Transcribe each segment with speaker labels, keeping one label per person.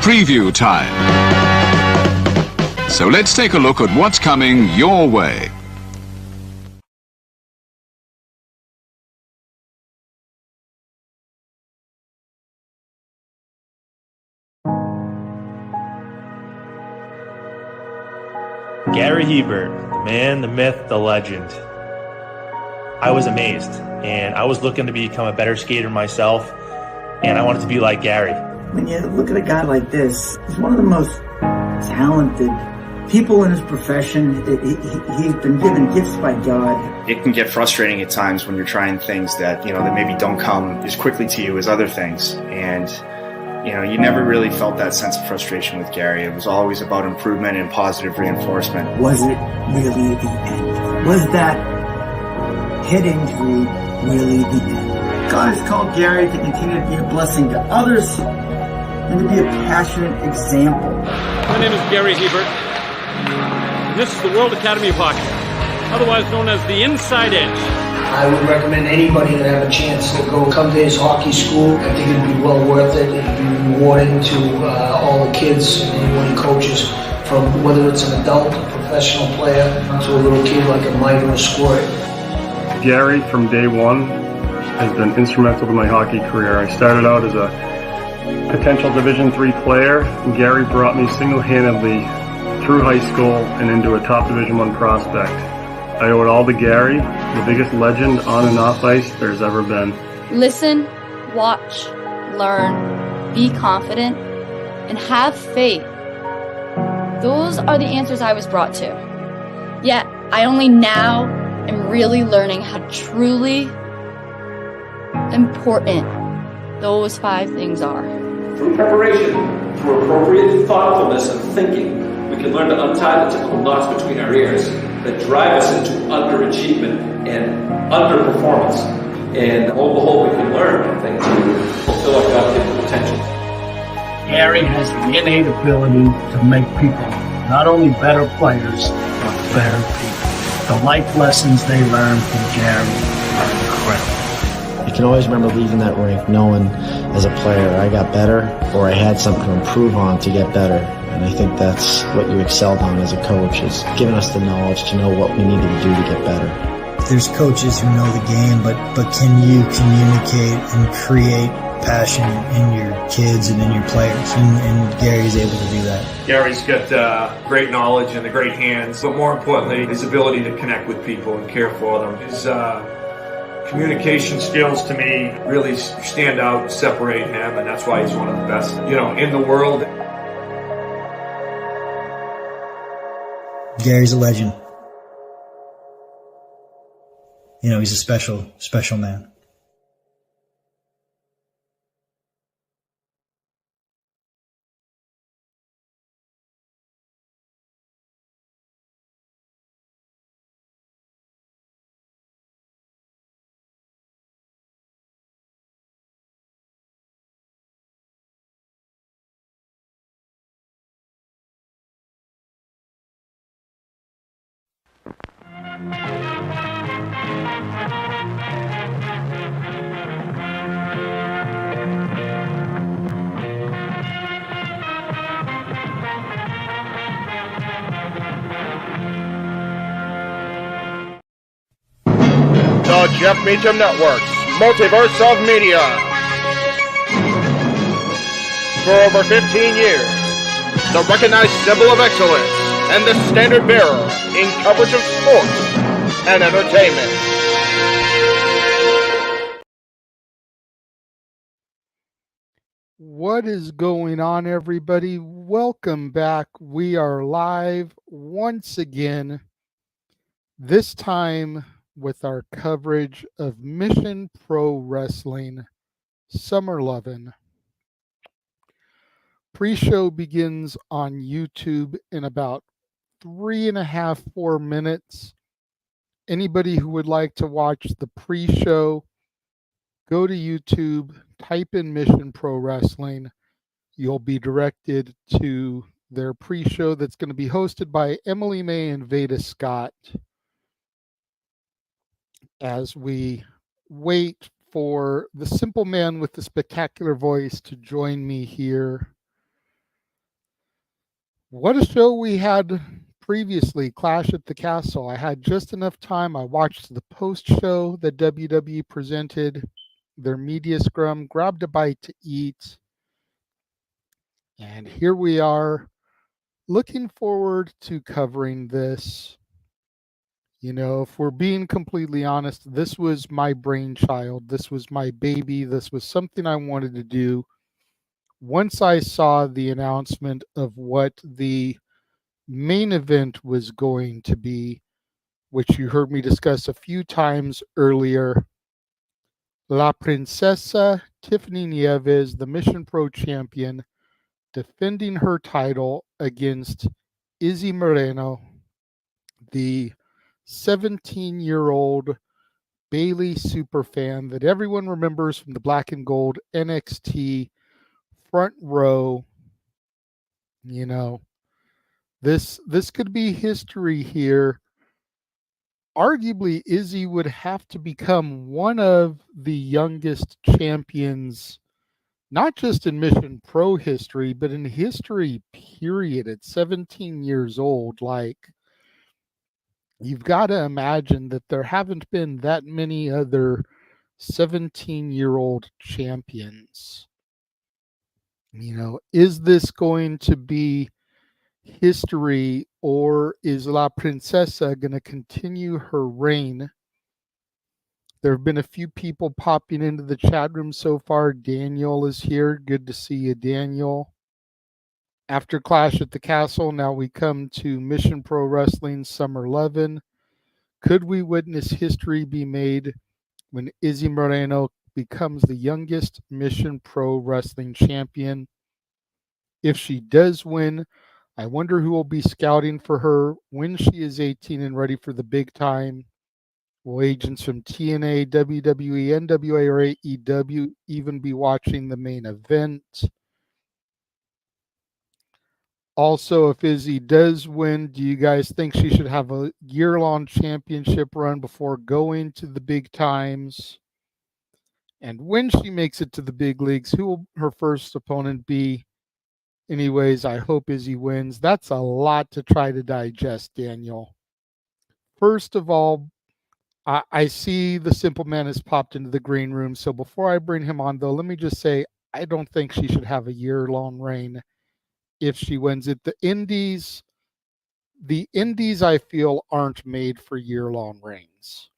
Speaker 1: preview time. So let's take a look at what's coming your way.
Speaker 2: Gary Hebert, the man, the myth, the legend. I was amazed, and I was looking to become a better skater myself, and I wanted to be like Gary.
Speaker 3: When you look at a guy like this, he's one of the most talented people in his profession. He's been given gifts by God.
Speaker 4: It can get frustrating at times when you're trying things that, that maybe don't come as quickly to you as other things. And, you never really felt that sense of frustration with Gary. It was always about improvement and positive reinforcement.
Speaker 3: Was it really the end? Was that head injury really the end? God has called Gary to continue to be a blessing to others and to be a passionate example.
Speaker 5: My name is Gary Hebert, and this is the World Academy of Hockey, otherwise known as the Inside Edge.
Speaker 6: I would recommend anybody that have a chance to come to his hockey school. I think it'd be well worth it. It'd be rewarding to all the kids and anyone he coaches, from whether it's an adult, a professional player, to a little kid like a Mike or a Squirt.
Speaker 7: Gary, from day one, has been instrumental to my hockey career. I started out as a potential Division III player, and Gary brought me single-handedly through high school and into a top Division I prospect. I owe it all to Gary, the biggest legend on and off ice there's ever been.
Speaker 8: Listen, watch, learn, be confident, and have faith. Those are the answers I was brought to. Yet, I only now am really learning how truly important those 5 things are.
Speaker 9: Through preparation, through appropriate thoughtfulness and thinking, we can learn to untie the typical knots between our ears that drive us into underachievement and underperformance. And on the whole, we can learn, I think, to fulfill our God-given potential.
Speaker 6: Gary has the innate ability to make people not only better players, but better people. The life lessons they learn from Gary are incredible.
Speaker 10: You can always remember leaving that rink knowing as a player I got better, or I had something to improve on to get better. And I think that's what you excelled on as a coach, is giving us the knowledge to know what we needed to do to get better.
Speaker 11: There's coaches who know the game, but can you communicate and create passion in your kids and in your players? And Gary's able to do that.
Speaker 12: Gary's got great knowledge and the great hands, but more importantly, his ability to connect with people and care for them. His communication skills, to me, really stand out and separate him, and that's why he's one of the best, in the world.
Speaker 11: Gary's a legend. He's a special, special man.
Speaker 13: The Jeff Meacham Network's Multiverse of Media. For over 15 years, the recognized symbol of excellence and the standard bearer in coverage of sports and entertainment.
Speaker 14: What is going on, everybody? Welcome back. We are live once again, this time with our coverage of Mission Pro Wrestling Summer Lovin'. Pre-show begins on YouTube in about 3.5, 4 minutes. Anybody who would like to watch the pre-show, go to YouTube, type in Mission Pro Wrestling. You'll be directed to their pre-show that's going to be hosted by Emily May and Veda Scott, as we wait for the simple man with the spectacular voice to join me here What a show we had previously, Clash at the Castle. I had just enough time. I watched the post show that WWE presented, their media scrum, grabbed a bite to eat, and here we are looking forward to covering this. You know, if we're being completely honest, this was my brainchild. This was my baby. This was something I wanted to do. Once I saw the announcement of what the main event was going to be, which you heard me discuss a few times earlier, La Princesa Tiffany Nieves, the Mission Pro champion, defending her title against Izzy Moreno, the 17-year-old Bailey superfan that everyone remembers from the black and gold NXT front row. You know, this could be history here. Arguably, Izzy would have to become one of the youngest champions, not just in Mission Pro history, but in history, period, at 17 years old. Like, you've got to imagine that there haven't been that many other 17-year-old champions. You know, is this going to be history, or is La Princesa going to continue her reign? There have been a few people popping into the chat room so far. Daniel is here. Good to see you, Daniel. After Clash at the Castle, now we come to Mission Pro Wrestling Summer 11. Could we witness history be made when Izzy Moreno becomes the youngest Mission Pro Wrestling champion? If she does win, I wonder who will be scouting for her when she is 18 and ready for the big time. Will agents from TNA, WWE, NWA, or AEW even be watching the main event? Also, if Izzy does win, do you guys think she should have a year-long championship run before going to the big times? And when she makes it to the big leagues, who will her first opponent be? Anyways, I hope Izzy wins. That's a lot to try to digest, Daniel. First of all, I see the Simple Man has popped into the green room. So before I bring him on, though, let me just say I don't think she should have a year-long reign if she wins it. The indies, I feel, aren't made for year-long reigns.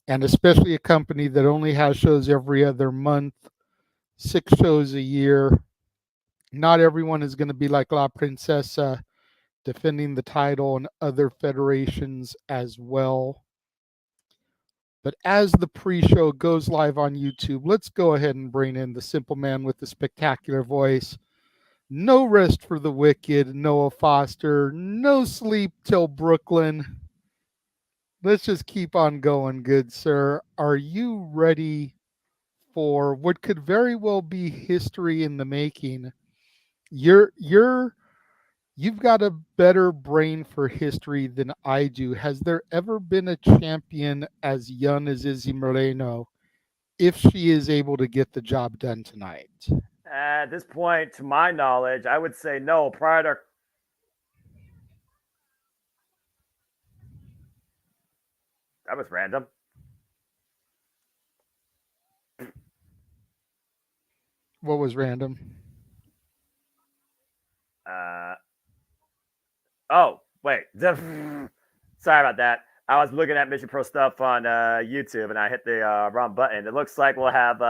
Speaker 14: And especially a company that only has shows every other month, 6 shows a year. Not everyone is going to be like La Princesa, defending the title and other federations as well. But as the pre-show goes live on YouTube, let's go ahead and bring in the Simple Man with the spectacular voice. No rest for the wicked, Noah Foster. No sleep till Brooklyn. Let's just keep on going, good sir. Are you ready for what could very well be history in the making? You've got a better brain for history than I do. Has there ever been a champion as young as Izzy Moreno, if she is able to get the job done tonight?
Speaker 15: At this point, to my knowledge, I would say no. Prior to that was random.
Speaker 14: What was random?
Speaker 15: Oh, wait. Sorry about that. I was looking at Mission Pro stuff on YouTube, and I hit the wrong button. It looks like we'll have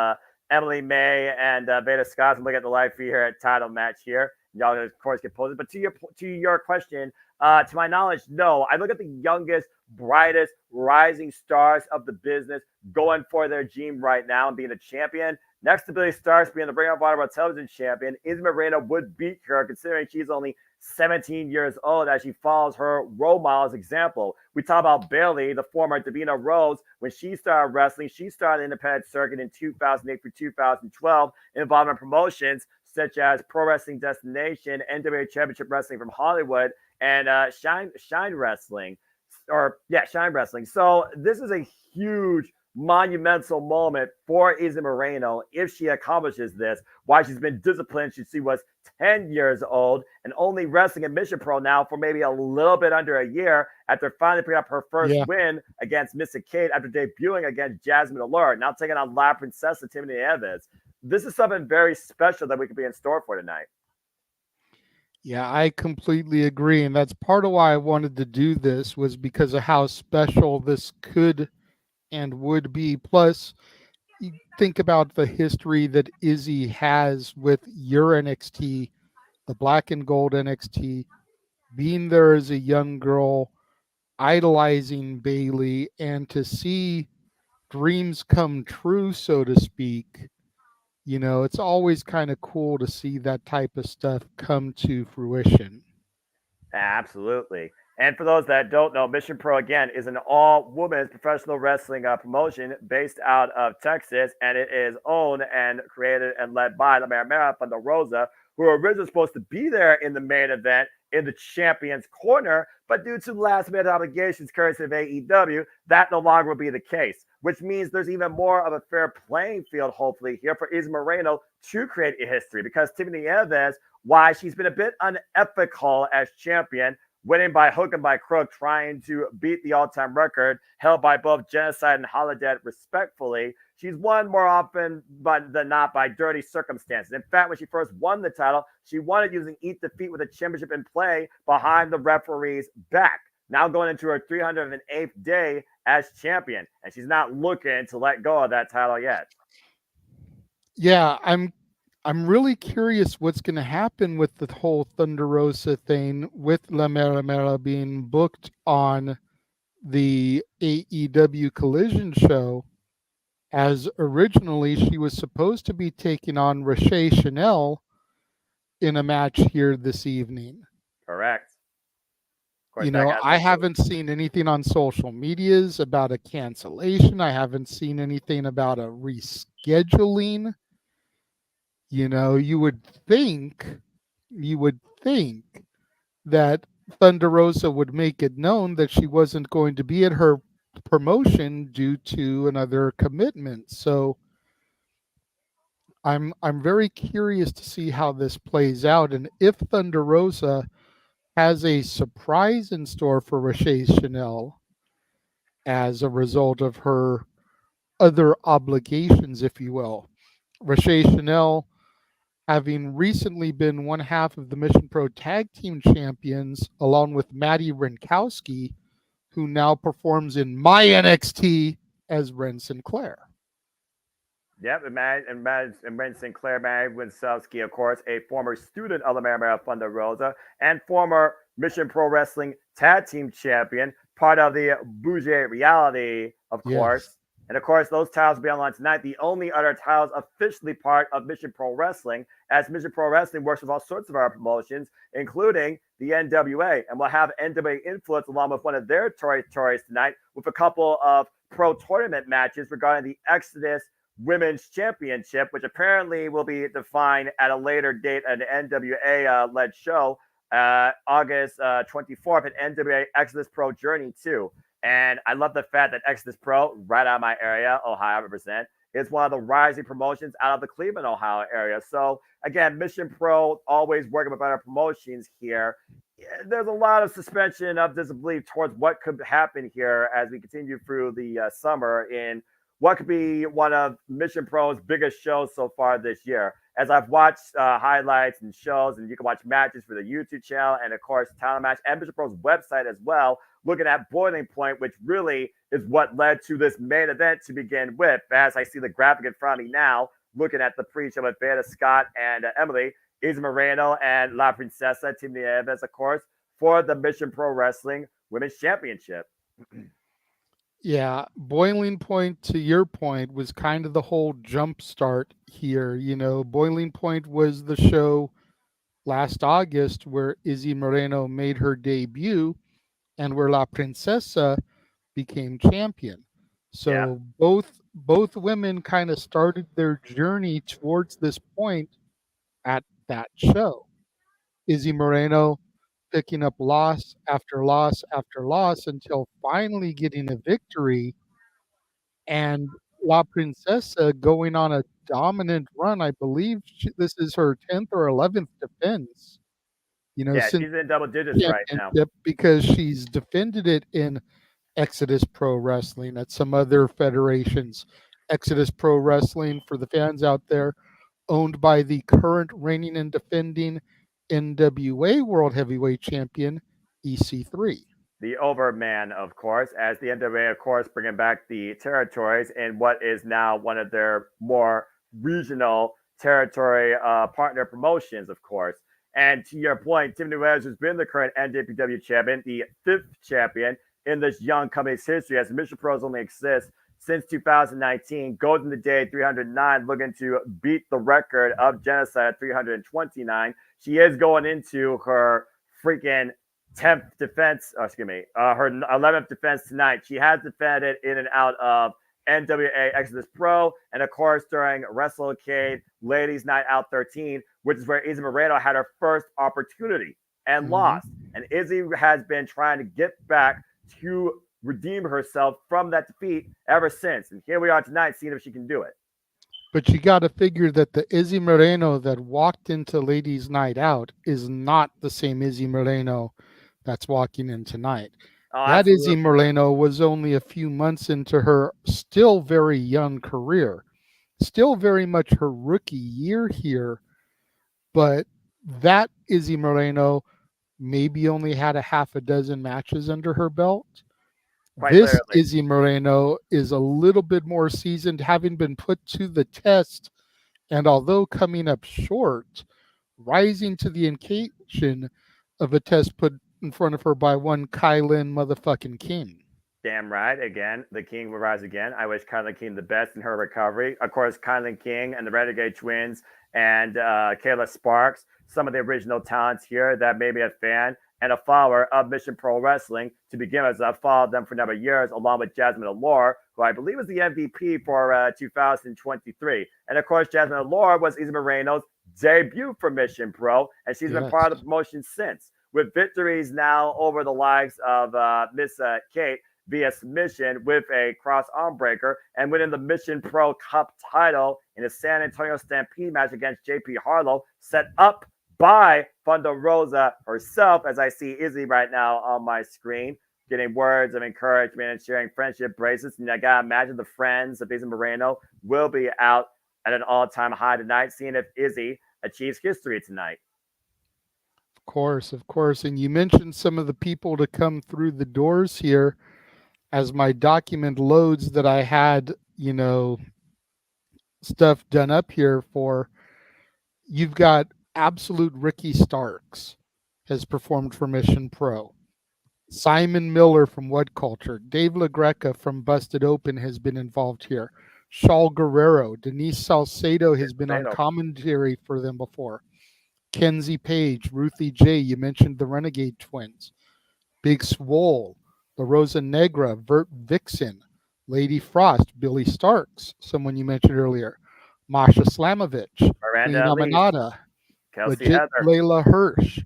Speaker 15: Emily May and Beta Scott. Look at the live feed here at title match here. Y'all, of course, get posted. But to your question, to my knowledge, no. I look at the youngest, brightest, rising stars of the business going for their dream right now and being a champion. Next to Billy Starks being the Ring of Honor World Television Champion, Izzy Moreno would beat her, considering she's only 17 years old, as she follows her role model's example. We talk about Bailey, the former Davina Rose. When she started wrestling, she started independent circuit in 2008 through 2012, involving promotions such as Pro Wrestling Destination, NWA Championship Wrestling from Hollywood, and Shine Wrestling. Shine Wrestling. So this is a huge monumental moment for Izzy Moreno if she accomplishes this. Why she's been disciplined since she was 10 years old and only wrestling in Mission Pro now for maybe a little bit under a year after finally picking up her first win against Missy Kate after debuting against Jasmine Allure, now taking on La Princesa Tiffany Nieves. This is something very special that we could be in store for tonight.
Speaker 14: Yeah, I completely agree. And that's part of why I wanted to do this, was because of how special this could and would be. Plus, you think about the history that Izzy has with your NXT, the black and gold NXT, being there as a young girl, idolizing Bailey, and to see dreams come true, so to speak. You know, it's always kind of cool to see that type of stuff come to fruition.
Speaker 15: Absolutely. And for those that don't know, Mission Pro, again, is an all-women's professional wrestling promotion based out of Texas, and it is owned and created and led by the Mera Mera from the Rosa, who were originally supposed to be there in the main event in the champion's corner, but due to last-minute obligations courtesy of AEW, that no longer will be the case, which means there's even more of a fair playing field, hopefully, here for Izzy Moreno to create a history, because Tiffany Nieves, why she's been a bit unethical as champion, winning by hook and by crook, trying to beat the all-time record held by both Genocide and Holiday respectfully. She's won more often than not by dirty circumstances. In fact, when she first won the title, she won it using Eat Defeat with a championship in play behind the referee's back. Now going into her 308th day as champion, and she's not looking to let go of that title yet.
Speaker 14: Yeah, I'm really curious what's going to happen with the whole Thunder Rosa thing, with La Mera Mera being booked on the AEW Collision show, as originally she was supposed to be taking on Rochelle Chanel in a match here this evening.
Speaker 15: Correct.
Speaker 14: You know, I haven't seen anything on social medias about a cancellation. I haven't seen anything about a rescheduling. You know, you would think that Thunder Rosa would make it known that she wasn't going to be at her promotion due to another commitment. So I'm very curious to see how this plays out, and if Thunder Rosa has a surprise in store for Rochelle Chanel as a result of her other obligations, if you will. Rochelle Chanel, having recently been one half of the Mission Pro Tag Team Champions, along with Madi Wrenkowski, who now performs in my NXT as Wren Sinclair.
Speaker 15: Yep, and Wren Sinclair, Madi Wrenkowski, of course, a former student of the Mera Mera Thunder Rosa and former Mission Pro Wrestling Tag Team Champion, part of the Bougie Reality, of course. And of course, those titles will be online tonight. The only other titles officially part of Mission Pro Wrestling, as Mission Pro Wrestling works with all sorts of our promotions, including the NWA. And we'll have NWA influence along with one of their territories tonight with a couple of pro tournament matches regarding the Exodus Women's Championship, which apparently will be defined at a later date, an NWA-led show, August 24th at NWA Exodus Pro Journey 2. And I love the fact that Exodus Pro, right out of my area, Ohio, represent, is one of the rising promotions out of the Cleveland, Ohio area. So, again, Mission Pro always working with other promotions here. There's a lot of suspension of disbelief towards what could happen here as we continue through the summer in what could be one of Mission Pro's biggest shows so far this year. As I've watched highlights and shows, and you can watch matches for the YouTube channel and, of course, Talent Match and Mission Pro's website as well, looking at Boiling Point, which really is what led to this main event to begin with. As I see the graphic in front of me now, looking at the pre-show with Veda Scott and Emily, Izzy Moreno and La Princesa, Tiffany Nieves, of course, for the Mission Pro Wrestling Women's Championship.
Speaker 14: Yeah, Boiling Point, to your point, was kind of the whole jump start here. You know, Boiling Point was the show last August where Izzy Moreno made her debut and where La Princesa became champion. So both women kind of started their journey towards this point at that show. Izzy Moreno picking up loss after loss after loss until finally getting a victory and La Princesa going on a dominant run. I believe this is her 10th or 11th defense,
Speaker 15: Yeah,
Speaker 14: since
Speaker 15: she's in double digits right now.
Speaker 14: championship, because she's defended it in Exodus Pro Wrestling, at some other federations. Exodus Pro Wrestling, for the fans out there, owned by the current reigning and defending NWA World Heavyweight Champion, EC3.
Speaker 15: The Overman, of course, as the NWA, of course, bringing back the territories in what is now one of their more regional territory partner promotions, of course. And to your point, Tiffany Nieves has been the current NJPW champion, the 5th champion in this young company's history, as Mission Pros only exists since 2019. Goes in the day 309, looking to beat the record of Genocide at 329. She is going into her freaking 10th defense, her 11th defense tonight. She has defended in and out of NWA Exodus Pro, and of course during WrestleCade Ladies Night Out 13, which is where Izzy Moreno had her first opportunity and lost. And Izzy has been trying to get back to redeem herself from that defeat ever since. And here we are tonight, seeing if she can do it.
Speaker 14: But you got to figure that the Izzy Moreno that walked into Ladies Night Out is not the same Izzy Moreno that's walking in tonight. That Izzy Moreno was only a few months into her still very young career, still very much her rookie year here. But that Izzy Moreno maybe only had a half a dozen matches under her belt. This Izzy Moreno is a little bit more seasoned, having been put to the test, and although coming up short, rising to the occasion of a test put in front of her by one Kylan motherfucking King.
Speaker 15: Damn right. Again, the King will rise again. I wish Kylan King the best in her recovery. Of course, Kylan King and the Renegade twins and Kayla Sparks, some of the original talents here that may be a fan and a follower of Mission Pro Wrestling to begin with. I've followed them for a number of years, along with Jasmine Allure, who I believe was the MVP for 2023. And of course, Jasmine Allure was Izzy Moreno's debut for Mission Pro, and she's been part of the promotion since, with victories now over the likes of Miss Kate via submission with a cross arm breaker, and winning the Mission Pro Cup title in a San Antonio Stampede match against JP Harlow, set up by Thunder Rosa herself, as I see Izzy right now on my screen, getting words of encouragement and sharing friendship bracelets. And I gotta imagine the friends of Izzy Moreno will be out at an all-time high tonight, seeing if Izzy achieves history tonight.
Speaker 14: Of course. And you mentioned some of the people to come through the doors here. As my document loads that I had, stuff done up here for, you've got absolute Ricky Starks has performed for Mission Pro. Simon Miller from What Culture. Dave LaGreca from Busted Open has been involved here. Shaul Guerrero. Denise Salcedo has been on commentary for them before. Kenzie Page, Ruthie J. You mentioned the Renegade twins. Big Swole, La Rosa Negra, Vert Vixen, Lady Frost, Billy Starks, someone you mentioned earlier. Masha Slamovich,
Speaker 15: Miranda
Speaker 14: Amanada, Legit Layla Hirsch,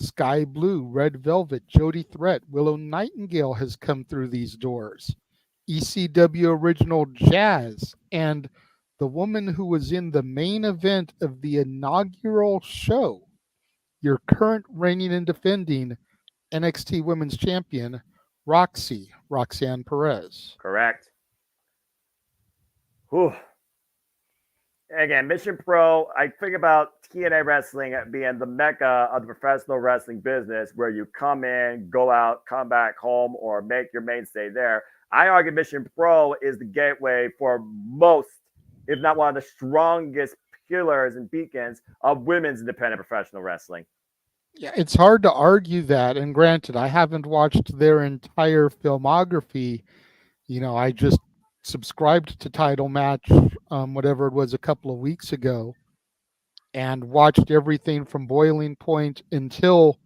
Speaker 14: Sky Blue, Red Velvet, Jody Threat, Willow Nightingale has come through these doors. ECW Original Jazz, and the woman who was in the main event of the inaugural show, your current reigning and defending NXT Women's Champion, Roxanne Perez.
Speaker 15: Correct. Whew. Again, Mission Pro, I think about TNA Wrestling being the mecca of the professional wrestling business, where you come in, go out, come back home, or make your mainstay there. I argue Mission Pro is the gateway for most, if not one of the strongest pillars and beacons of women's independent professional wrestling.
Speaker 14: Yeah, it's hard to argue that. And granted, I haven't watched their entire filmography. I just subscribed to Title Match, whatever it was, a couple of weeks ago, and watched everything from Boiling Point until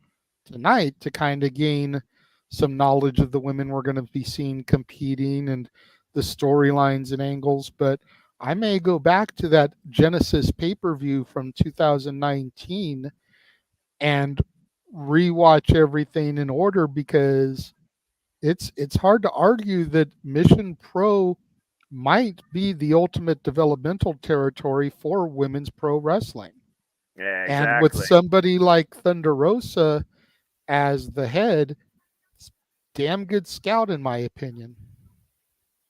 Speaker 14: tonight to kind of gain some knowledge of the women we're going to be seeing competing and the storylines and angles. But I may go back to that Genesis pay-per-view from 2019 and rewatch everything in order, because it's hard to argue that Mission Pro might be the ultimate developmental territory for women's pro wrestling.
Speaker 15: Yeah,
Speaker 14: And with
Speaker 15: exactly.
Speaker 14: somebody like Thunder Rosa as the head, it's damn good scout in my opinion.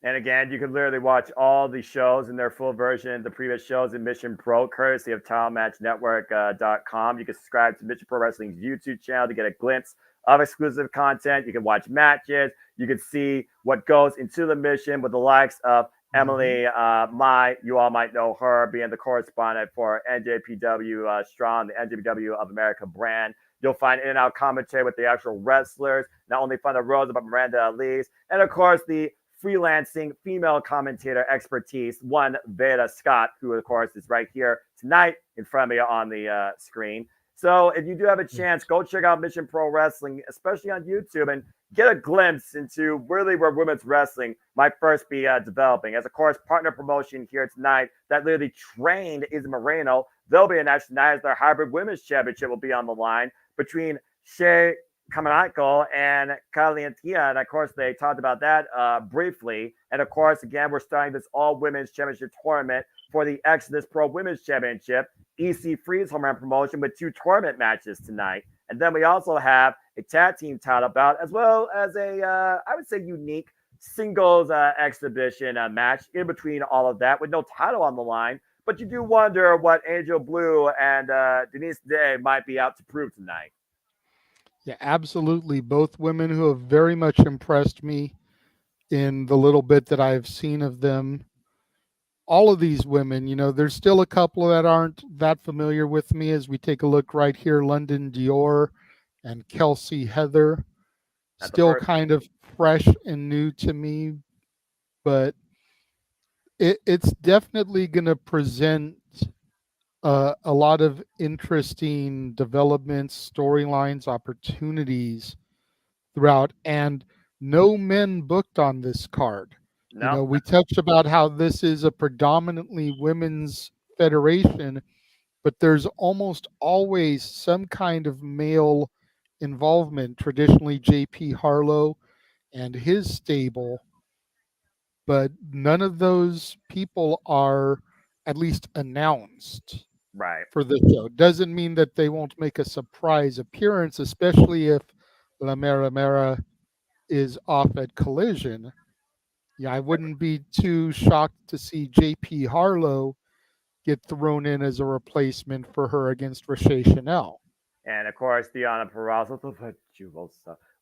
Speaker 15: And again, you can literally watch all the shows in their full version, the previous shows in Mission Pro, courtesy of TileMatchNetwork.com. You can subscribe to Mission Pro Wrestling's YouTube channel to get a glimpse of exclusive content. You can watch matches. You can see what goes into the mission with the likes of Emily you all might know her being the correspondent for NJPW Strong, the NJPW of America brand. You'll find in and out commentary with the actual wrestlers, not only Thunder Rosa, but Miranda Elise, and of course the freelancing female commentator expertise, one Veda Scott, who of course is right here tonight in front of you on the screen. So if you do have a chance, go check out Mission Pro Wrestling, especially on YouTube, and get a glimpse into really where women's wrestling might first be developing. As of course, partner promotion here tonight that literally trained Izzy Moreno. They'll be in action tonight as their hybrid women's championship will be on the line between Shea Camargo and Calientia. And of course, they talked about that briefly. And of course, again, we're starting this all women's championship tournament for the Exodus Pro Women's Championship. EC Freeze home run promotion with 2 tournament matches tonight. And then we also have a tag team title bout, as well as a, I would say, unique singles exhibition match in between all of that with no title on the line. But you do wonder what Angel Blue and Denise Day might be out to prove tonight.
Speaker 14: Yeah, absolutely. Both women who have very much impressed me in the little bit that I've seen of them. All of these women, there's still a couple that aren't that familiar with me as we take a look right here. London Dior and Kelsey Heather. Still kind of fresh and new to me, but it's definitely going to present a lot of interesting developments, storylines, opportunities throughout, and no men booked on this card.
Speaker 15: No.
Speaker 14: We touched about how this is a predominantly women's federation, but there's almost always some kind of male involvement, traditionally JP Harlow and his stable, but none of those people are at least announced for the show. Doesn't mean that they won't make a surprise appearance, especially if La Mera Mera is off at Collision. Yeah, I wouldn't be too shocked to see JP Harlow get thrown in as a replacement for her against Rochelle Chanel.
Speaker 15: And of course, Diana Peraza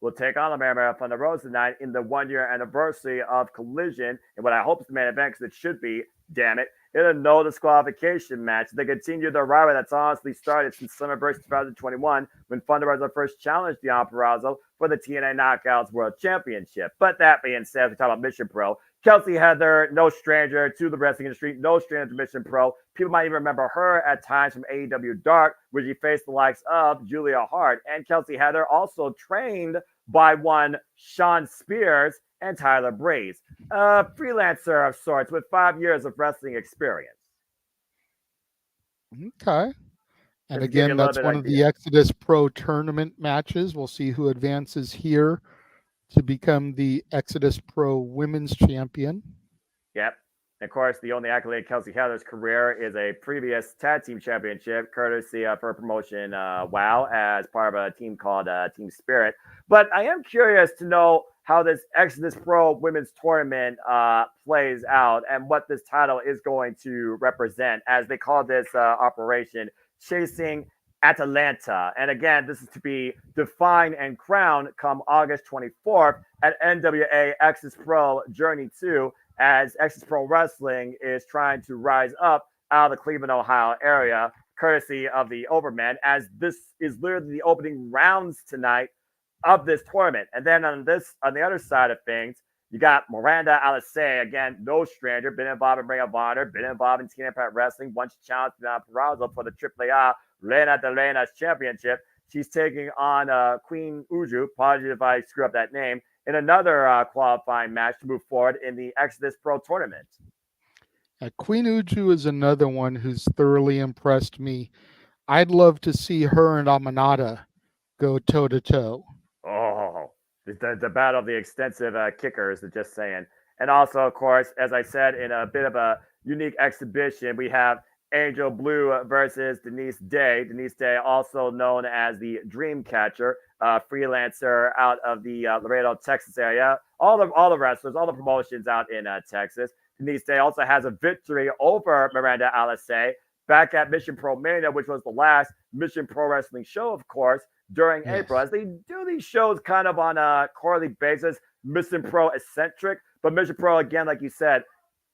Speaker 15: will take on the Mera Mera from the Rosa tonight in the 1-year anniversary of Collision. And what I hope is the main event, because it should be, damn it, in a no disqualification match. They continue their rivalry that's honestly started since Summerburst 2021 when Thunder Rosa first challenged Diana Peraza for the TNA Knockouts World Championship. But that being said, we talk about Mission Pro. Kelsey Heather, no stranger to the wrestling industry, no stranger to Mission Pro. People might even remember her at times from AEW Dark, where she faced the likes of Julia Hart. And Kelsey Heather also trained by one Sean Spears and Tyler Breeze, a freelancer of sorts with 5 years of wrestling experience.
Speaker 14: Okay. And again, that's one of the Exodus Pro tournament matches. We'll see who advances here to become the Exodus Pro Women's Champion.
Speaker 15: Yep. And of course, the only accolade Kelsey Heather's career is a previous tag team championship, courtesy of her promotion, WOW, as part of a team called Team Spirit. But I am curious to know how this Exodus Pro Women's Tournament plays out and what this title is going to represent, as they call this operation Chasing Atalanta. And again, this is to be defined and crowned come August 24th at NWA Exodus Pro Journey 2, as Exodus Pro Wrestling is trying to rise up out of the Cleveland, Ohio area, courtesy of the Overmen, as this is literally the opening rounds tonight of this tournament. And then on the other side of things, you got Miranda Alice, again, no stranger, been involved in Ring of Honor, been involved in TNA Impact Wrestling, once she challenged Peraza for the AAA Reina de Reinas Championship. She's taking on Queen Uju, apologies if I screw up that name, in another qualifying match to move forward in the Exodus Pro Tournament.
Speaker 14: Queen Uju is another one who's thoroughly impressed me. I'd love to see her and Aminata go toe-to-toe.
Speaker 15: Oh, the battle of the extensive kickers, just saying. And also, of course, as I said, in a bit of a unique exhibition, we have Angel Blue versus Denise Day. Denise Day, also known as the Dreamcatcher, freelancer out of the Laredo, Texas area. All the wrestlers, all the promotions out in Texas. Denise Day also has a victory over Miranda Alice back at Mission Pro Mania, which was the last Mission Pro Wrestling show, of course, during April. As they do these shows kind of on a quarterly basis, Mission Pro eccentric, but Mission Pro, again, like you said,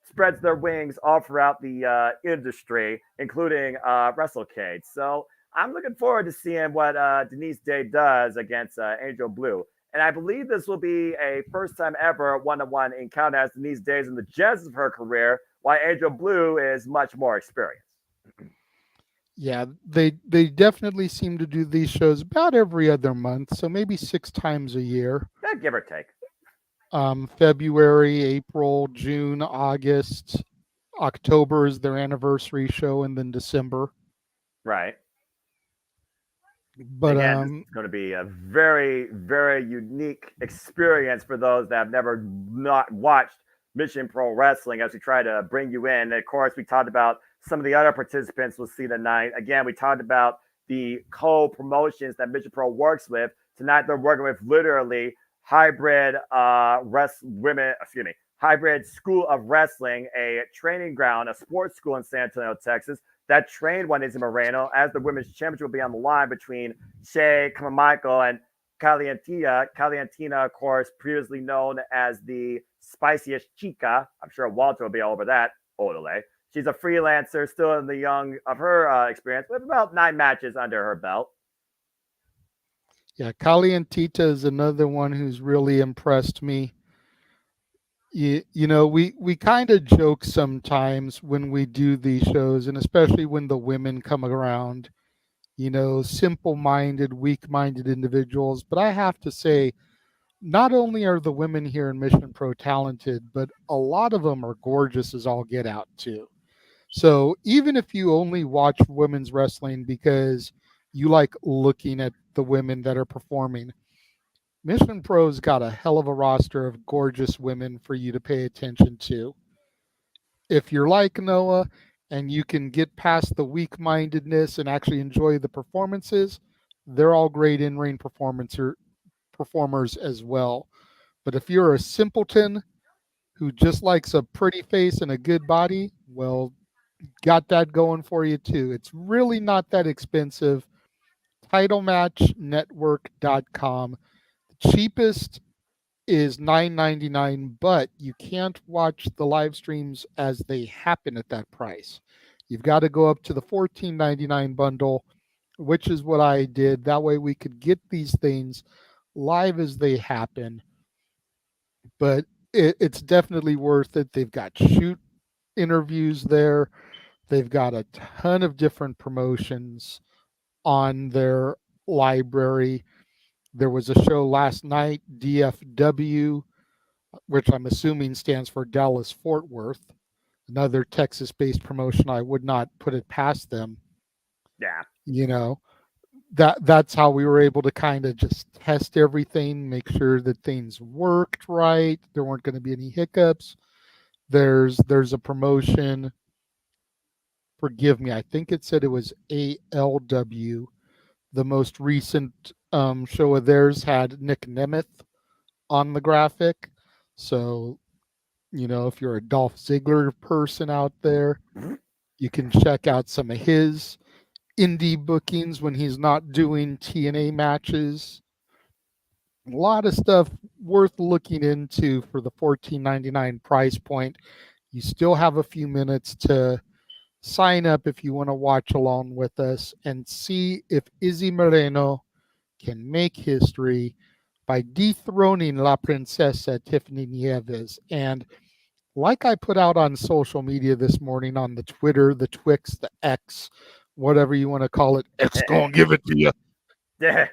Speaker 15: spreads their wings all throughout the industry, including WrestleCade. So I'm looking forward to seeing what Denise Day does against Angel Blue. And I believe this will be a first time ever one-on-one encounter, as Denise Day is in the genesis of her career, while Angel Blue is much more experienced.
Speaker 14: Yeah, they definitely seem to do these shows about every other month, so maybe 6 times a year.
Speaker 15: Yeah, give or take.
Speaker 14: February, April, June, August, October is their anniversary show, and then December.
Speaker 15: Right.
Speaker 14: But
Speaker 15: again, this is going to be a very, very unique experience for those that have never not watched Mission Pro Wrestling, as we try to bring you in. And of course, we talked about some of the other participants we'll see tonight. Again, we talked about the co-promotions that Mission Pro works with. Tonight, they're working with literally Hybrid Hybrid School of Wrestling, a training ground, a sports school in San Antonio, Texas, that trained one Izzy Moreno, as the women's championship will be on the line between Shea Carmichael and Calientina. Calientina, of course, previously known as the spiciest chica. I'm sure Walter will be all over that. Odele. She's a freelancer, still in the young of her experience, with about 9 matches under her belt.
Speaker 14: Yeah, Calientita is another one who's really impressed me. You know, we kind of joke sometimes when we do these shows, and especially when the women come around, you know, simple-minded, weak-minded individuals. But I have to say, not only are the women here in Mission Pro talented, but a lot of them are gorgeous as all get out too. So even if you only watch women's wrestling because you like looking at the women that are performing, Mission Pro's got a hell of a roster of gorgeous women for you to pay attention to. If you're like Noah and you can get past the weak-mindedness and actually enjoy the performances, they're all great in-ring performers as well. But if you're a simpleton who just likes a pretty face and a good body, well, got that going for you too. It's really not that expensive. TitleMatchNetwork.com. The cheapest is $9.99, but you can't watch the live streams as they happen at that price. You've got to go up to the $14.99 bundle, which is what I did. That way we could get these things live as they happen. But it's definitely worth it. They've got shoot interviews there. They've got a ton of different promotions on their library. There was a show last night, DFW, which I'm assuming stands for Dallas Fort Worth, another Texas-based promotion. I would not put it past them.
Speaker 15: Yeah.
Speaker 14: You know, that's how we were able to kind of just test everything, make sure that things worked right. There weren't going to be any hiccups. There's a promotion. Forgive me. I think it said it was ALW. The most recent show of theirs had Nick Nemeth on the graphic. So, you know, if you're a Dolph Ziggler person out there, you can check out some of his indie bookings when he's not doing TNA matches. A lot of stuff worth looking into for the $14.99 price point. You still have a few minutes to sign up if you want to watch along with us and see if Izzy Moreno can make history by dethroning La Princesa Tiffany Nieves. And like I put out on social media this morning, on the Twitter, the Twix, the X, whatever you want to call it, X gonna give it to you.
Speaker 15: Yeah.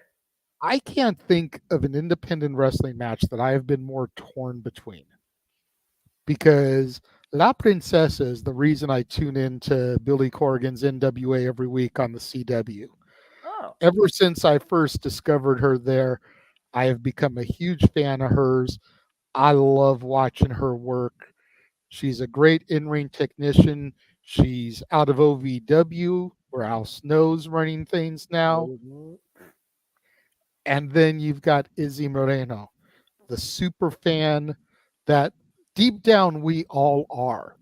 Speaker 14: I can't think of an independent wrestling match that I have been more torn between, because La Princesa is the reason I tune into Billy Corrigan's NWA every week on the CW.
Speaker 15: Oh.
Speaker 14: Ever since I first discovered her there, I have become a huge fan of hers. I love watching her work. She's a great in-ring technician. She's out of OVW, where Al Snow's running things now. And then you've got Izzy Moreno, the super fan that deep down we all are,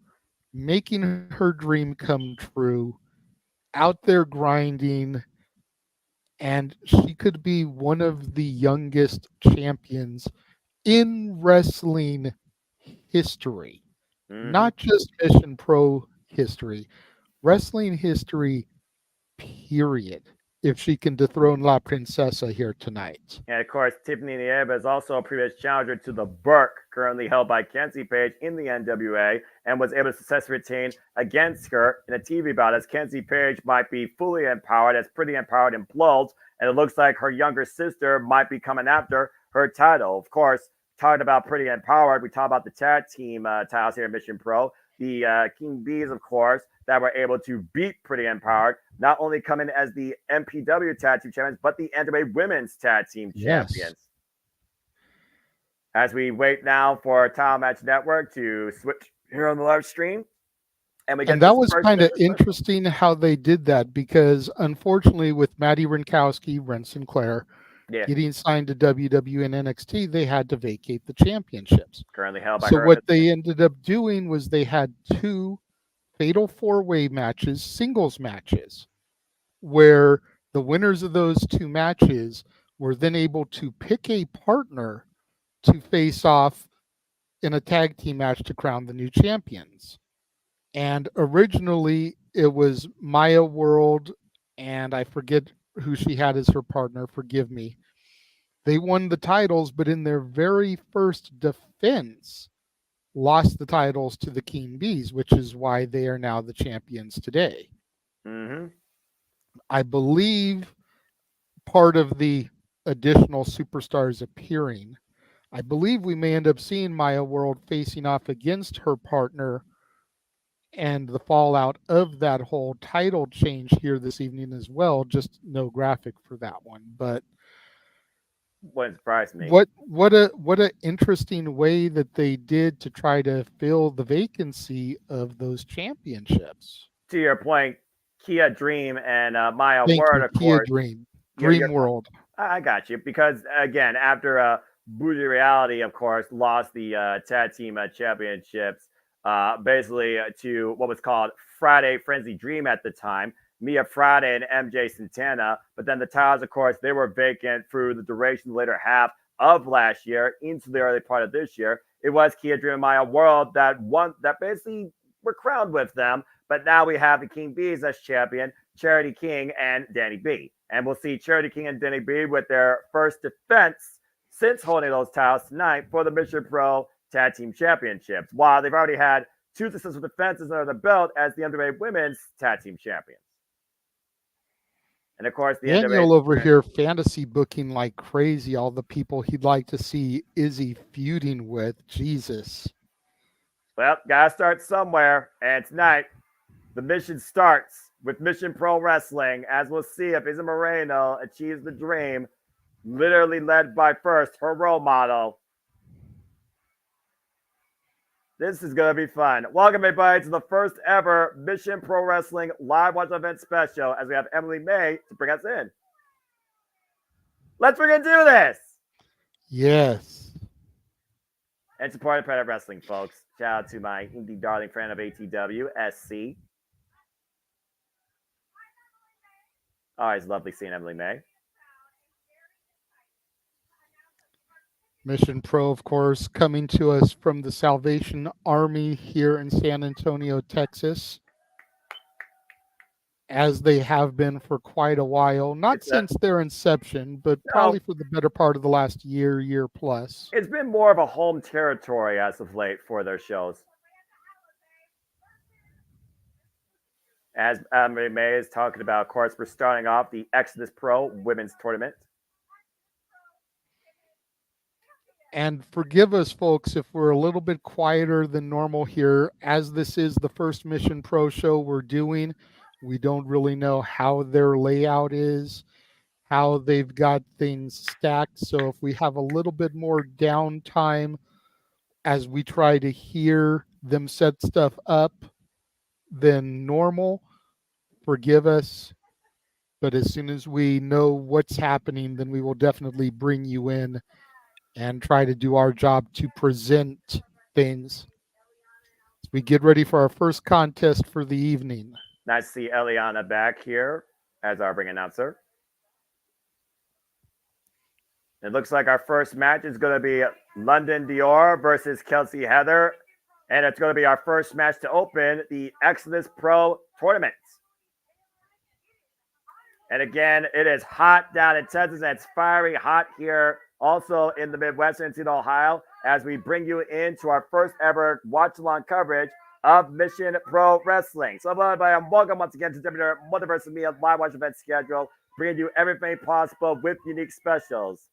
Speaker 14: making her dream come true, out there grinding, and she could be one of the youngest champions in wrestling history, not just Mission Pro history, wrestling history, period. If she can dethrone La Princesa here tonight.
Speaker 15: And of course, Tiffany Nieves is also a previous challenger to the Burke, currently held by Kenzie Page in the NWA, and was able to successfully retain against her in a TV bout, as Kenzie Page might be fully empowered, as Pretty Empowered implodes, and it looks like her younger sister might be coming after her title. Of course, talking about Pretty Empowered, we talk about the tag team titles here in Mission Pro. The King Bees, of course, that were able to beat Pretty Empowered, not only come in as the MPW Tag Team Champions, but the NWA Women's Tag Team Champions.
Speaker 14: Yes.
Speaker 15: As we wait now for Title Match Network to switch here on the live stream.
Speaker 14: And that was kind of interesting how they did that, because unfortunately with Madi Wrenkowski, Wren Sinclair, getting signed to WWE and NXT, they had to vacate the championships.
Speaker 15: Currently held by
Speaker 14: so
Speaker 15: her.
Speaker 14: what they ended up doing was they had 2 fatal 4-way matches, singles matches, where the winners of those 2 matches were then able to pick a partner to face off in a tag team match to crown the new champions. And originally it was Maya World, and I forget who she had as her partner, forgive me. They won the titles, but in their very first defense, lost the titles to the King Bees, which is why they are now the champions today. I believe part of the additional superstars appearing, I believe we may end up seeing Maya World facing off against her partner, and the fallout of that whole title change here this evening as well. Just no graphic for that one, but
Speaker 15: wouldn't surprise me.
Speaker 14: What a interesting way that they did to try to fill the vacancy of those championships.
Speaker 15: To your point, Kia Dream and Maya Word, of
Speaker 14: Kia
Speaker 15: course.
Speaker 14: Dream World.
Speaker 15: I got you, because again, after Bougie Reality, of course, lost the tag team championships basically to what was called Friday Frenzy Dream at the time, Mia Friday and MJ Santana. But then the titles, of course, they were vacant through the duration, the later half of last year into the early part of this year. It was Kia Dream and Maya World that basically were crowned with them. But now we have the King Bees as champion, Charity King and Danny B. And we'll see Charity King and Danny B with their first defense since holding those titles tonight for the Mission Pro Tag Team Championships, while they've already had 2 successful defenses under the belt as the NWA Women's Tag Team Champions. And of course, the
Speaker 14: Daniel over here fantasy booking like crazy all the people he'd like to see Izzy feuding with. Jesus.
Speaker 15: Well, gotta start somewhere. And tonight, the mission starts with Mission Pro Wrestling, as we'll see if Izzy Moreno achieves the dream, literally led by first her role model. This is going to be fun. Welcome, everybody, to the first ever Mission Pro Wrestling Live Watch Event Special, as we have Emily May to bring us in. Let's freaking do this!
Speaker 14: Yes.
Speaker 15: And support Planet Wrestling, folks. Shout out to my indie darling friend of ATW, SC. Always lovely seeing Emily May.
Speaker 14: Mission Pro, of course, coming to us from the Salvation Army here in San Antonio, Texas, as they have been for quite a while. Not since their inception, but probably for the better part of the last year plus.
Speaker 15: It's been more of a home territory as of late for their shows. As Emily May is talking about, of course, we're starting off the Exodus Pro Women's Tournament.
Speaker 14: And forgive us, folks, if we're a little bit quieter than normal here. As this is the first Mission Pro show we're doing, we don't really know how their layout is, how they've got things stacked. So if we have a little bit more downtime, as we try to hear them set stuff up than normal. Forgive us. But as soon as we know what's happening, then we will definitely bring you in and try to do our job to present things. As we get ready for our first contest for the evening.
Speaker 15: Nice to see Eliana back here as our ring announcer. It looks like our first match is going to be London Dior versus Kelsey Heather. And it's going to be our first match to open the Exodus Pro tournament. And again, it is hot down in Texas, and it's fiery hot here also in the Midwestern state of Ohio as we bring you into our first ever watch-along coverage of Mission Pro Wrestling. So, everybody, welcome once again to WWE Multiverse of Media live watch event schedule, bringing you everything possible with unique specials.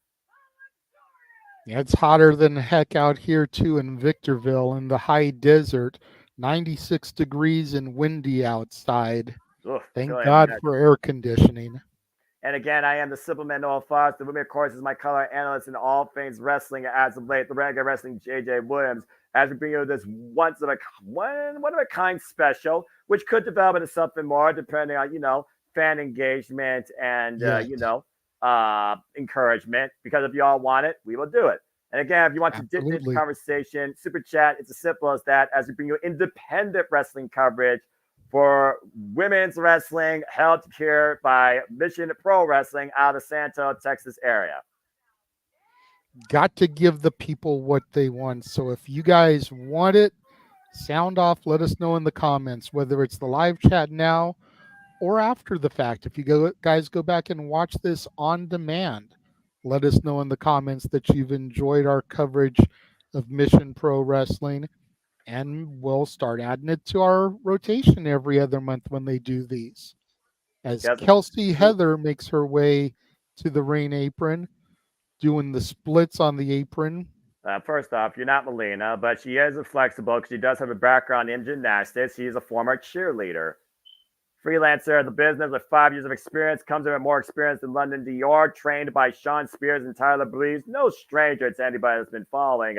Speaker 14: Yeah, it's hotter than heck out here, too, in Victorville in the high desert. 96 degrees and windy outside.
Speaker 15: Oof,
Speaker 14: Thank
Speaker 15: really
Speaker 14: God
Speaker 15: imagine.
Speaker 14: for air conditioning.
Speaker 15: And again, I am the Supplement Noah Fox. The women, of course, is my color analyst in all things wrestling as of late. The Renegade Wrestling, JJ Williams, as we bring you this one of a kind special, which could develop into something more depending on, fan engagement and, encouragement. Because if you all want it, we will do it. And again, if you want to dip into the conversation, super chat, it's as simple as that as we bring you independent wrestling coverage for women's wrestling held here by Mission Pro Wrestling out of the Santo, Texas area.
Speaker 14: Got to give the people what they want. So if you guys want it, sound off. Let us know in the comments, whether it's the live chat now or after the fact. If you guys go back and watch this on demand, let us know in the comments that you've enjoyed our coverage of Mission Pro Wrestling. And we'll start adding it to our rotation every other month when they do these. As Kelsey Heather makes her way to the ring apron, doing the splits on the apron.
Speaker 15: First off, you're not Melina, but she is flexible because she does have a background in gymnastics. She's a former cheerleader. Freelancer in the business with 5 years of experience, comes in with more experience than London Dior, trained by Sean Spears and Tyler Breeze. No stranger to anybody that's been following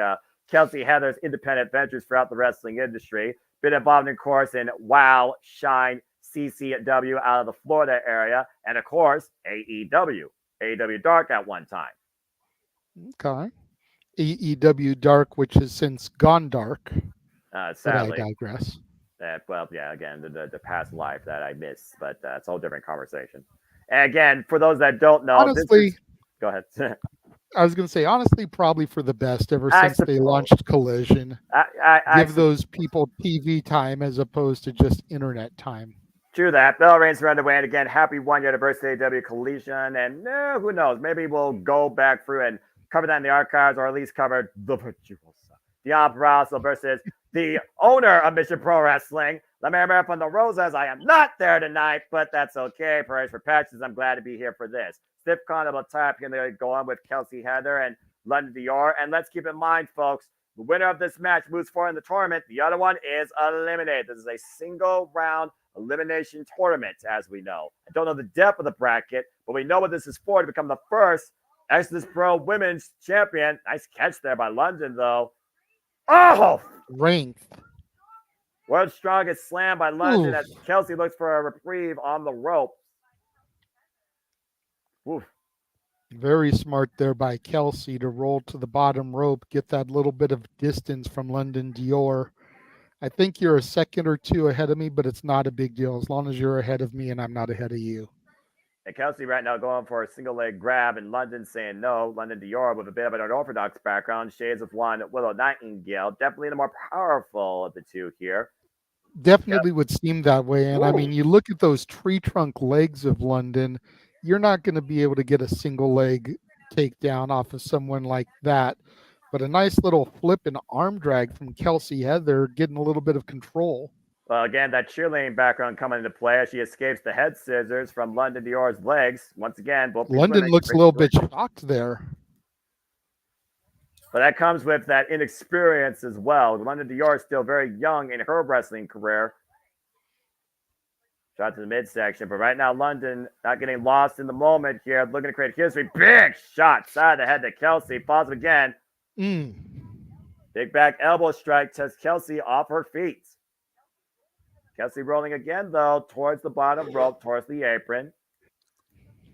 Speaker 15: Kelsey Heather's independent ventures throughout the wrestling industry. Been involved, of course, in WOW, Shine, CCW out of the Florida area, and, of course, AEW Dark at one time.
Speaker 14: Okay. AEW Dark, which has since gone dark.
Speaker 15: Sadly.
Speaker 14: But I digress.
Speaker 15: Again, the past life that I missed, but it's a whole different conversation. And again, for those that don't know,
Speaker 14: honestly,
Speaker 15: go ahead.
Speaker 14: I was going to say, honestly, probably for the best ever since they launched Collision. Give those people TV time as opposed to just internet time.
Speaker 15: True that. Bell Reigns are underway. And again, happy 1 year anniversary of AEW Collision. And who knows? Maybe we'll go back through and cover that in the archives, or at least cover the Virtuosa, Dion Barrasso versus the owner of Mission Pro Wrestling, Mera Mera from the Rosas. I am not there tonight, but that's okay. Prayers for patches. I'm glad to be here for this. Stiff Carnival type going to go on with Kelsey Heather and London Dior. And let's keep in mind, folks, the winner of this match moves forward in the tournament. The other one is eliminated. This is a single round elimination tournament, as we know. I don't know the depth of the bracket, but we know what this is for, to become the first Exodus Pro Women's Champion. Nice catch there by London, though. Oh!
Speaker 14: Rank.
Speaker 15: World's Strongest slam by London as Kelsey looks for a reprieve on the rope. Oof.
Speaker 14: Very smart there by Kelsey to roll to the bottom rope, get that little bit of distance from London Dior. I think you're a second or two ahead of me, but it's not a big deal as long as you're ahead of me and I'm not ahead of you.
Speaker 15: And Kelsey right now going for a single leg grab, and London saying no. London Dior with a bit of an unorthodox background, shades of one Willow Nightingale. Definitely the more powerful of the two here.
Speaker 14: Definitely would seem that way. And I mean, you look at those tree trunk legs of London, you're not going to be able to get a single leg takedown off of someone like that. But a nice little flip and arm drag from Kelsey Heather, getting a little bit of control.
Speaker 15: Well, again, that cheerleading background coming into play as she escapes the head scissors from London Dior's legs. Once again, both
Speaker 14: London looks a little bit shocked there.
Speaker 15: But that comes with that inexperience as well. London Dior is still very young in her wrestling career. Shot to the midsection, but right now London not getting lost in the moment here, looking to create history. Big shot, side of the head to Kelsey. Falls again. The Big back elbow strike takes Kelsey off her feet. Kelsey rolling again, though, towards the bottom rope, towards the apron.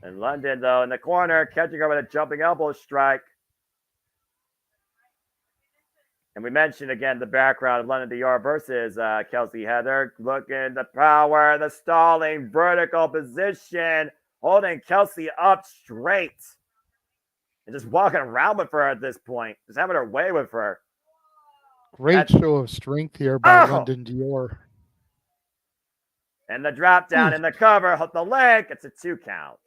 Speaker 15: And London, though, in the corner, catching her with a jumping elbow strike. And we mentioned, again, the background of London Dior versus Kelsey Heather. Looking the power, the stalling, vertical position, holding Kelsey up straight. And just walking around with her at this point. Just having her way with her.
Speaker 14: Great show of strength here by London Dior.
Speaker 15: And the drop down in the cover, hook the leg. It's a 2 count.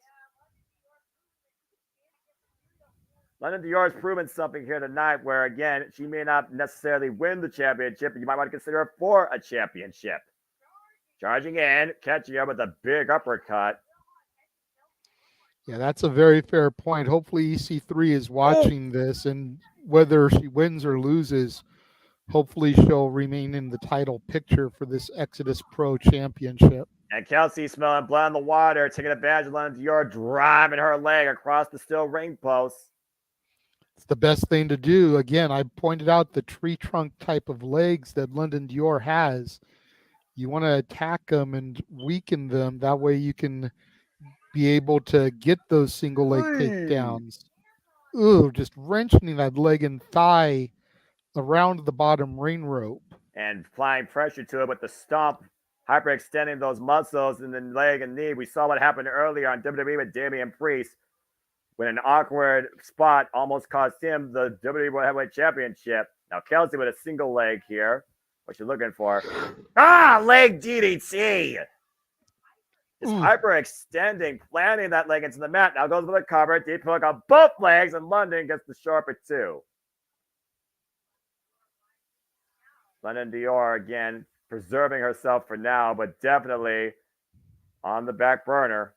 Speaker 15: London Dior has proven something here tonight where, again, she may not necessarily win the championship, but you might want to consider her for a championship. Charging in, catching up with a big uppercut.
Speaker 14: Yeah, that's a very fair point. Hopefully EC3 is watching this, and whether she wins or loses, hopefully she'll remain in the title picture for this Exodus Pro Championship.
Speaker 15: And Kelsey smelling blood in the water, taking advantage of London Dior, driving her leg across the steel ring post.
Speaker 14: It's the best thing to do. Again, I pointed out the tree trunk type of legs that London Dior has. You want to attack them and weaken them. That way you can be able to get those single leg takedowns. Ooh, just wrenching that leg and thigh around the bottom ring rope.
Speaker 15: And applying pressure to it with the stomp, hyperextending those muscles in the leg and knee. We saw what happened earlier on WWE with Damian Priest when an awkward spot almost cost him the WWE World Heavyweight Championship. Now Kelsey with a single leg here. What you looking for? Leg DDT. Just hyperextending, planting that leg into the mat. Now goes for the cover. Deep hook on both legs, and London gets the sharper 2. London Dior again preserving herself for now, but definitely on the back burner.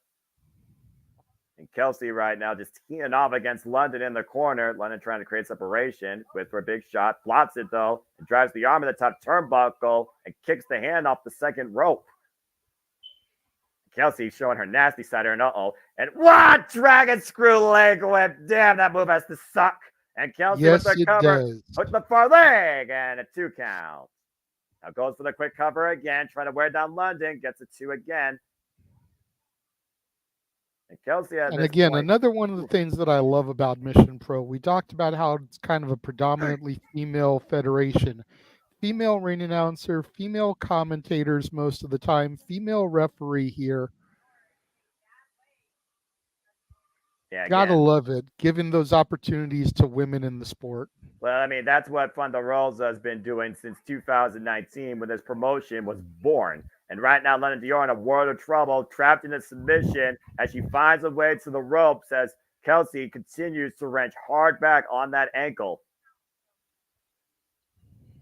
Speaker 15: And Kelsey right now just teeing off against London in the corner. London trying to create separation with her big shot. Blocks it though. And drives the arm in the top turnbuckle and kicks the hand off the second rope. Kelsey showing her nasty side here. And And what? Dragon screw leg whip. Damn, that move has to suck. And Kelsey with the cover. Hook the far leg. And a 2 count. Now goes for the quick cover again. Trying to wear down London. Gets a 2 again. And Kelsey
Speaker 14: and again, another one of the things that I love about Mission Pro, we talked about how it's kind of a predominantly female federation. Female ring announcer, female commentators most of the time, female referee here.
Speaker 15: Yeah,
Speaker 14: gotta love it, giving those opportunities to women in the sport.
Speaker 15: Well, I mean, that's what Thunder Rosa has been doing since 2019 when this promotion was born. And right now, London Dior in a world of trouble, trapped in a submission as she finds a way to the ropes as Kelsey continues to wrench hard back on that ankle.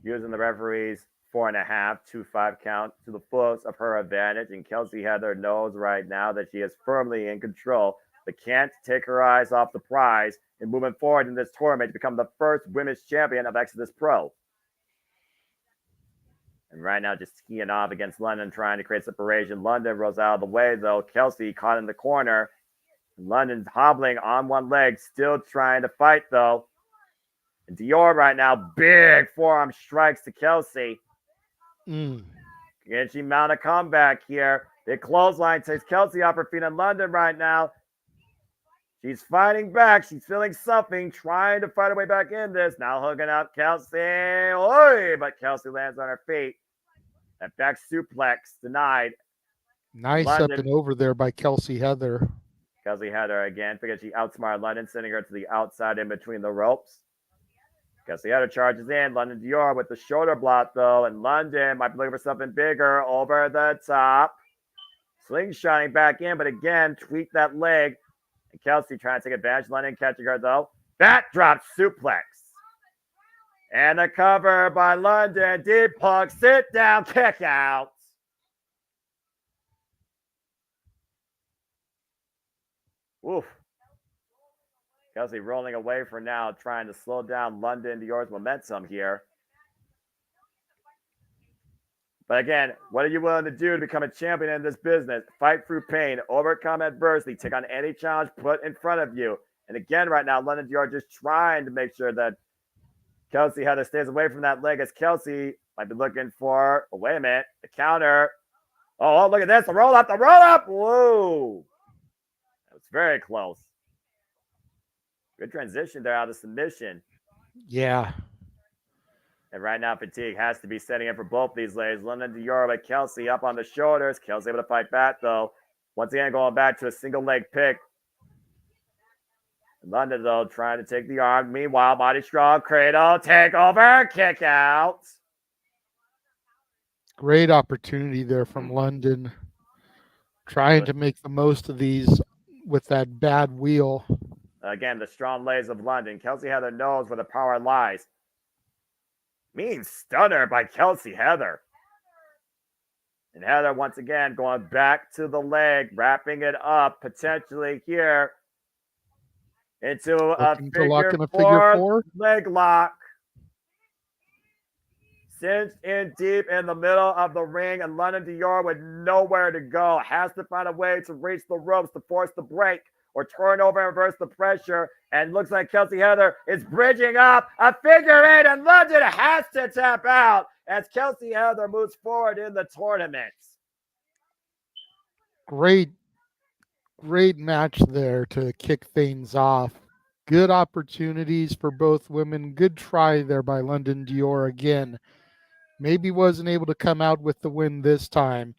Speaker 15: Using the referee's 4.5, 2-5 count to the fullest of her advantage. And Kelsey Heather knows right now that she is firmly in control, but can't take her eyes off the prize and moving forward in this tournament to become the first women's champion of Exodus Pro. And right now, just skiing off against London, trying to create separation. London rolls out of the way, though. Kelsey caught in the corner. London's hobbling on one leg, still trying to fight, though. And Dior right now, big forearm strikes to Kelsey. Can she mount a comeback here? Big clothesline takes Kelsey off her feet in London right now. She's fighting back. She's feeling something, trying to fight her way back in this. Now hooking up Kelsey. Oy! But Kelsey lands on her feet. That back suplex denied.
Speaker 14: Nice London, up and over there by Kelsey Heather.
Speaker 15: Kelsey Heather again, because she outsmarted London, sending her to the outside in between the ropes. Kelsey Heather charges in. London Dior with the shoulder block, though. And London might be looking for something bigger over the top. Slingshotting back in, but again, tweak that leg. And Kelsey trying to take advantage. London catching her, though. Backdrop suplex. And a cover by London. Deep hook, sit down, kick out. Oof. Kelsey rolling away for now, trying to slow down London Dior's momentum here. But again, what are you willing to do to become a champion in this business? Fight through pain, overcome adversity, take on any challenge put in front of you. And again, right now, London Dior just trying to make sure that Kelsey Heather stays away from that leg as Kelsey might be looking for, oh, wait a minute, the counter. Oh, look at this, the roll up, Whoa. That was very close. Good transition there out of submission.
Speaker 14: Yeah.
Speaker 15: And right now, fatigue has to be setting in for both these ladies. London Dior by Kelsey up on the shoulders. Kelsey able to fight back, though. Once again, going back to a single leg pick. London, though, trying to take the arm. Meanwhile, body strong, cradle, take over, kick out.
Speaker 14: Great opportunity there from London. Trying to make the most of these with that bad wheel.
Speaker 15: Again, the strong legs of London. Kelsey Heather knows where the power lies. Mean stunner by Kelsey Heather. And Heather, once again, going back to the leg, wrapping it up, potentially here into a figure four leg lock. Cinched in deep in the middle of the ring, and London Dior with nowhere to go. Has to find a way to reach the ropes to force the break or turn over and reverse the pressure. And looks like Kelsey Heather is bridging up a figure eight, and London has to tap out as Kelsey Heather moves forward in the tournament.
Speaker 14: Great match there to kick things off. Good opportunities for both women. Good try there by London Dior again. Maybe wasn't able to come out with the win this time,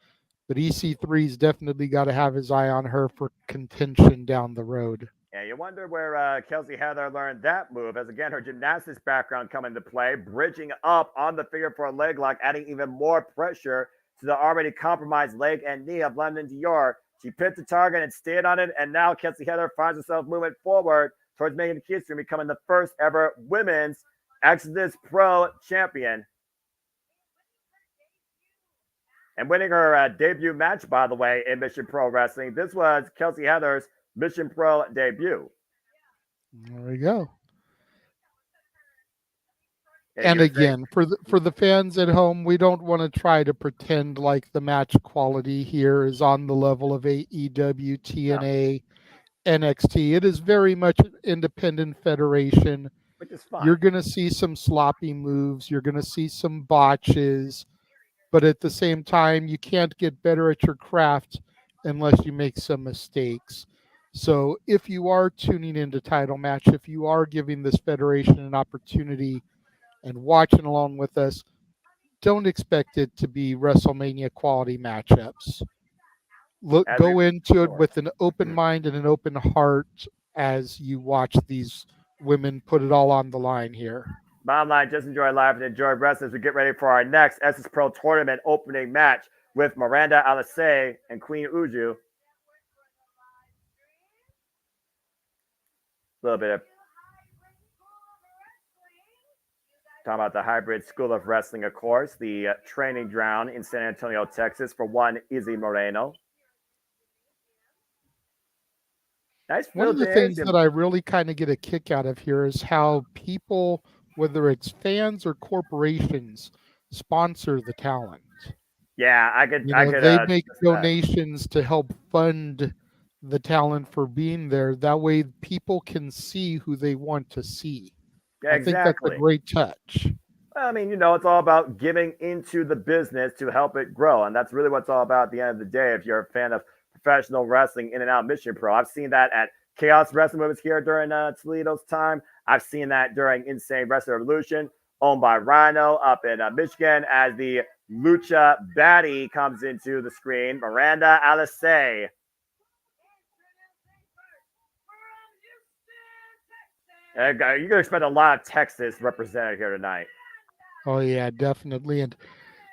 Speaker 14: but EC3's definitely got to have his eye on her for contention down the road.
Speaker 15: Yeah, you wonder where Kelsey Heather learned that move, as again, her gymnastics background come into play, bridging up on the figure four leg lock, adding even more pressure to the already compromised leg and knee of London Dior. She pinned the target and stayed on it, and now Kelsey Heather finds herself moving forward towards making the history, becoming the first ever women's Exodus Pro champion. And winning her debut match, by the way, in Mission Pro Wrestling. This was Kelsey Heather's Mission Pro debut.
Speaker 14: There we go. And again, for the fans at home, we don't want to try to pretend like the match quality here is on the level of AEW, TNA, NXT. It is very much an independent federation.
Speaker 15: Which is fine.
Speaker 14: You're going to see some sloppy moves. You're going to see some botches. But at the same time, you can't get better at your craft unless you make some mistakes. So if you are tuning into Title Match, if you are giving this federation an opportunity and watching along with us, don't expect it to be WrestleMania quality matchups. Go into it with an open mind and an open heart as you watch these women put it all on the line here.
Speaker 15: Bottom line, just enjoy life and enjoy wrestling as we get ready for our next SS Pro Tournament opening match with Miranda Alice and Queen Uju. A little bit of talking about the Hybrid School of Wrestling, of course, the training ground in San Antonio, Texas, for one Izzy Moreno. Nice.
Speaker 14: One of the things that I really kind of get a kick out of here is how people, whether it's fans or corporations, sponsor the talent.
Speaker 15: Yeah,
Speaker 14: they make donations to help fund the talent for being there. That way people can see who they want to see.
Speaker 15: Yeah,
Speaker 14: I think that's a great touch.
Speaker 15: I mean, it's all about giving into the business to help it grow. And that's really what it's all about at the end of the day. If you're a fan of professional wrestling in and out Mission Pro, I've seen that at Chaos Wrestling Movies here during Toledo's time. I've seen that during Insane Wrestling Revolution, owned by Rhino up in Michigan, as the Lucha Baddie comes into the screen. Miranda Alice. You're going to expect a lot of Texas represented here tonight.
Speaker 14: Oh, yeah, definitely. And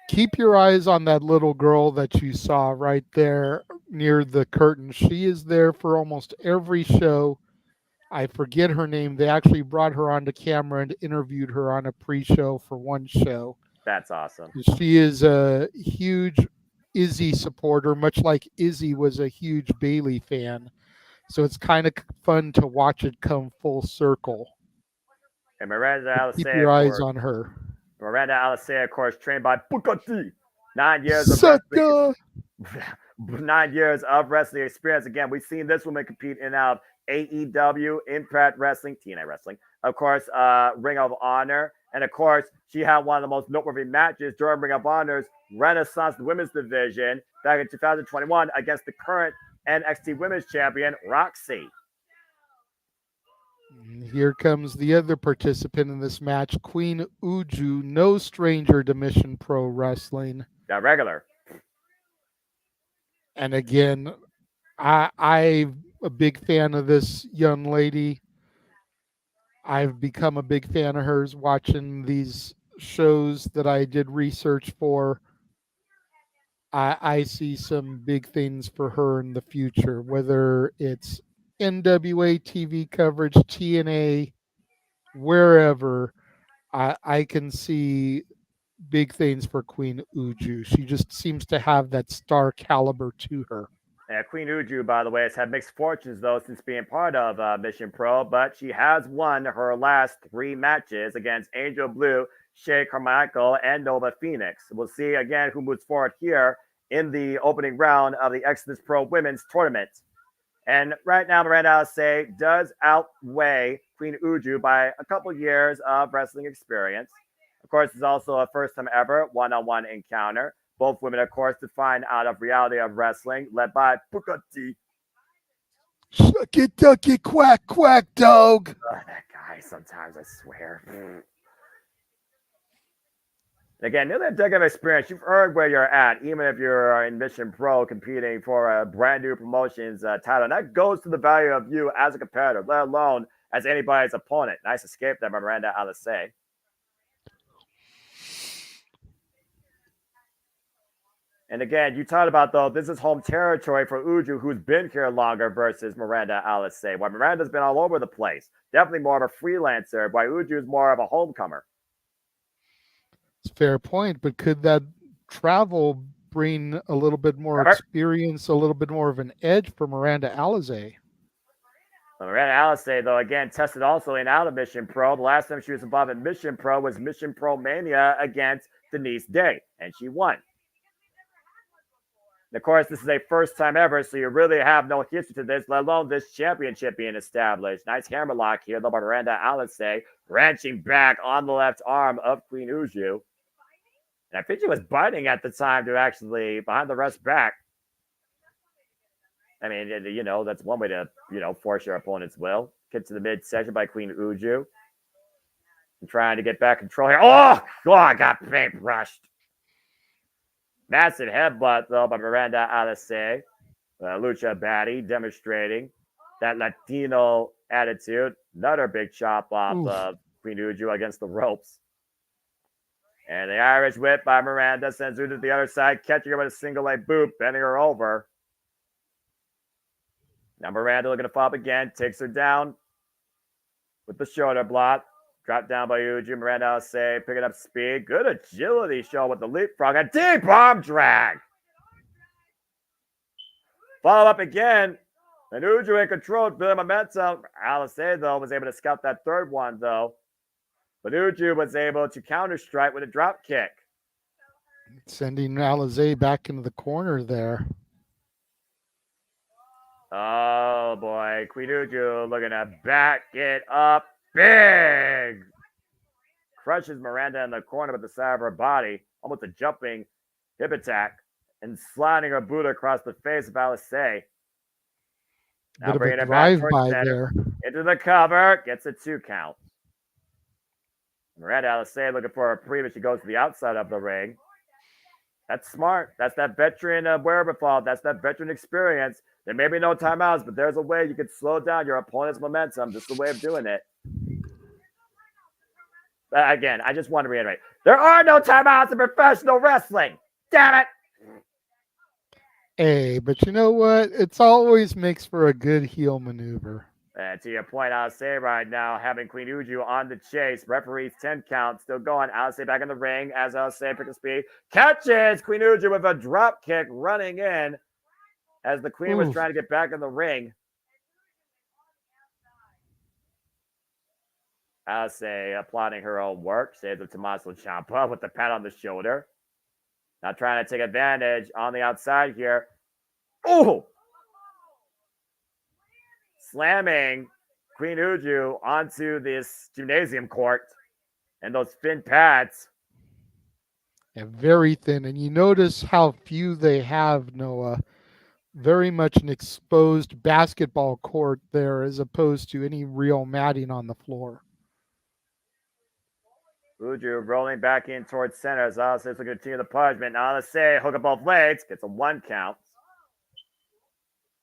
Speaker 14: keep your eyes on that little girl that you saw right there near the curtain. She is there for almost every show. I forget her name. They actually brought her onto camera and interviewed her on a pre-show for one show.
Speaker 15: That's awesome.
Speaker 14: She is a huge Izzy supporter, much like Izzy was a huge Bailey fan. So it's kind of fun to watch it come full circle.
Speaker 15: And Miranda Alice,
Speaker 14: keep your eyes on her.
Speaker 15: Miranda Alice, of course, trained by Bukati. 9 years of wrestling experience. Again, we've seen this woman compete in AEW, Impact Wrestling, TNA Wrestling, of course, Ring of Honor, And of course, she had one of the most noteworthy matches during Ring of Honor's Renaissance Women's Division back in 2021 against the current NXT Women's Champion, Roxy.
Speaker 14: Here comes the other participant in this match, Queen Uju, no stranger to Mission Pro Wrestling.
Speaker 15: Yeah, regular.
Speaker 14: And again, I'm a big fan of this young lady. I've become a big fan of hers watching these shows that I did research for. I see some big things for her in the future, whether it's NWA TV coverage, TNA, wherever. I can see big things for Queen Uju. She just seems to have that star caliber to her.
Speaker 15: Queen Uju, by the way, has had mixed fortunes, though, since being part of Mission Pro, but she has won her last 3 matches against Angel Blue, Shea Carmichael, and Nova Phoenix. We'll see again who moves forward here in the opening round of the Exodus Pro Women's Tournament. And right now, Miranda Alice does outweigh Queen Uju by a couple years of wrestling experience. Of course, it's also a first-time ever one-on-one encounter. Both women, of course, define out of reality of wrestling, led by Booker T.
Speaker 14: Shucky ducky quack quack dog.
Speaker 15: Oh, that guy, sometimes I swear. Again, nearly a decade of experience. You've earned where you're at, even if you're in Mission Pro competing for a brand new promotions title. And that goes to the value of you as a competitor, let alone as anybody's opponent. Nice escape there by Miranda Alice. And again, you talked about, though, this is home territory for Uju, who's been here longer, versus Miranda Alice. While Miranda's been all over the place, definitely more of a freelancer, while Uju is more of a homecomer.
Speaker 14: It's a fair point, but could that travel bring a little bit more experience, a little bit more of an edge for Miranda Alize?
Speaker 15: Miranda Alice, though, again, tested also in out of Mission Pro. The last time she was involved in Mission Pro was Mission Pro Mania against Denise Day, and she won. And of course, this is a first time ever, so you really have no history to this, let alone this championship being established. Nice hammerlock here, though, by Miranda Alice, wrenching back on the left arm of Queen Uju. And I think she was biting at the time to actually behind the rest back. I mean, you know, that's one way to, you know, force your opponent's will. Kick to the midsection by Queen Uju. And trying to get back control here. Oh, I got paintbrushed. Massive headbutt, though, by Miranda Alice. Lucha Batty demonstrating that Latino attitude. Another big chop off of Queen Uju against the ropes. And the Irish whip by Miranda sends her to the other side, catching her with a single leg boot, bending her over. Now Miranda looking to follow up again, takes her down with the shoulder block. Dropped down by Uju. Miranda Alice picking up speed. Good agility show with the leapfrog. A deep arm drag. Follow up again. And Uju in control, building momentum. Alice, though, was able to scout that third one, though. But Uju was able to counter strike with a drop kick.
Speaker 14: Sending Alize back into the corner there.
Speaker 15: Oh, boy. Queen Uju looking to back it up big. Crushes Miranda in the corner with the side of her body. Almost a jumping hip attack. And sliding her boot across the face of Alice. Now
Speaker 14: Bit
Speaker 15: bringing
Speaker 14: of a
Speaker 15: it back
Speaker 14: drive-by
Speaker 15: center.
Speaker 14: there.
Speaker 15: Into the cover. Gets a 2 count. Miranda Alice looking for a pre, but she goes to the outside of the ring. That's smart. That's that veteran wherewithal. That's that veteran experience. There may be no timeouts, but there's a way you can slow down your opponent's momentum. Just a way of doing it. But again, I just want to reiterate. There are no timeouts in professional wrestling. Damn it.
Speaker 14: Hey, but you know what? It's always makes for a good heel maneuver.
Speaker 15: And to your point, Alice right now, having Queen Uju on the chase. Referee's 10 count, still going. Alice back in the ring as Alice picking speed. Catches Queen Uju with a drop kick running in as the Queen was trying to get back in the ring. Alice applauding her own work. Saves of Tommaso Ciampa with the pat on the shoulder. Now trying to take advantage on the outside here. Ooh! Slamming Queen Uju onto this gymnasium court. And those thin pads.
Speaker 14: Yeah, very thin. And you notice how few they have, Noah. Very much an exposed basketball court there as opposed to any real matting on the floor.
Speaker 15: Uju rolling back in towards center as Alice is looking to continue the punishment. Now let's say hook up both legs, gets a 1 count.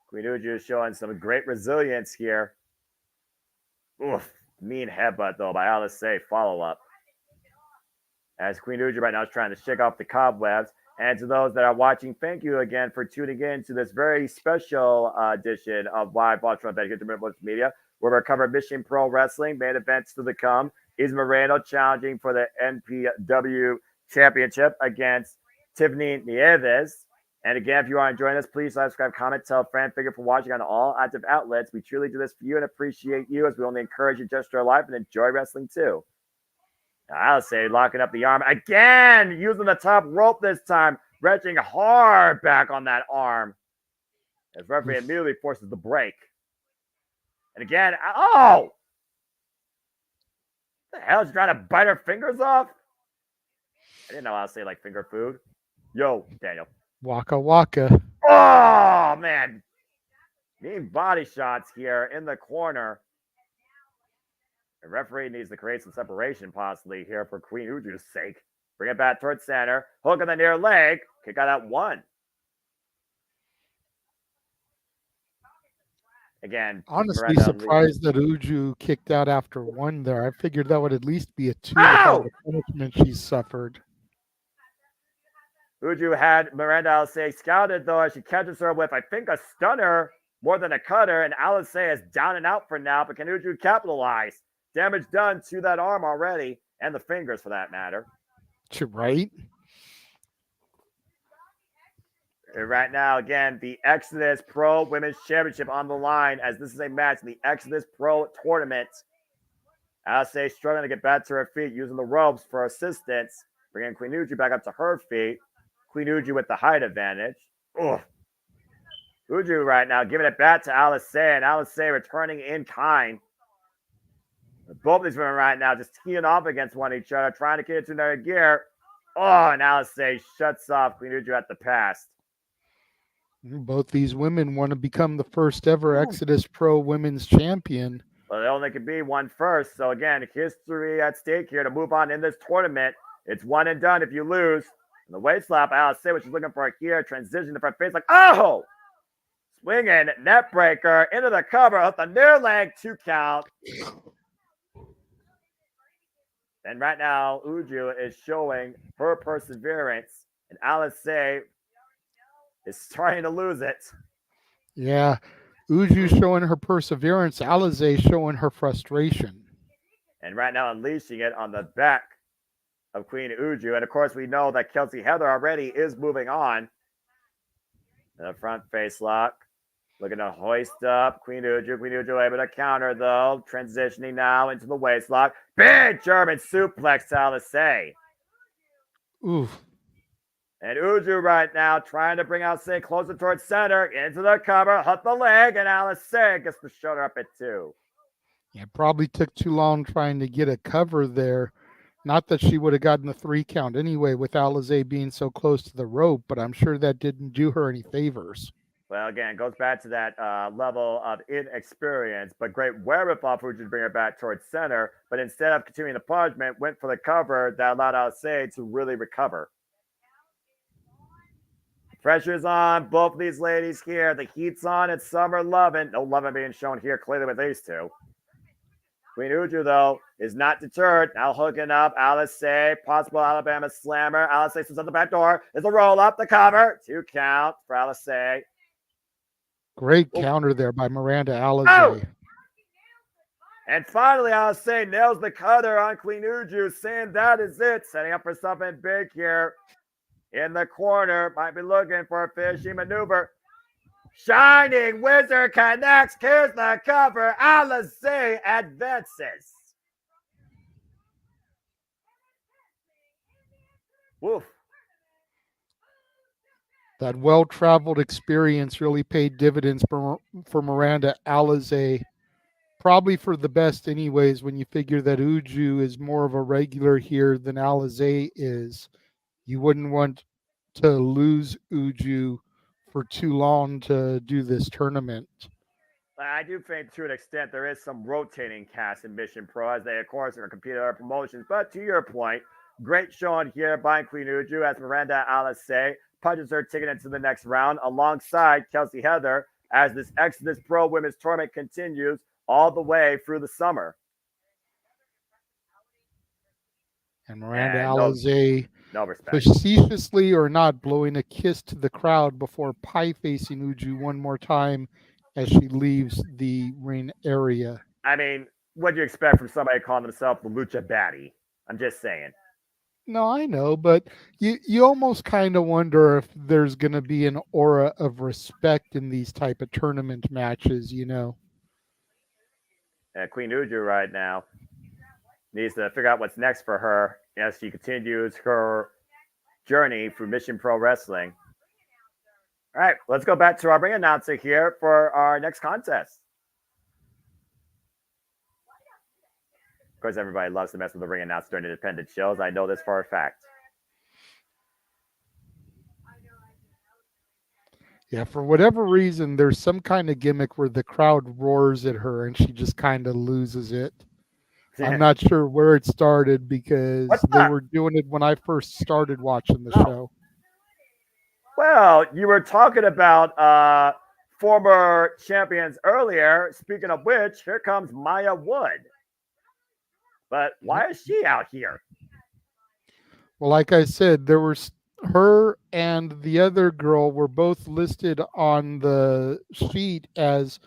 Speaker 15: Queen Uju is showing some great resilience here. Oof, mean headbutt though by Alice Say, follow up. As Queen Uju right now is trying to shake off the cobwebs. And to those that are watching, thank you again for tuning in to this very special edition of Live Watch on Multiverse of Media, where we cover Mission Pro Wrestling, main events to come. Izzy Moreno challenging for the NPW Championship against Tiffany Nieves. And again, if you are enjoying this, please subscribe, comment, tell a friend, figure for watching on all active outlets. We truly do this for you and appreciate you, as we only encourage you to just your life and enjoy wrestling too. I'll say locking up the arm again, using the top rope this time, wrenching hard back on that arm. As referee immediately forces the break. And again, oh! What the hell? She's trying to bite her fingers off? I didn't know how to say like finger food. Yo, Daniel.
Speaker 14: Waka waka.
Speaker 15: Oh, man. Mean body shots here in the corner. The referee needs to create some separation possibly here for Queen Uju's sake. Bring it back towards center. Hook on the near leg. Kick out at 1. Again,
Speaker 14: honestly surprised that Uju kicked out after 1 there. I figured that would at least be a 2 with all the punishment she suffered.
Speaker 15: Uju had Miranda Alice scouted though as she catches her with, I think, a stunner more than a cutter, and Alice is down and out for now, but can Uju capitalize? Damage done to that arm already, and the fingers for that matter.
Speaker 14: Right?
Speaker 15: And right now, again, the Exodus Pro Women's Championship on the line, as this is a match in the Exodus Pro Tournament. Alice struggling to get back to her feet, using the ropes for assistance. Bringing Queen Uju back up to her feet. Queen Uju with the height advantage. Ugh. Uju right now giving it back to Alice, and Alice returning in kind. Both of these women right now just teeing off against one each other, trying to get into their gear. Oh, and Alice shuts off Queen Uju at the pass.
Speaker 14: Both these women want to become the first ever Exodus Pro Women's Champion.
Speaker 15: Well, there only could be one first. So again, history at stake here to move on in this tournament. It's one and done if you lose. And the weight slap, Alice, what she's looking for here. Transition to front face, like, oh! Swinging, net breaker, into the cover, up the near leg, 2 count. And right now, Uju is showing her perseverance. And Alice is starting to lose it.
Speaker 14: Yeah. Uju showing her perseverance. Alize showing her frustration.
Speaker 15: And right now, unleashing it on the back of Queen Uju. And of course, we know that Kelsey Heather already is moving on. The front face lock. Looking to hoist up Queen Uju. Queen Uju able to counter, though. Transitioning now into the waist lock. Big German suplex to Alice.
Speaker 14: Oof.
Speaker 15: And Uju right now trying to bring Alice closer towards center. Into the cover. Hut the leg. And Alice gets the shoulder up at 2.
Speaker 14: Yeah, probably took too long trying to get a cover there. Not that she would have gotten the 3 count anyway with Alize being so close to the rope, but I'm sure that didn't do her any favors.
Speaker 15: Well, again, it goes back to that level of inexperience, but great wherewithal for Uju to bring her back towards center. But instead of continuing the punishment, went for the cover that allowed Alice to really recover. Pressure's on both of these ladies here. The heat's on. It's Summer Lovin. No Lovin being shown here clearly with these two. Queen Uju, though, is not deterred. Now hooking up Alice, possible Alabama slammer. Alice is at the back door. There's a roll up, the cover. 2 count for Alice.
Speaker 14: Great counter there by Miranda Alize.
Speaker 15: Oh! And finally, Alice nails the cutter on Queen Uju, saying that is it. Setting up for something big here. In the corner, might be looking for a finishing maneuver. Shining Wizard connects. Here's the cover. Alice advances. Woof.
Speaker 14: That well-traveled experience really paid dividends for Miranda Alize, probably for the best anyways when you figure that Uju is more of a regular here than Alizé is. You wouldn't want to lose Uju for too long to do this tournament.
Speaker 15: I do think to an extent there is some rotating cast in Mission Pro as they, of course, are competing other promotions. But to your point, great showing here by Queen Uju as Miranda Alizé punches her ticket into the next round alongside Kelsey Heather as this Exodus Pro Women's Tournament continues all the way through the summer.
Speaker 14: And Miranda Alizé,
Speaker 15: no respect,
Speaker 14: facetiously or not, blowing a kiss to the crowd before pie-facing Uju one more time as she leaves the ring area.
Speaker 15: I mean, what do you expect from somebody calling themselves the Lucha Baddie? I'm just saying.
Speaker 14: No, I know, but you almost kind of wonder if there's going to be an aura of respect in these type of tournament matches, you know.
Speaker 15: And Queen Uju right now needs to figure out what's next for her as she continues her journey through Mission Pro Wrestling. All right, let's go back to our ring announcer here for our next contest. Of course, everybody loves to mess with the ring announcer during independent shows. I know this for a fact.
Speaker 14: Yeah, for whatever reason, there's some kind of gimmick where the crowd roars at her and she just kind of loses it. I'm not sure where it started because they were doing it when I first started watching the show.
Speaker 15: Well, you were talking about former champions earlier. Speaking of which, here comes Maya Wood. But why is she out here?
Speaker 14: Well, like I said, there was her and the other girl were both listed on the sheet as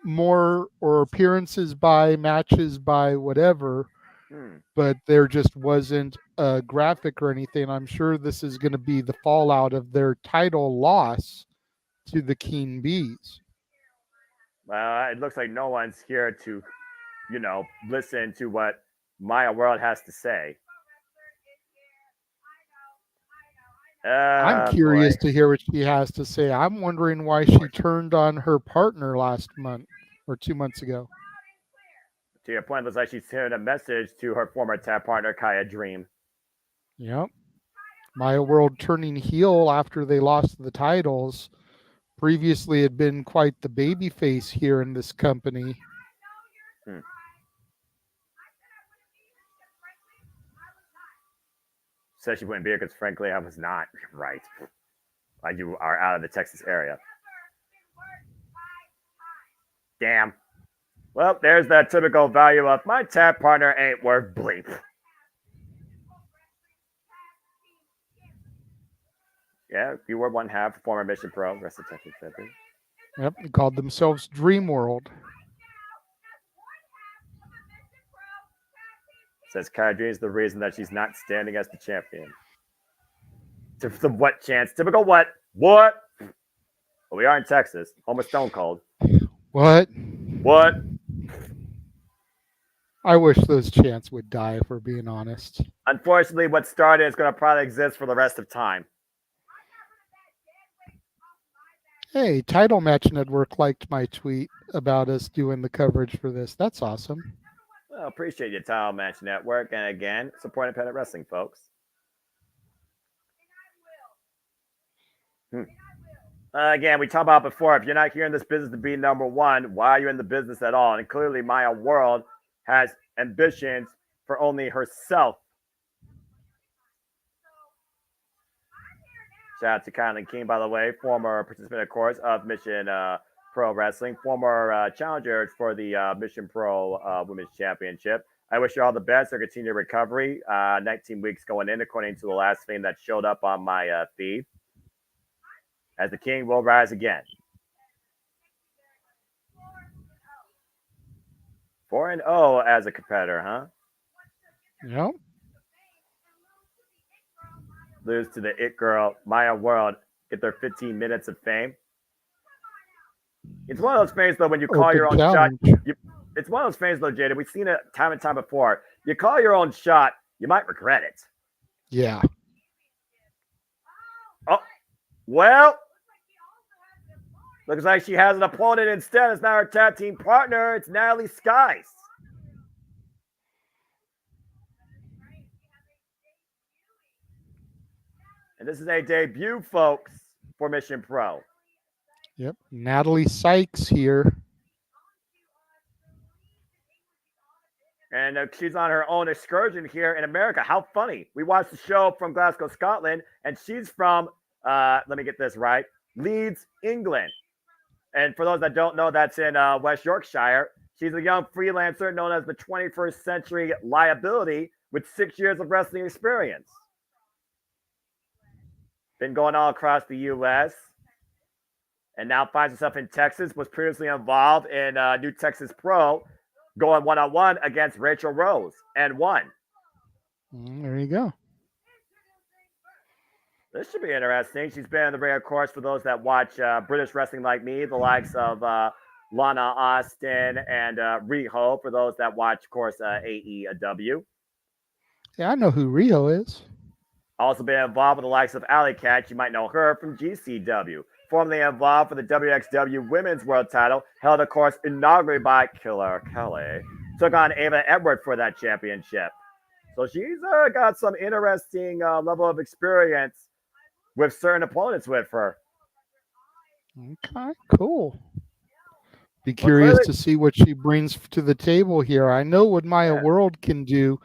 Speaker 14: more or appearances by, matches by, whatever. But there just wasn't a graphic or anything. I'm sure this is going to be the fallout of their title loss to the Keen Bees.
Speaker 15: Well, it looks like no one's here to, listen to what Maya World has to say.
Speaker 14: I'm curious to hear what she has to say. I'm wondering why she turned on her partner last month or 2 months ago.
Speaker 15: To your point, it looks like she's sending a message to her former tag partner, Kaya Dream.
Speaker 14: Yep. Maya World turning heel after they lost the titles. Previously had been quite the babyface here in this company.
Speaker 15: Said she wouldn't be here because, frankly, I was not. Right. You are out of the Texas area. Damn. Well, there's that typical value of my tag partner ain't worth bleep. Yeah, you were one half former Mission Pro, rest of Texas.
Speaker 14: Yep, they called themselves Dream World.
Speaker 15: Says Kaya Dream is the reason that she's not standing as the champion. The what chance? Typical what? What? Well, we are in Texas, home of Stone Cold.
Speaker 14: What?
Speaker 15: What?
Speaker 14: I wish those chants would die, if we're being honest.
Speaker 15: Unfortunately, what started is going to probably exist for the rest of time.
Speaker 14: Hey, Title Match Network liked my tweet about us doing the coverage for this. That's awesome.
Speaker 15: Well, appreciate your Title Match Network. And again, support independent wrestling, folks. Again, we talked about before, if you're not here in this business to be number one, why are you in the business at all? And clearly, Maya World has ambitions for only herself. Shout out to Kylie King, by the way, former participant, of course, of Mission Pro Wrestling, former challenger for the Mission Pro Women's Championship. I wish you all the best or continued recovery. 19 weeks going in, according to the last thing that showed up on my feed. As the King will rise again. 4-0 as a competitor, huh?
Speaker 14: Yep.
Speaker 15: Lose to the It Girl, Maya World, get their 15 minutes of fame. It's one of those things, though, when you call your own shot. It's one of those things, though, Jada. We've seen it time and time before. You call your own shot, you might regret it.
Speaker 14: Yeah.
Speaker 15: Oh, well. Looks like she has an opponent instead. It's not her tag team partner. It's Natalie Skies. And this is a debut, folks, for Mission Pro.
Speaker 14: Yep. Natalie Sykes here.
Speaker 15: And she's on her own excursion here in America. How funny. We watched the show from Glasgow, Scotland, and she's from, let me get this right, Leeds, England. And for those that don't know, that's in West Yorkshire. She's a young freelancer known as the 21st Century Liability with 6 years of wrestling experience. Been going all across the U.S. and now finds herself in Texas, was previously involved in New Texas Pro, going one-on-one against Rachel Rose and won.
Speaker 14: There you go.
Speaker 15: This should be interesting. She's been in the ring, of course, for those that watch British wrestling like me, the likes of Lana Austin and Riho, for those that watch, of course, AEW.
Speaker 14: Yeah, I know who Rio is.
Speaker 15: Also been involved with the likes of Alley Cat. You might know her from GCW. Formerly involved for the WXW Women's World title, held, of course, inaugurated by Killer Kelly. Took on Ava Edwards for that championship. So she's got some interesting level of experience with certain opponents with her.
Speaker 14: Okay, cool. Be curious to see what she brings to the table here. I know what Maya World can do,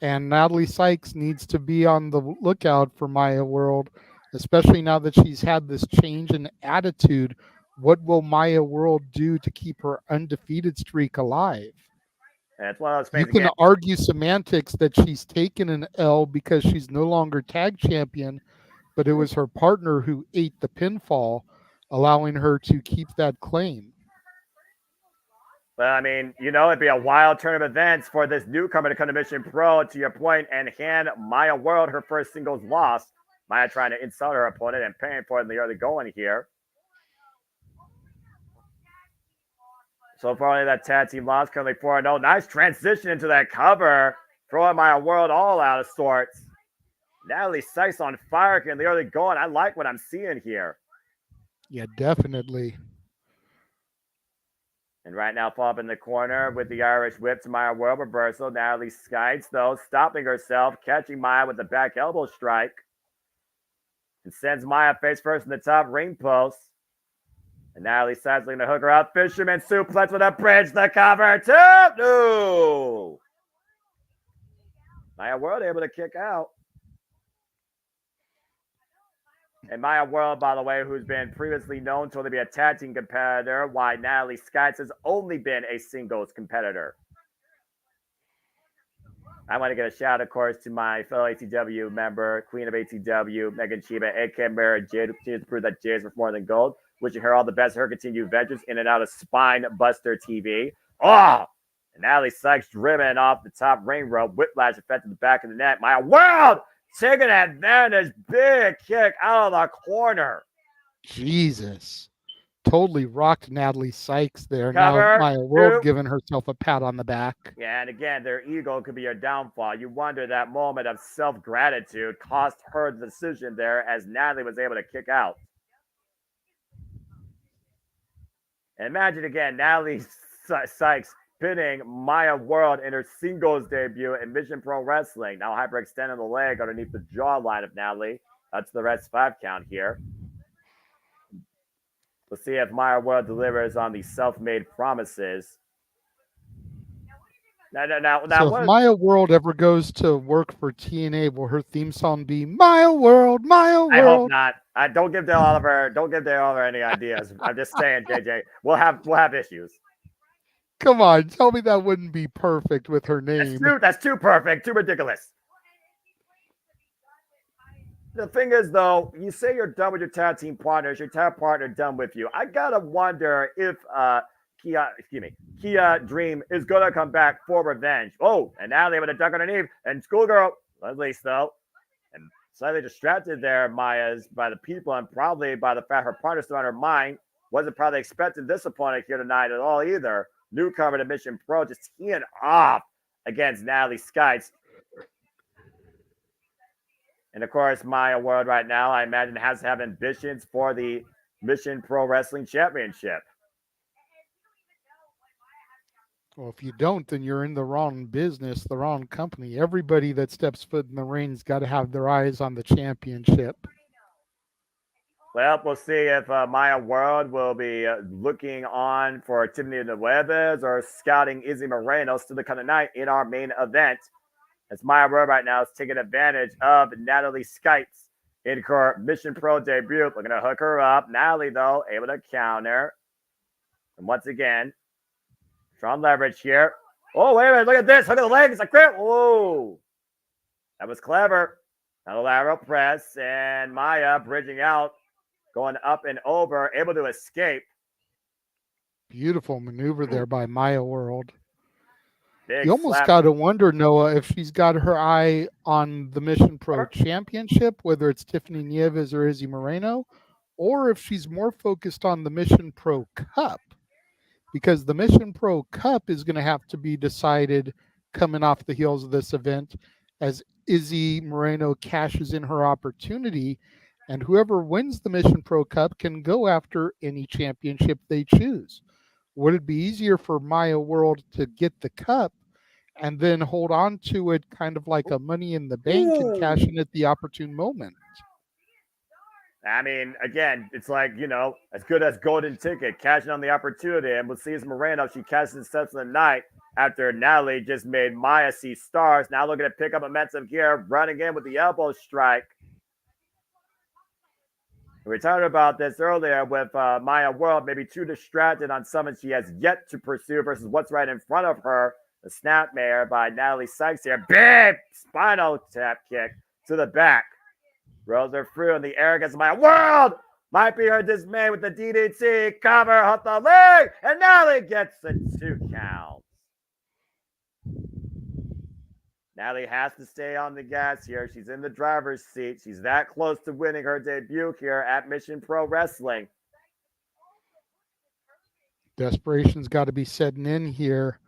Speaker 14: and Natalie Sykes needs to be on the lookout for Maya World, especially now that she's had this change in attitude. What will Maya World do to keep her undefeated streak alive?
Speaker 15: And it's one of those things
Speaker 14: You can
Speaker 15: again.
Speaker 14: argue semantics that she's taken an L because she's no longer tag champion, but it was her partner who ate the pinfall, allowing her to keep that claim.
Speaker 15: Well, I mean, you know, it'd be a wild turn of events for this newcomer to come to Mission Pro, to your point, and hand Maya World her first singles loss. Maya trying to insult her opponent and paying for it in the early going here. So far, only that tag team loss, currently 4-0. Nice transition into that cover. Throwing Maya World all out of sorts. Natalie Sykes on fire in the early going. I like what I'm seeing here.
Speaker 14: Yeah, definitely.
Speaker 15: And right now, fall up in the corner with the Irish whip to Maya World reversal. Natalie Sykes, though, stopping herself, catching Maya with the back elbow strike. And sends Maya face first in the top ring post. And Natalie Sykes looking to hook her out. Fisherman suplex with a bridge, the cover. 2. No. Maya World able to kick out. And Maya World, by the way, who's been previously known to only be a tag team competitor, while Natalie Sykes has only been a singles competitor. I want to get a shout, of course, to my fellow ATW member, Queen of ATW, Megan Chiba, aka Mera Jade, who continues to prove that Jade is worth more than gold. Wishing her all the best, her continued ventures in and out of Spine Buster TV. Oh! And Natalie Sykes driven off the top ring rope. Whiplash affected the back of the net. Maya World taking advantage. Big kick out of the corner.
Speaker 14: Jesus. Totally rocked Natalie Sykes there.
Speaker 15: Cover,
Speaker 14: now Maya World
Speaker 15: 2.
Speaker 14: giving herself a pat on the back.
Speaker 15: Yeah, and again, their ego could be your downfall. You wonder that moment of self-gratitude cost her the decision there as Natalie was able to kick out. And imagine again, Natalie Sykes pinning Maya World in her singles debut in Mission Pro Wrestling. Now hyperextending the leg underneath the jawline of Natalie. That's the rest 5 count here. We'll see if Maya World delivers on the self-made promises. Now,
Speaker 14: so if Maya World ever goes to work for TNA, will her theme song be Maya World, Maya World?
Speaker 15: I hope not. Don't give Dale Oliver any ideas. I'm just saying, JJ, we'll have issues.
Speaker 14: Come on, tell me that wouldn't be perfect with her name.
Speaker 15: That's too perfect, too ridiculous. The thing is, though, you say you're done with your tag team partners, your tag partner done with you. I gotta wonder if Kia Dream is gonna come back for revenge. Oh, and now they with a duck underneath, and Schoolgirl, at least though, and slightly distracted there, Maya's by the people and probably by the fact her partner's still on her mind. Wasn't probably expecting this opponent here tonight at all either. Newcomer to Mission Pro just teeing off against Natalie Sykes. And of course, Maya World right now, I imagine, has to have ambitions for the Mission Pro Wrestling Championship.
Speaker 14: Well, if you don't, then you're in the wrong business, the wrong company. Everybody that steps foot in the ring's got to have their eyes on the championship.
Speaker 15: Well, we'll see if Maya World will be looking on for Tiffany Nieves or scouting Izzy Moreno still to come tonight in our main event. As Maya World right now is taking advantage of Natalie Skites in her Mission Pro debut. Looking to hook her up. Natalie, though, able to counter. And once again, strong leverage here. Oh, wait a minute. Look at this. Look at the legs. I quit. Whoa. That was clever. Now the lateral press. And Maya bridging out. Going up and over. Able to escape.
Speaker 14: Beautiful maneuver there by Maya World.
Speaker 15: Big
Speaker 14: you almost got to wonder, Noah, if she's got her eye on the Mission Pro Championship, whether it's Tiffany Nieves or Izzy Moreno, or if she's more focused on the Mission Pro Cup. Because the Mission Pro Cup is going to have to be decided coming off the heels of this event as Izzy Moreno cashes in her opportunity, and whoever wins the Mission Pro Cup can go after any championship they choose. Would it be easier for Maya World to get the cup and then hold on to it kind of like a money in the bank and cash in at the opportune moment?
Speaker 15: I mean, again, it's like, as good as golden ticket, cashing on the opportunity. And we'll see as Moreno, she cashes in steps of the night after Natalie just made Maya see stars. Now looking to pick up momentum here, running in with the elbow strike. We talked about this earlier with Maya World, maybe too distracted on someone she has yet to pursue versus what's right in front of her. The snapmare by Natalie Sykes here. Big spinal tap kick to the back. Rolls her through in the arrogance of Maya World. Might be her dismay with the DDT. Cover, hook the leg. And Natalie gets the 2 count. Natalie has to stay on the gas here. She's in the driver's seat. She's that close to winning her debut here at Mission Pro Wrestling.
Speaker 14: Desperation's got to be setting in here.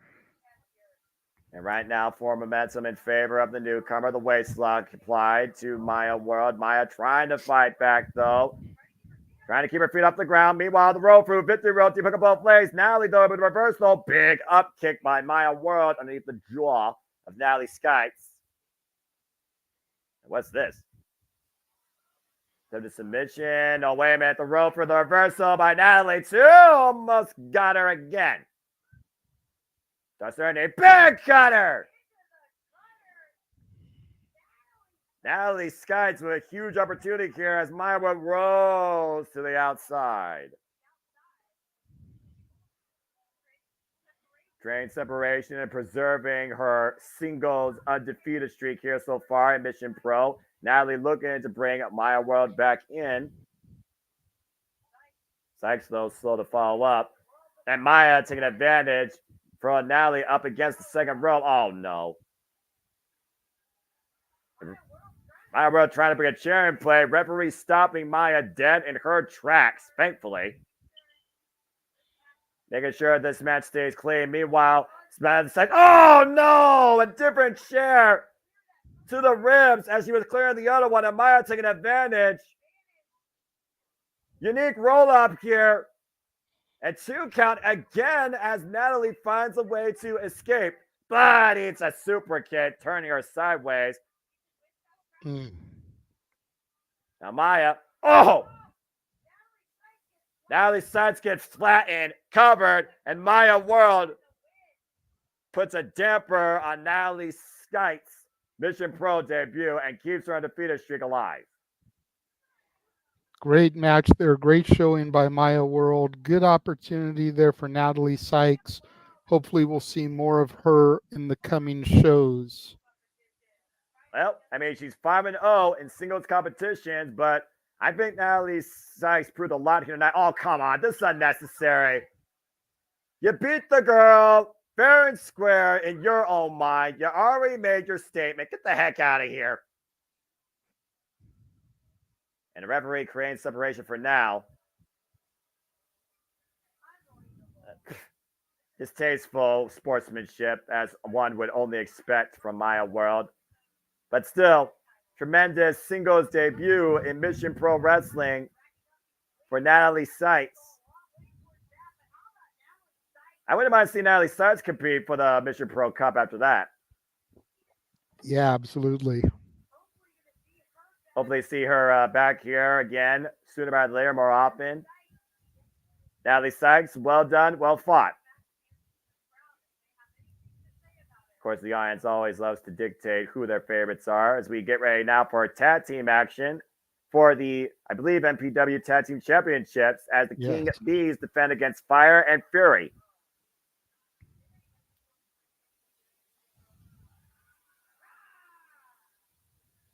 Speaker 15: And right now, for momentum in favor of the newcomer, the waist lock applied to Maya World. Maya trying to fight back, though. Trying to keep her feet off the ground. Meanwhile, the roll through victory roll to pick up both legs. Natalie, though, with reversal. Big up kick by Maya World underneath the jaw of Natalie Skites. What's this? To the submission. Oh, wait a minute. The rope for the reversal by Natalie, too. Almost got her again. That's her name. Big cutter. Natalie Skites with a huge opportunity here as Maya rolls to the outside. Train separation and preserving her singles undefeated streak here so far in Mission Pro. Natalie looking to bring Maya World back in. Sykes, though, slow to follow up. And Maya taking advantage. Throwing Natalie up against the second rope. Oh, no. Maya World trying to bring a chair in play. Referee stopping Maya dead in her tracks, thankfully. Making sure this match stays clean. Meanwhile, Smash like, oh, no! A different chair to the ribs as she was clearing the other one. And Maya taking advantage. Unique roll-up here. And 2 count again as Natalie finds a way to escape. But it's a super kick, turning her sideways. Now Maya, Natalie Sykes gets flattened, covered, and Maya World puts a damper on Natalie Skites' Mission Pro debut and keeps her undefeated streak alive.
Speaker 14: Great match there. Great showing by Maya World. Good opportunity there for Natalie Sykes. Hopefully we'll see more of her in the coming shows.
Speaker 15: Well, I mean, she's 5-0 in singles competitions, but I think Natalie Sykes proved a lot here tonight. Oh, come on. This is unnecessary. You beat the girl fair and square in your own mind. You already made your statement. Get the heck out of here. And the referee creating separation for now. Distasteful sportsmanship, as one would only expect from Maya World. But still, tremendous singles debut in Mission Pro Wrestling for Natalie Seitz. I wouldn't mind seeing Natalie Seitz compete for the Mission Pro Cup after that.
Speaker 14: Yeah, absolutely.
Speaker 15: Hopefully see her back here again sooner rather than later, more often. Natalie Seitz, well done, well fought. Of course, the audience always loves to dictate who their favorites are as we get ready now for tag team action for the, I believe, MPW Tag Team Championships as the King Bees defend against Fire and Fury.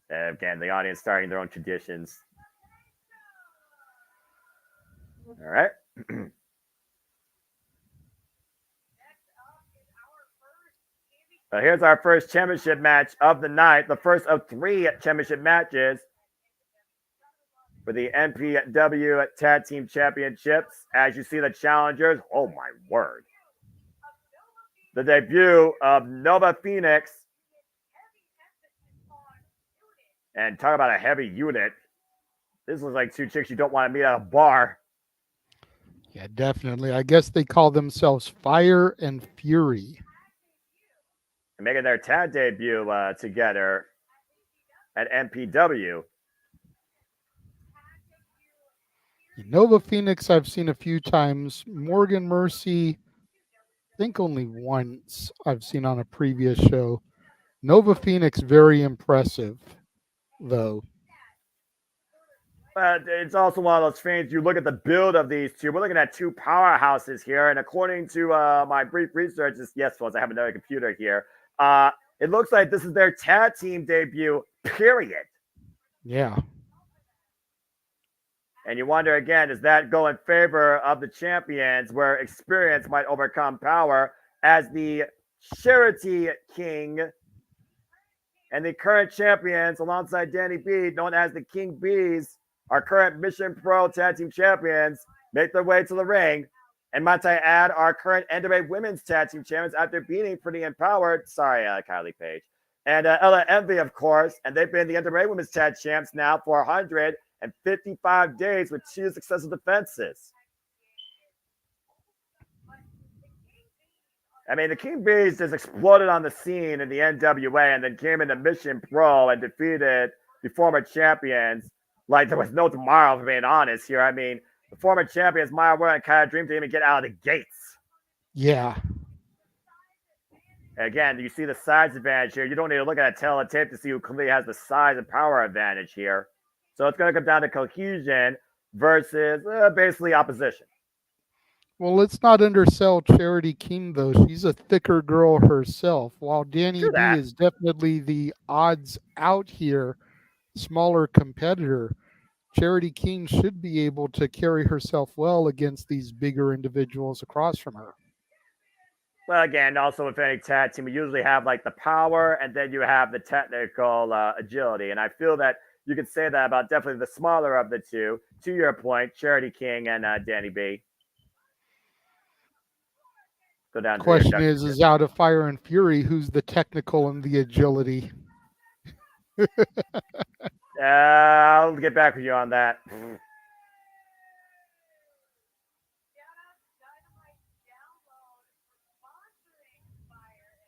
Speaker 15: Again, the audience starting their own traditions. All right. Here's our first championship match of the night, the first of 3 championship matches for the NPW Tag Team Championships. As you see the challengers, oh my word. The debut of Nova Phoenix. And talk about a heavy unit. This looks like 2 chicks you don't want to meet at a bar.
Speaker 14: Yeah, definitely. I guess they call themselves Fire and Fury.
Speaker 15: And making their tag debut together at MPW.
Speaker 14: Nova Phoenix I've seen a few times. Morgan Mercy, I think only once I've seen on a previous show. Nova Phoenix, very impressive, though.
Speaker 15: But it's also one of those things, you look at the build of these two. We're looking at 2 powerhouses here. And according to my brief research, yes, folks, I have another computer here. It looks like this is their tag team debut, period.
Speaker 14: Yeah.
Speaker 15: And you wonder, again, does that go in favor of the champions where experience might overcome power as the Charity King and the current champions alongside Danny B, known as the King Bees, our current Mission Pro Tag Team Champions, make their way to the ring. And might I add, our current NWA Women's Tag Team Champions after beating Pretty Empowered. Sorry, Kylie Page. And Ella Envy, of course. And they've been the NWA Women's Tag Champs now for 155 days with 2 successful defenses. I mean, the King Bees just exploded on the scene in the NWA and then came into Mission Pro and defeated the former champions like there was no tomorrow, for being honest here. I mean, the former champions, Maya Ware and Kaya Dream, didn't even get out of the gates.
Speaker 14: Yeah.
Speaker 15: Again, you see the size advantage here. You don't need to look at a teletape to see who clearly has the size and power advantage here. So it's going to come down to cohesion versus basically opposition.
Speaker 14: Well, let's not undersell Charity King, though. She's a thicker girl herself. While Danny B is definitely the odds out here, smaller competitor, Charity King should be able to carry herself well against these bigger individuals across from her.
Speaker 15: Well, again, also with any tag team, you usually have like the power and then you have the technical agility. And I feel that you could say that about definitely the smaller of the two. To your point, Charity King and Danny B. Go down.
Speaker 14: Question is out of Fire and Fury, who's the technical and the agility?
Speaker 15: I'll get back with you on that.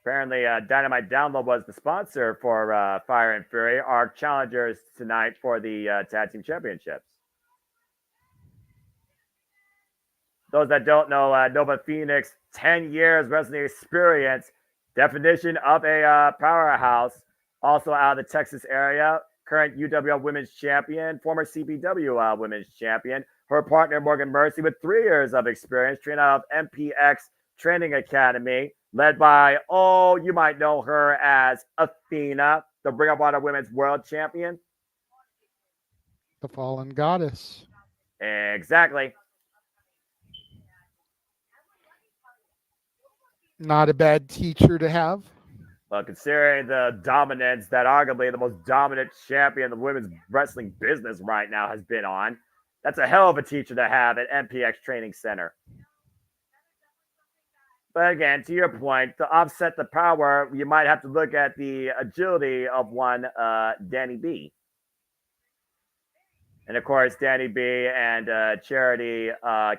Speaker 15: Apparently, Dynamite Download was the sponsor for Fire and Fury, our challengers tonight for the Tag Team Championships. Those that don't know, Nova Phoenix, 10 years wrestling experience, definition of a powerhouse, also out of the Texas area, current UWL Women's Champion, former CPW Women's Champion, her partner Morgan Mercy with 3 years of experience, trained out of MPX Training Academy, led by, you might know her as Athena, the Ring of Honor Women's World Champion.
Speaker 14: The Fallen Goddess.
Speaker 15: Exactly.
Speaker 14: Not a bad teacher to have.
Speaker 15: Well, considering the dominance that arguably the most dominant champion the women's wrestling business right now has been on, that's a hell of a teacher to have at MPX Training Center. But again, to your point, to offset the power, you might have to look at the agility of one Danny B. And of course, Danny B and Charity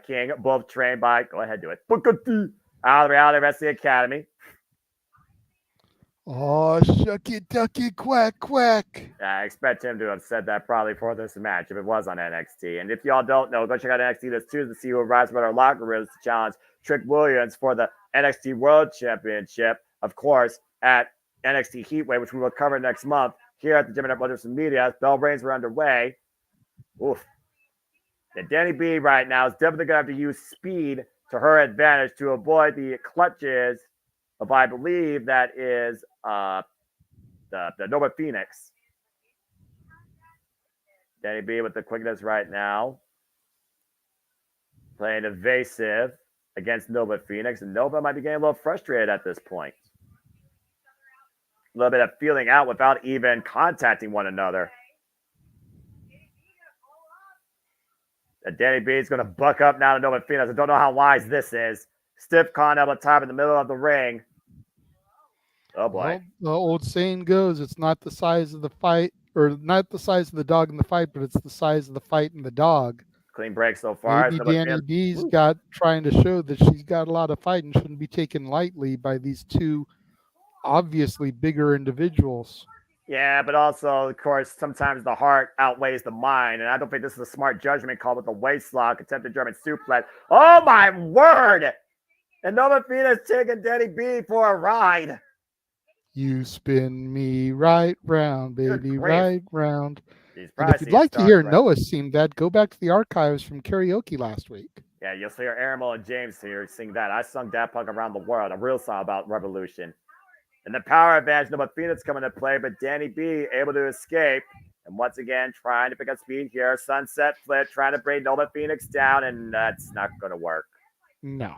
Speaker 15: King, both trained by, go ahead, do it, out of the Reality Wrestling Academy.
Speaker 14: Oh, shucky ducky quack quack.
Speaker 15: I expect him to have said that probably for this match if it was on NXT. And if y'all don't know, go check out NXT this Tuesday to see who arrives with our locker rooms to challenge Trick Williams for the NXT World Championship, of course, at NXT Heatwave, which we will cover next month here at the JMN Multiverse of Media. Bell reigns are underway. Oof. And Danny B right now is definitely going to have to use speed to her advantage to avoid the clutches of, I believe, that is the Nova Phoenix. Danny B with the quickness right now. Playing evasive against Nova Phoenix. And Nova might be getting a little frustrated at this point. A little bit of feeling out without even contacting one another. And Danny B is going to buck up now to Nova Phoenix. I don't know how wise this is. Stiff con elbow top in the middle of the ring. Oh, boy.
Speaker 14: Well, the old saying goes, it's not the size of the fight, or not the size of the dog in the fight, but it's the size of the fight in the dog.
Speaker 15: Clean break so far.
Speaker 14: Maybe Danny B's got trying to show that she's got a lot of fight and shouldn't be taken lightly by these two obviously bigger individuals.
Speaker 15: Yeah, but also, of course, sometimes the heart outweighs the mind, and I don't think this is a smart judgment call with the waist lock, attempted German suplex. Oh, my word! And Nova Phoenix taking Danny B for a ride.
Speaker 14: You spin me right round, baby, right round. And if you'd
Speaker 15: He's
Speaker 14: like to hear
Speaker 15: right.
Speaker 14: Noah sing that, go back to the archives from karaoke last week.
Speaker 15: Yeah, you'll hear Aramel and James here sing that. I sung Daft Punk Around the World, a real song about revolution. And the power advantage, Nova Phoenix coming to play, but Danny B able to escape. And once again, trying to pick up speed here. Sunset flip, trying to bring Nova Phoenix down, and that's not going to work.
Speaker 14: No.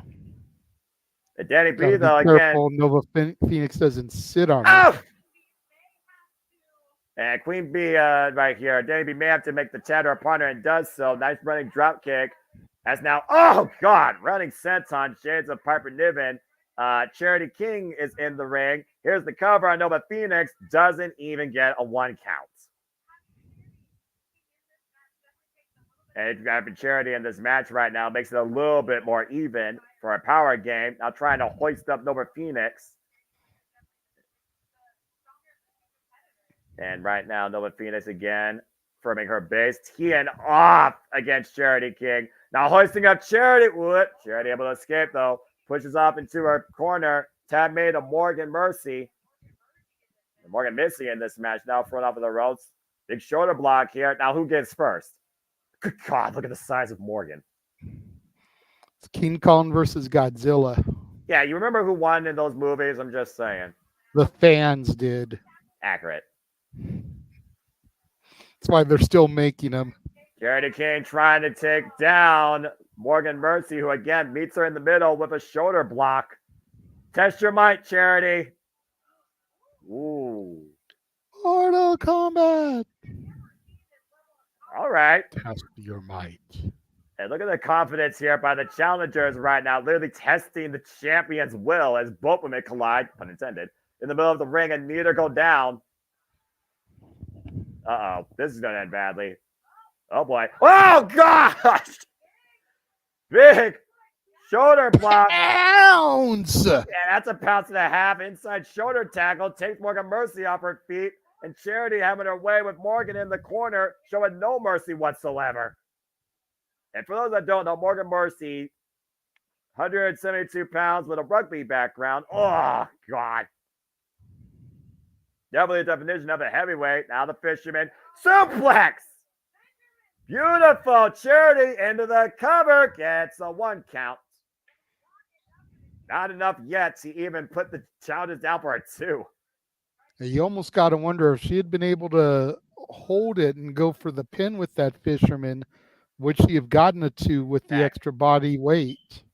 Speaker 15: And Danny B,
Speaker 14: Gotta
Speaker 15: though,
Speaker 14: be careful Nova Phoenix doesn't sit on
Speaker 15: her.
Speaker 14: her.
Speaker 15: And Queen B right here. Danny B may have to make the chatter upon her and does so. Nice running drop kick. As now, oh, God, running senton, shades of Piper Niven. Charity King is in the ring. Here's the cover on Nova Phoenix. Doesn't even get a 1 count. And having Charity in this match right now makes it a little bit more even for a power game. Now trying to hoist up Nova Phoenix. And right now, Nova Phoenix again firming her base. Teeing off against Charity King. Now hoisting up Charity. Charity able to escape, though. Pushes off into her corner. Tab made a Morgan Mercy. Morgan Missy in this match. Now front off of the ropes. Big shoulder block here. Now who gets first? Good God, look at the size of Morgan.
Speaker 14: It's King Kong versus Godzilla.
Speaker 15: Yeah, you remember who won in those movies? I'm just saying.
Speaker 14: The fans did.
Speaker 15: Accurate.
Speaker 14: That's why they're still making them.
Speaker 15: Charity King trying to take down Morgan Mercy, who again meets her in the middle with a shoulder block. Test your might, Charity. Ooh.
Speaker 14: Mortal Kombat.
Speaker 15: All right.
Speaker 14: Test your might.
Speaker 15: And look at the confidence here by the challengers right now, literally testing the champion's will as both women collide, pun intended, in the middle of the ring and neither go down. Uh-oh. This is going to end badly. Oh, boy. Oh, gosh! Big shoulder block.
Speaker 14: Ounce!
Speaker 15: Yeah, that's a pounce and a half. Inside shoulder tackle. Takes Morgan Mercy off her feet. And Charity having her way with Morgan in the corner, showing no mercy whatsoever. And for those that don't know, Morgan Mercy, 172 pounds with a rugby background. Oh, God. Definitely a definition of a heavyweight. Now the fisherman. Suplex! Beautiful. Charity into the cover. Gets a 1 count. Not enough yet to even put the challengers down for a 2.
Speaker 14: You almost got to wonder if she had been able to hold it and go for the pin with that fisherman, would she have gotten a 2 with the extra body weight?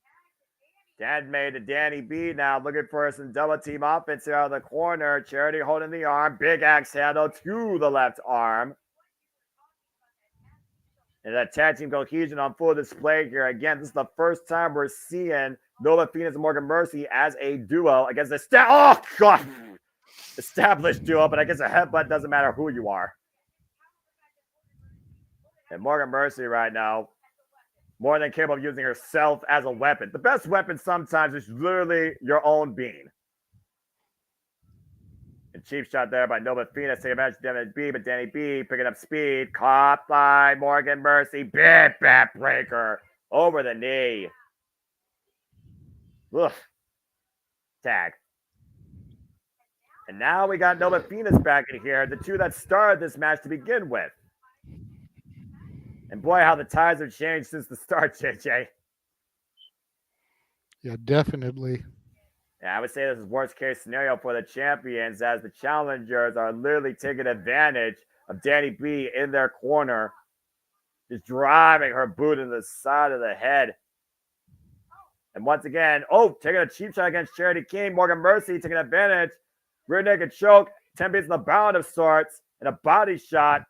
Speaker 15: Dad made a Danny B now looking for some double team offense here out of the corner. Charity holding the arm. Big axe handle to the left arm. And that tag team cohesion on full display here. Again, this is the first time we're seeing Nova Phoenix and Morgan Mercy as a duo against the oh, God. Established duo, but I guess a headbutt doesn't matter who you are. And Morgan Mercy right now, more than capable of using herself as a weapon. The best weapon sometimes is literally your own being. And cheap shot there by Nova Phoenix. Take advantage of Danny B, but Danny B picking up speed. Caught by Morgan Mercy. Big back breaker over the knee. Ugh. Tag. And now we got Nova Phoenix back in here, the two that started this match to begin with. And boy, how the tides have changed since the start, JJ.
Speaker 14: Yeah, definitely.
Speaker 15: Yeah, I would say this is worst case scenario for the champions, as the challengers are literally taking advantage of Danny B in their corner, just driving her boot in the side of the head. And once again, taking a cheap shot against Charity King. Morgan Mercy taking advantage. Rear naked choke, 10 beats in the bound of sorts, and a body shot.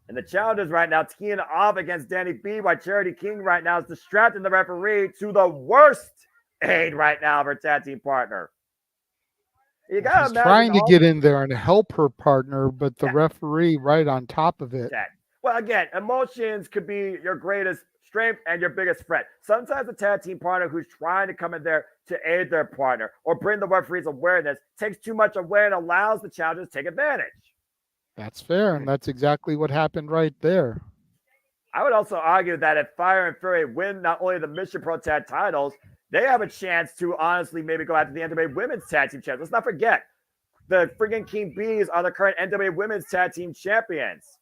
Speaker 15: And the challengers right now teeing off against Danny B, while Charity King right now is distracting the referee to the worst aid right now of her tag team partner. You gotta
Speaker 14: She's trying to get in there and help her partner, but the referee right on top of it.
Speaker 15: Well, again, emotions could be your greatest strength and your biggest threat. Sometimes the tag team partner who's trying to come in there to aid their partner or bring the referee's awareness takes too much away and allows the challengers to take advantage.
Speaker 14: That's fair, and that's exactly what happened right there.
Speaker 15: I would also argue that if Fire and Fury win not only the Mission Pro Tag titles, they have a chance to honestly maybe go after the NWA Women's Tag Team Champions. Let's not forget, the friggin' King Bees are the current NWA Women's Tag Team Champions.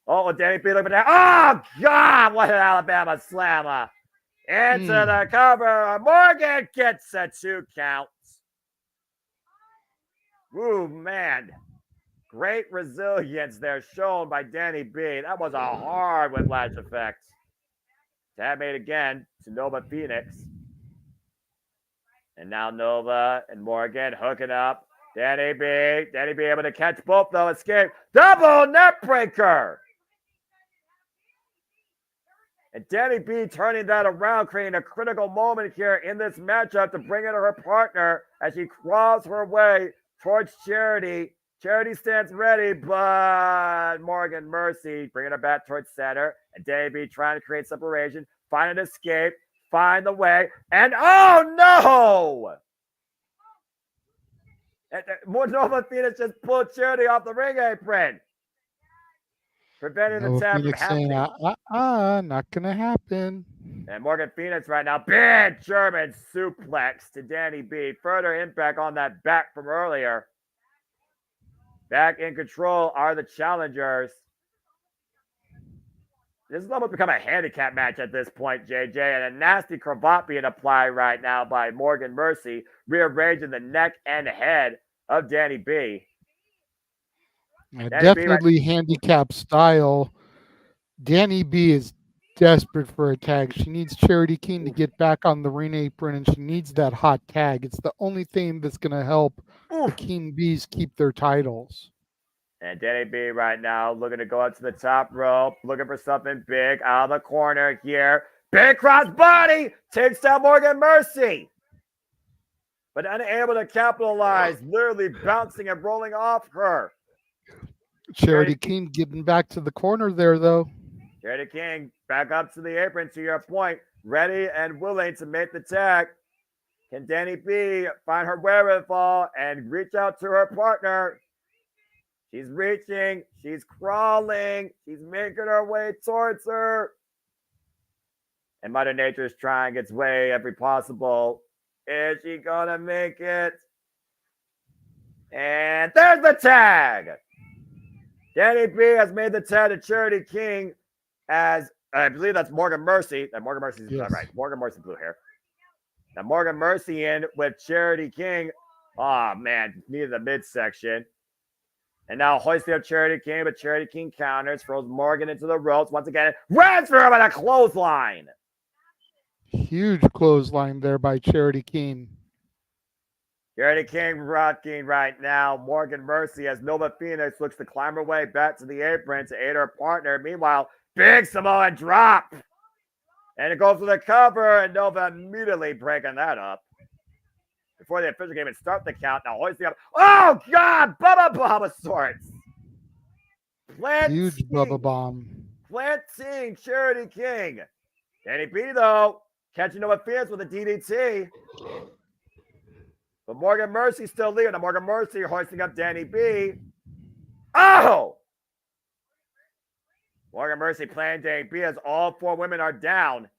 Speaker 15: Oh, Danny B looking at that. Oh, God, what an Alabama slammer. Into the cover. Morgan gets a 2 count. Ooh, man. Great resilience there shown by Danny B. That was a hard whiplash effect. Tab made again to Nova Phoenix. And now Nova and Morgan hooking up. Danny B able to catch both though. Escape. Double net breaker. And Danny B turning that around, creating a critical moment here in this matchup to bring in her partner as she crawls her way towards Charity. Charity stands ready, but Morgan Mercy bringing her back towards center. And Danny B trying to create separation, find an escape, find the way, and oh no! And Nova Phoenix just pulled Charity off the ring apron, preventing the tap from happening.
Speaker 14: Not gonna happen.
Speaker 15: And Morgan Phoenix right now, big German suplex to Danny B. Further impact on that back from earlier. Back in control are the challengers. This has almost become a handicap match at this point, JJ, and a nasty cravat being applied right now by Morgan Mercy, rearranging the neck and head of Danny B.
Speaker 14: Definitely handicap style. Danny B is desperate for a tag. She needs Charity King to get back on the ring apron, and she needs that hot tag. It's the only thing that's going to help the King Bees keep their titles.
Speaker 15: And Danny B right now looking to go up to the top rope, looking for something big out of the corner here. Big cross body takes down Morgan Mercy, but unable to capitalize, literally bouncing and rolling off her.
Speaker 14: Charity King getting back to the corner there, though.
Speaker 15: Charity King back up to the apron, to your point, ready and willing to make the tag. Can Danny B find her wherewithal and reach out to her partner? She's reaching, she's crawling, she's making her way towards her. And Mother Nature is trying its way every possible. Is she gonna make it? And there's the tag. Danny B has made the tag to Charity King, as I believe that's Morgan Mercy. Morgan Mercy's right. Morgan Mercy blue hair. Now Morgan Mercy in with Charity King. Oh man, needed the midsection. And now hoisting up Charity King, but Charity King counters, throws Morgan into the ropes once again. Runs for him on a clothesline.
Speaker 14: Huge clothesline there by Charity King.
Speaker 15: Charity King rocking right now. Morgan Mercy as Nova Phoenix looks to climb her way back to the apron to aid her partner. Meanwhile, big Samoan drop. And it goes for the cover, and Nova immediately breaking that up. Before the official game and start the count, now hoisting up. Oh, God! Bubba Bob of sorts.
Speaker 14: Huge Bubba Bomb.
Speaker 15: Planting Charity King. Danny B, though, catching Noah Fierce with a DDT. But Morgan Mercy still leading. Now Morgan Mercy hoisting up Danny B. Oh! Morgan Mercy playing Danny B as all 4 women are down.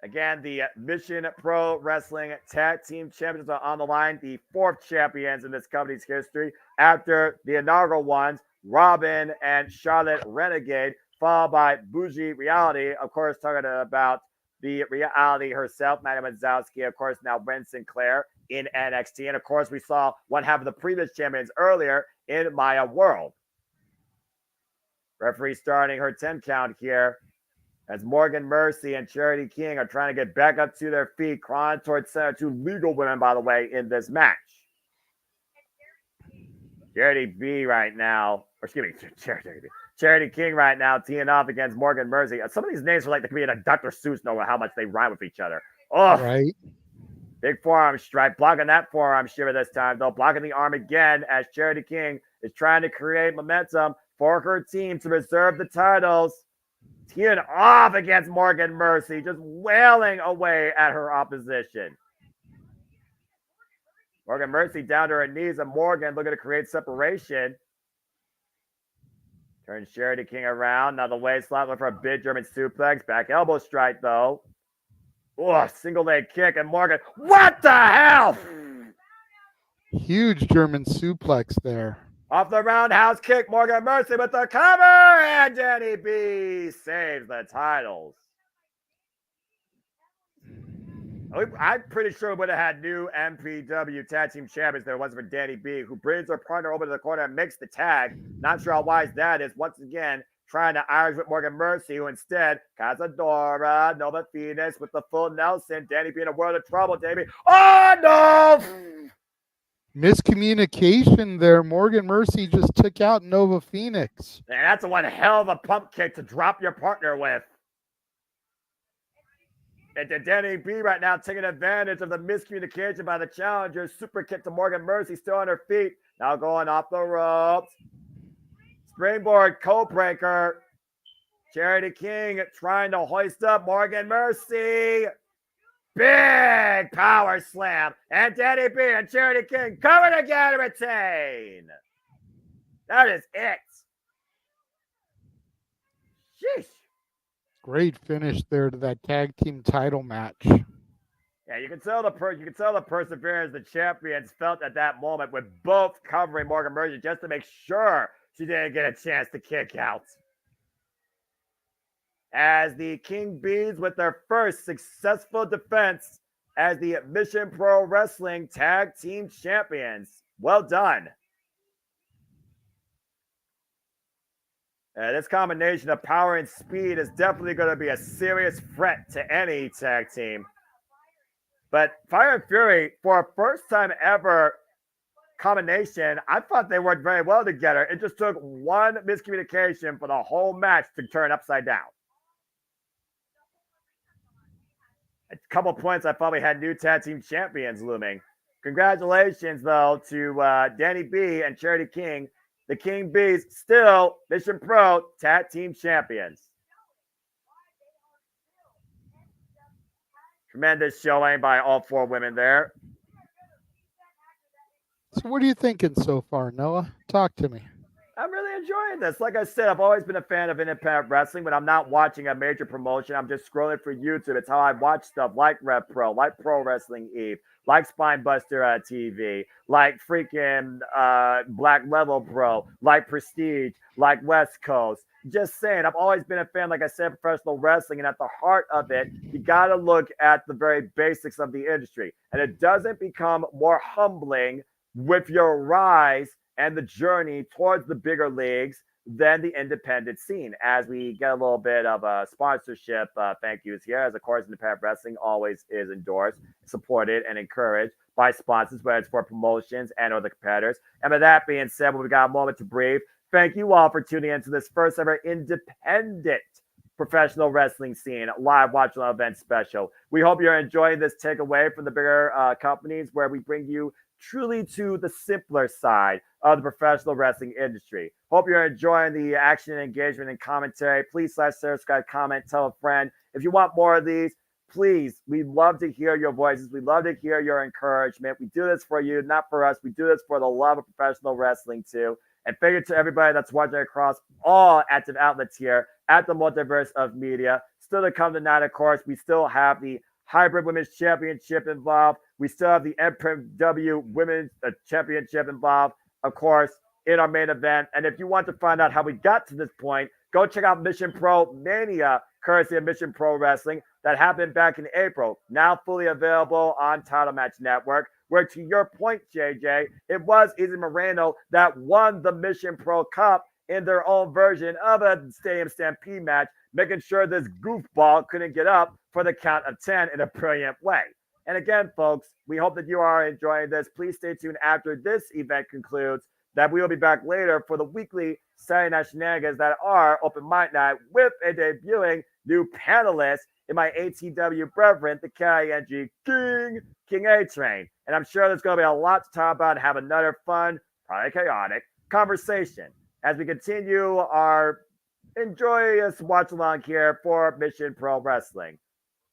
Speaker 15: Again, the Mission Pro Wrestling Tag Team Champions are on the line. The 4th champions in this company's history after the inaugural ones, Robin and Charlotte Renegade, followed by Bougie Reality, of course, talking about the Reality herself, Madi Wrenkowski, of course, now Wren Sinclair in NXT. And, of course, we saw one half of the previous champions earlier in Maya World. Referee starting her 10 count here as Morgan Mercy and Charity King are trying to get back up to their feet, crawling towards center. 2 legal women, by the way, in this match. Charity B right now, or excuse me, Charity King right now teeing off against Morgan Mercy. Some of these names are like they could be in a Dr. Seuss novel, how much they rhyme with each other. Oh,
Speaker 14: right.
Speaker 15: Big forearm strike, blocking that forearm shiver this time, though, blocking the arm again as Charity King is trying to create momentum for her team to reserve the titles. Teeing off against Morgan Mercy, just wailing away at her opposition. Morgan Mercy down to her knees, and Morgan looking to create separation. Turns Charity King around. Now the waist slap for a big German suplex. Back elbow strike, though. Oh, single leg kick, and Morgan. What the hell?
Speaker 14: Huge German suplex there.
Speaker 15: Off the roundhouse kick, Morgan Mercy with the cover, and Danny B saves the titles. I'm pretty sure we would have had new MPW tag team champions there wasn't for Danny B, who brings her partner over to the corner and makes the tag. Not sure how wise that is. Once again, trying to Irish with Morgan Mercy, who instead, Casadora, Nova Phoenix with the full Nelson. Danny B in a world of trouble, Danny B. Oh, no!
Speaker 14: Miscommunication there. Morgan Mercy just took out Nova Phoenix.
Speaker 15: Man, that's one hell of a pump kick to drop your partner with. And Danny B right now taking advantage of the miscommunication by the challenger. Super kick to Morgan Mercy, still on her feet. Now going off the ropes. Springboard code breaker. Charity King trying to hoist up Morgan Mercy. Big power slam. And Danny B and Charity King covered again to retain. That is it. Sheesh.
Speaker 14: Great finish there to that tag team title match.
Speaker 15: Yeah, you can tell the perseverance the champions felt at that moment with both covering Morgan Mercy just to make sure she didn't get a chance to kick out. As the King Bees with their first successful defense as the Mission Pro Wrestling Tag Team Champions. Well done. This combination of power and speed is definitely going to be a serious threat to any tag team. But Fire and Fury, for a first time ever combination, I thought they worked very well together. It just took one miscommunication for the whole match to turn upside down. A couple points, I thought we had new tag team champions looming. Congratulations, though, to Danny B and Charity King. The King Bees still Mission Pro Tag Team Champions. Tremendous showing by all 4 women there.
Speaker 14: So what are you thinking so far, Noah? Talk to me.
Speaker 15: I'm really enjoying this. Like I said, I've always been a fan of independent wrestling, but I'm not watching a major promotion. I'm just scrolling for YouTube. It's how I watch stuff like Rev Pro, like Pro Wrestling Eve, like Spinebuster TV, like freaking Black Level Pro, like Prestige, like West Coast. Just saying, I've always been a fan, like I said, of professional wrestling, and at the heart of it, you got to look at the very basics of the industry. And it doesn't become more humbling with your rise and the journey towards the bigger leagues than the independent scene. As we get a little bit of a sponsorship thank yous here, as of course independent wrestling always is endorsed, supported, and encouraged by sponsors, whether it's for promotions and or the competitors. And with that being said, when we got a moment to breathe, thank you all for tuning into this first ever independent professional wrestling scene, live watching event special. We hope you're enjoying this takeaway from the bigger companies where we bring you truly to the simpler side of the professional wrestling industry. Hope you're enjoying the action, engagement, and commentary. Please subscribe, comment, tell a friend. If you want more of these, please, we love to hear your voices. We love to hear your encouragement. We do this for you, not for us. We do this for the love of professional wrestling too. And thank you to everybody that's watching across all active outlets here at the Multiverse of Media. Still to come tonight, of course, we still have the Hybrid Women's Championship involved. We still have the MPW Women's Championship involved, of course, in our main event. And if you want to find out how we got to this point, go check out Mission Pro Mania, courtesy of Mission Pro Wrestling, that happened back in April. Now fully available on Title Match Network, where, to your point, JJ, it was Izzy Moreno that won the Mission Pro Cup in their own version of a Stadium Stampede match, making sure this goofball couldn't get up for the count of 10 in a brilliant way. And again, folks, we hope that you are enjoying this. Please stay tuned after this event concludes, that we will be back later for the weekly Saturday Night Shenanigans that are Open Mic Night with a debuting new panelist in my ATW brethren, the KING King A-Train. And I'm sure there's going to be a lot to talk about and have another fun, probably chaotic conversation as we continue our enjoyous watch along here for Mission Pro Wrestling.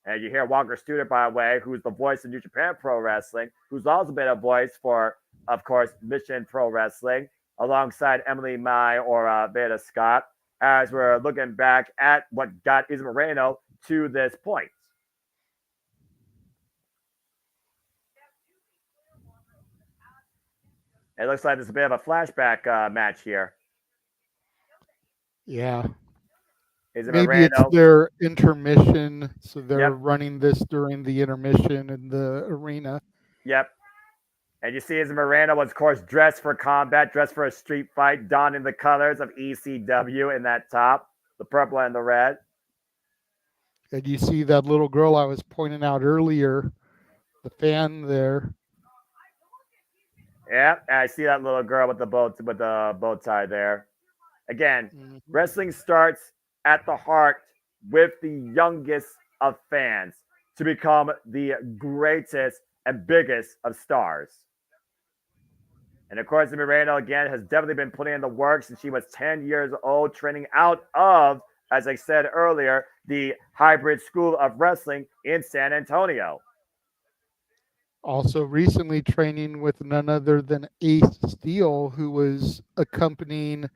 Speaker 15: And you hear Walker Student, by the way, who's the voice of New Japan Pro Wrestling, who's also been a voice for, of course, Mission Pro Wrestling, alongside Emily Mai or Beta Scott, as we're looking back at what got Izzy Moreno to this point. It looks like there's a bit of a flashback match here.
Speaker 14: Yeah.
Speaker 15: Maybe
Speaker 14: Moreno, it's their intermission, so they're running this during the intermission in the arena.
Speaker 15: Yep. And you see Izzy Moreno was, of course, dressed for combat, dressed for a street fight, donning the colors of ECW in that top, the purple and the red.
Speaker 14: And you see that little girl I was pointing out earlier, the fan there.
Speaker 15: Yeah, I see that little girl with the bow tie there. Again, wrestling starts at the heart with the youngest of fans to become the greatest and biggest of stars. And of course, Moreno, again, has definitely been putting in the work since she was 10 years old, training out of, as I said earlier, the Hybrid School of Wrestling in San Antonio.
Speaker 14: Also recently training with none other than Ace Steel, who was accompanying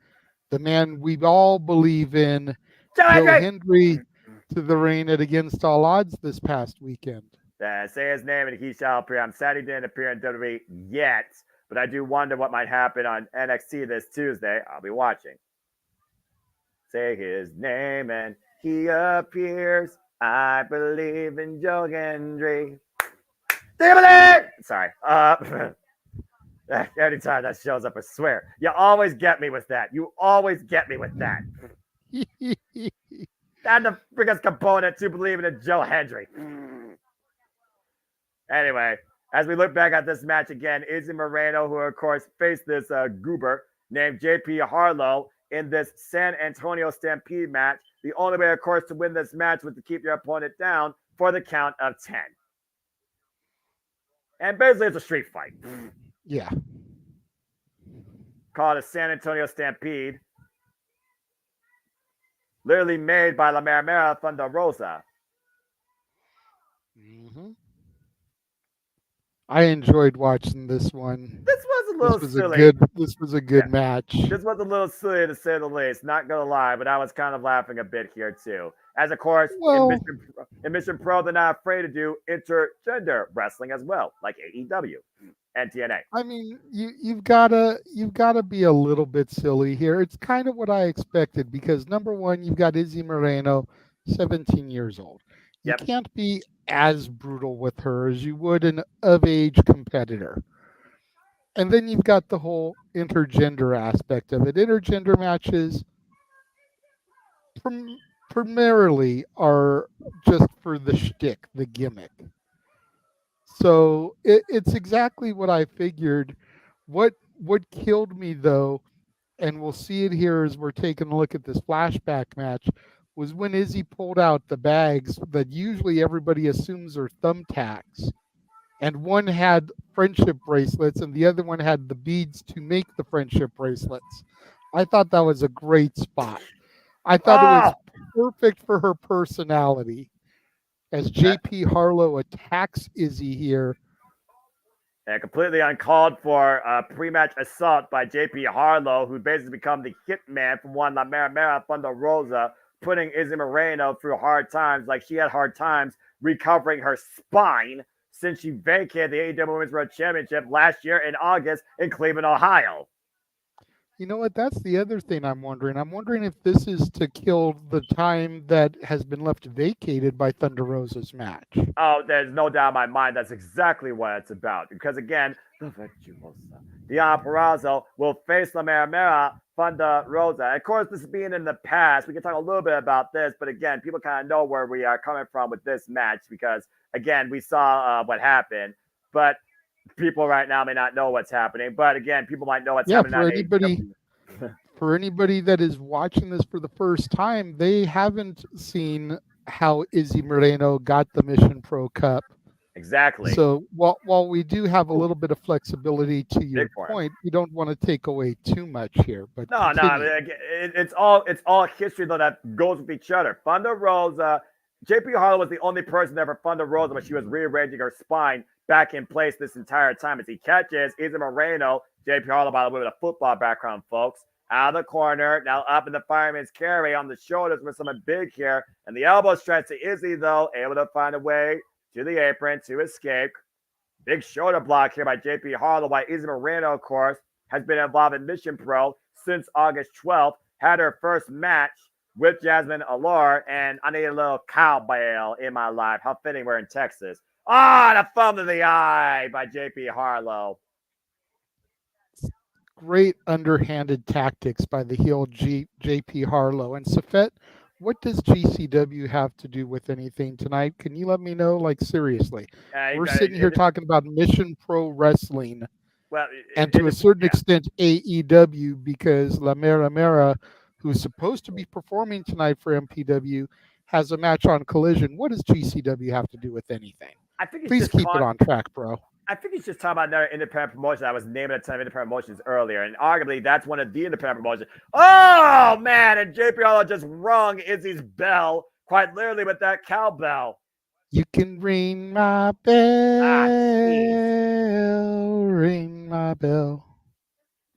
Speaker 14: the man we all believe in, Joe Hendry, to the ring at Against All Odds this past weekend.
Speaker 15: Say his name and he shall appear. I'm sad he didn't appear in WWE yet, but I do wonder what might happen on NXT this Tuesday. I'll be watching. Say his name and he appears. I believe in Joe Hendry. Sorry. Anytime that shows up, I swear. You always get me with that. You always get me with that. And the biggest component to believing in Joe Hendry. Anyway, as we look back at this match again, Izzy Moreno, who of course faced this goober named JP Harlow in this San Antonio Stampede match. The only way, of course, to win this match was to keep your opponent down for the count of 10. And basically, it's a street fight.
Speaker 14: Yeah.
Speaker 15: Called a San Antonio Stampede. Literally made by La Mera Mera Thunder Rosa.
Speaker 14: I enjoyed watching this one.
Speaker 15: This was a little silly.
Speaker 14: This was a good match.
Speaker 15: This was a little silly to say the least. Not gonna lie, but I was kind of laughing a bit here too. As of course, in Mission Pro, they're not afraid to do intergender wrestling as well, like AEW and TNA.
Speaker 14: I mean, you've gotta be a little bit silly here. It's kind of what I expected because number one, you've got Izzy Moreno, 17 years old. You can't be as brutal with her as you would an of-age competitor. And then you've got the whole intergender aspect of it. Intergender matches primarily are just for the shtick, the gimmick. So it's exactly what I figured. What killed me, though, and we'll see it here as we're taking a look at this flashback match, was when Izzy pulled out the bags that usually everybody assumes are thumbtacks. And one had friendship bracelets and the other one had the beads to make the friendship bracelets. I thought that was a great spot. I thought it was perfect for her personality. As JP Harlow attacks Izzy here.
Speaker 15: And completely uncalled for pre-match assault by JP Harlow, who basically become the hitman from one La Mera Mera Thunder Rosa, putting Izzy Moreno through hard times like she had hard times recovering her spine since she vacated the AEW Women's World Championship last year in August in Cleveland, Ohio.
Speaker 14: You know what? That's the other thing I'm wondering. I'm wondering if this is to kill the time that has been left vacated by Thunder Rosa's match.
Speaker 15: Oh, there's no doubt in my mind that's exactly what it's about. Because again, Diana Purrazzo will face La Mera Mera, Thunder Rosa. Of course, this is being in the past. We can talk a little bit about this, but again, people kind of know where we are coming from with this match because, again, we saw what happened. But people right now may not know what's happening, but again, people might know what's happening.
Speaker 14: For anybody that is watching this for the first time, they haven't seen how Izzy Moreno got the Mission Pro Cup.
Speaker 15: Exactly.
Speaker 14: So while we do have a little bit of flexibility to your point, we don't want to take away too much here. But
Speaker 15: no, it's all history though that goes with each other. Thunder Rosa, JP Harlow was the only person that ever Thunder Rosa, but she was rearranging her spine back in place this entire time as he catches Izzy Moreno, JP Harlow, by the way, with a football background, folks, out of the corner, now up in the fireman's carry on the shoulders with some big here, and the elbow stretch to Izzy, though, able to find a way to the apron to escape. Big shoulder block here by JP Harlow, while Izzy Moreno, of course, has been involved in Mission Pro since August 12th, had her first match with Jasmine Allure, and I need a little cowbell in my life. How fitting we're in Texas. The thumb to the eye by JP Harlow.
Speaker 14: Great underhanded tactics by the heel JP Harlow. And Safet, what does GCW have to do with anything tonight? Can you let me know? Like, seriously. We're sitting here talking about Mission Pro Wrestling.
Speaker 15: Well,
Speaker 14: and to a certain extent, AEW, because La Mera Mera, who's supposed to be performing tonight for MPW, has a match on Collision. What does GCW have to do with anything? Please keep it on track, bro.
Speaker 15: I think he's just talking about another independent promotion. I was naming a ton of independent promotions earlier, and arguably that's one of the independent promotions. Oh, man, and JP Harlow just rung Izzy's bell, quite literally with that cowbell.
Speaker 14: You can ring my bell, ring my bell.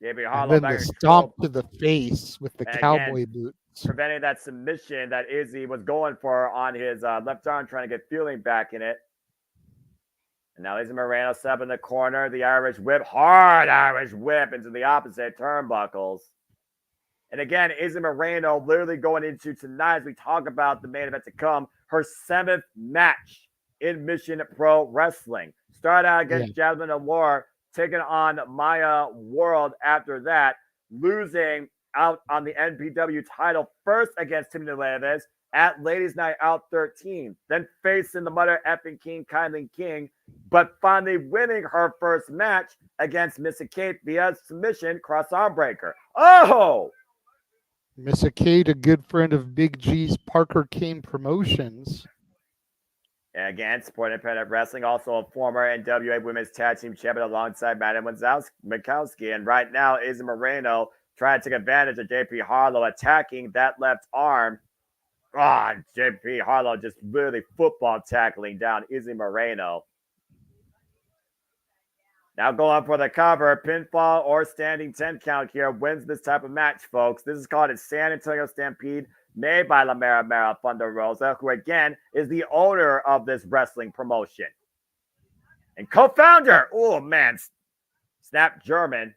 Speaker 15: JP Harlow
Speaker 14: and then the stomp to the face with the cowboy boots.
Speaker 15: Preventing that submission that Izzy was going for on his left arm, trying to get feeling back in it. And now Izzy Moreno set up in the corner. The Irish whip, hard Irish whip into the opposite turnbuckles. And again, Izzy Moreno literally going into tonight as we talk about the main event to come, her 7th match in Mission Pro Wrestling. Started out against Jasmine Allure, taking on Maya World after that, losing out on the NPW title first against Tiffany Nieves at Ladies Night Out 13, then facing the mother effing King, Kylie King, but finally winning her first match against Missa Kate via submission cross-arm breaker. Oh!
Speaker 14: Missa Kate, a good friend of Big G's Parker Kane Promotions.
Speaker 15: And again, supporting independent wrestling, also a former NWA Women's Tag Team Champion alongside Madi Wrenkowski. And right now, Izzy Moreno trying to take advantage of JP Harlow attacking that left arm. JP Harlow just literally football tackling down Izzy Moreno. Now going for the cover, pinfall or standing 10 count here wins this type of match, folks. This is called a San Antonio Stampede made by La Mera Mera Thunder Rosa, who again is the owner of this wrestling promotion. And co-founder, Snap German.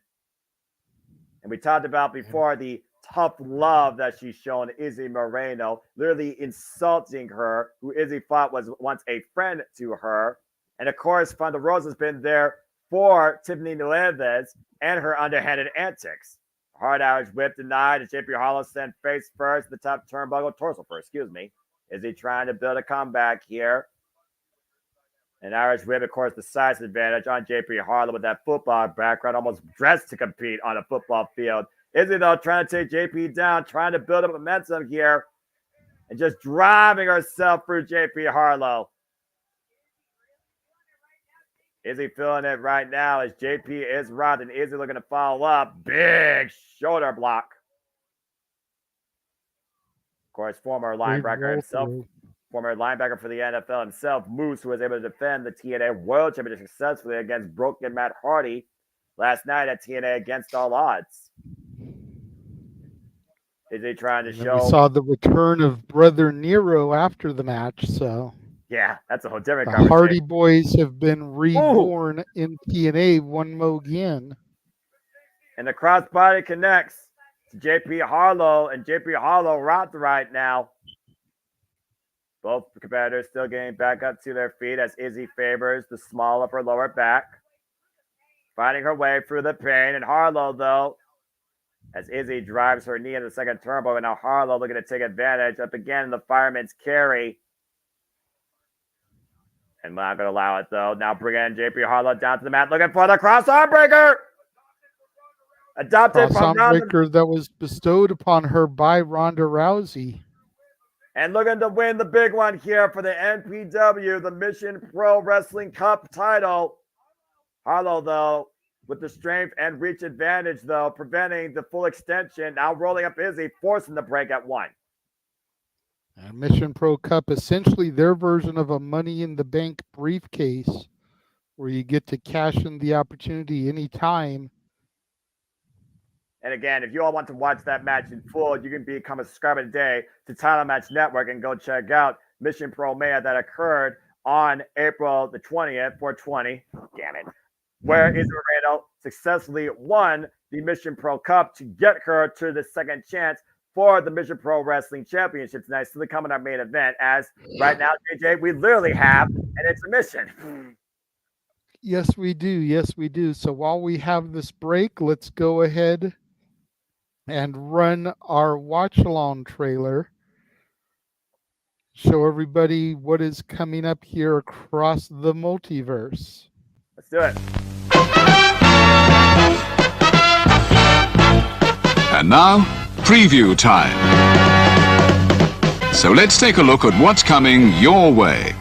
Speaker 15: And we talked about before the tough love that she's shown Izzy Moreno, literally insulting her, who Izzy thought was once a friend to her. And of course, Thunder Rosa's been there for Tiffany Nieves and her underhanded antics. Hard Irish whip denied, and JP Harlow sent face first, the top turnbuckle, torso first, Izzy trying to build a comeback here. An Irish whip, of course, the size advantage on JP Harlow with that football background, almost dressed to compete on a football field. Izzy, though, trying to take JP down, trying to build up momentum here. and just driving herself through JP Harlow. Izzy feeling it right now as JP is robbed, and Izzy looking to follow up. Big shoulder block. Of course, former linebacker himself, former linebacker for the NFL himself, Moose, who was able to defend the TNA World Championship successfully against broken Matt Hardy last night at TNA Against All Odds. Is he trying to show?
Speaker 14: We saw the return of Brother Nero after the match, so
Speaker 15: yeah, that's a whole different
Speaker 14: the
Speaker 15: conversation.
Speaker 14: Hardy Boys have been reborn in TNA one more again.
Speaker 15: And the crossbody connects to JP Harlow, and JP Harlow rocked right now. Both competitors still getting back up to their feet as Izzy favors the small upper lower back, finding her way through the pain. And Harlow, though, as Izzy drives her knee in the second turbo, and now Harlow looking to take advantage up again in the fireman's carry. And not going to allow it, though. Now bringing JP Harlow down to the mat, looking for the cross arm breaker. Adopted from
Speaker 14: Ronda breaker that was bestowed upon her by Ronda Rousey.
Speaker 15: And looking to win the big one here for the NPW, the Mission Pro Wrestling Cup title. Harlow, though, with the strength and reach advantage, though, preventing the full extension. Now rolling up Izzy, forcing the break at 1.
Speaker 14: Mission Pro Cup, essentially their version of a Money in the Bank briefcase, where you get to cash in the opportunity anytime.
Speaker 15: And again, if you all want to watch that match in full, you can become a subscriber today to Title Match Network and go check out Mission Pro Mania that occurred on April the 20th, 420. Damn it. Where Izzy Moreno successfully won the Mission Pro Cup to get her to the second chance for the Mission Pro Wrestling Championship tonight. Still coming our main event, as right now, JJ, we literally have an intermission.
Speaker 14: Yes, we do. Yes, we do. So while we have this break, let's go ahead and run our watch-along trailer. Show everybody what is coming up here across the multiverse.
Speaker 15: Let's do it.
Speaker 1: And now, preview time. So let's take a look at what's coming your way.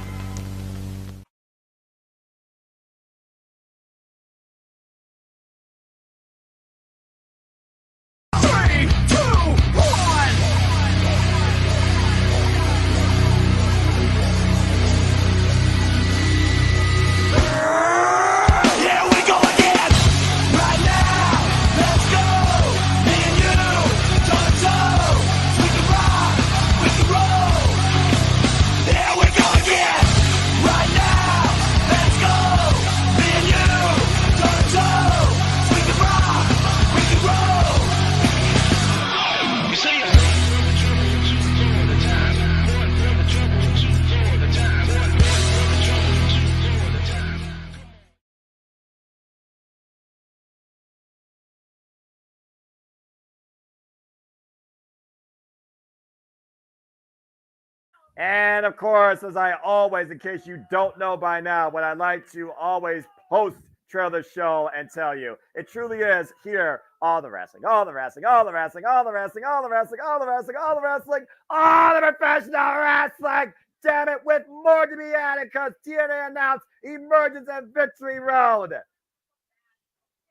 Speaker 15: And of course, as I always, in case you don't know by now, what I like to always post trailer show and tell you, it truly is here, all the wrestling, all the wrestling, all the wrestling, all the wrestling, all the wrestling, all the wrestling, all the wrestling, all the professional wrestling. Damn it, with more to be added, because TNA announced Emergence and Victory Road.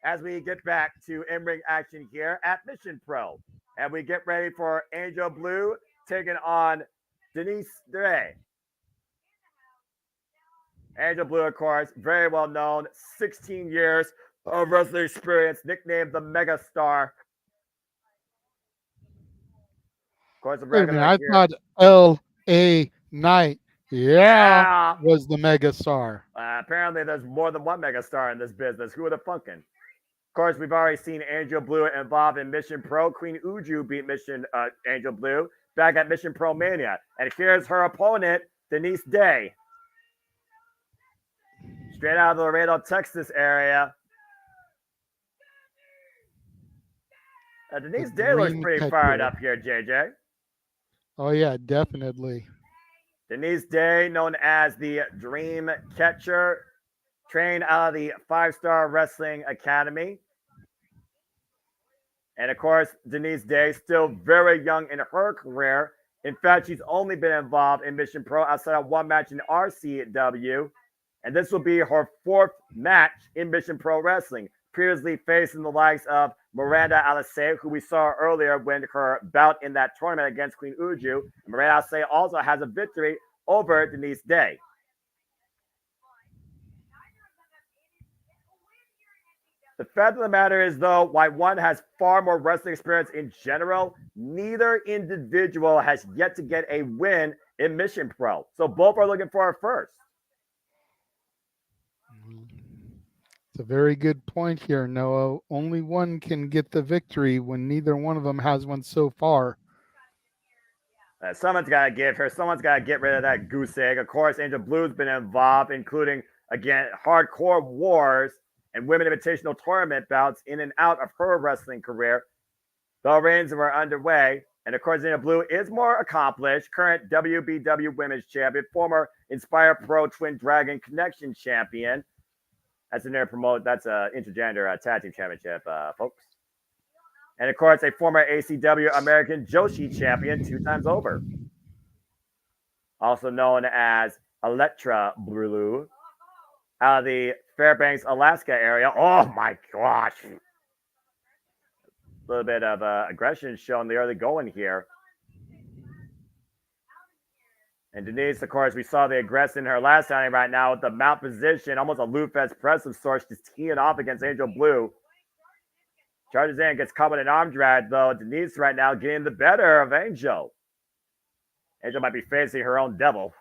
Speaker 15: As we get back to in-ring action here at Mission Pro, and we get ready for Angel Blue taking on Denise Day. Angel Blue, of course, very well known, 16 years of wrestling experience, nicknamed the Mega Star. Of course,
Speaker 14: Wait a minute, I thought L.A. Knight, was the Mega Star.
Speaker 15: Apparently, there's more than one Mega Star in this business. Who would have funkin'? Of course, we've already seen Angel Blue involved in Mission Pro. Queen Uju beat Angel Blue back at Mission Pro Mania. And here's her opponent, Denise Day. Straight out of the Laredo, Texas area. Denise Day looks pretty fired up here, JJ.
Speaker 14: Oh, yeah, definitely.
Speaker 15: Denise Day, known as the Dream Catcher, trained out of the 5-Star Wrestling Academy. And of course, Denise Day, still very young in her career, In fact, she's only been involved in Mission Pro outside of one match in RCW, and this will be her 4th match in Mission Pro Wrestling, previously facing the likes of Miranda Alise, who we saw earlier when her bout in that tournament against Queen Uju. And Miranda Alise also has a victory over Denise Day. The fact of the matter is, though, while one has far more wrestling experience in general, neither individual has yet to get a win in Mission Pro. So both are looking for a first.
Speaker 14: It's a very good point here, Noah. Only one can get the victory when neither one of them has one so far.
Speaker 15: Someone's got to get rid of that goose egg. Of course, Angel Blue's been involved, including, again, hardcore wars and women invitational tournament bouts in and out of her wrestling career. The reigns were underway. And of course, Angel Blue is more accomplished, current WBW Women's Champion, former Inspire Pro Twin Dragon Connection Champion. That's an intergender tag team championship, folks. And of course, a former ACW American Joshi champion 2 times over. Also known as Electra Blue, out of the Fairbanks, Alaska area. Oh my gosh. A little bit of aggression shown the early going here. And Denise, of course, we saw the aggression in her last outing right now with the mount position, almost a Lufez press of sorts, just teeing off against Angel Blue. Charges in, gets caught with an arm drag, though. Denise right now getting the better of Angel. Angel might be facing her own devil.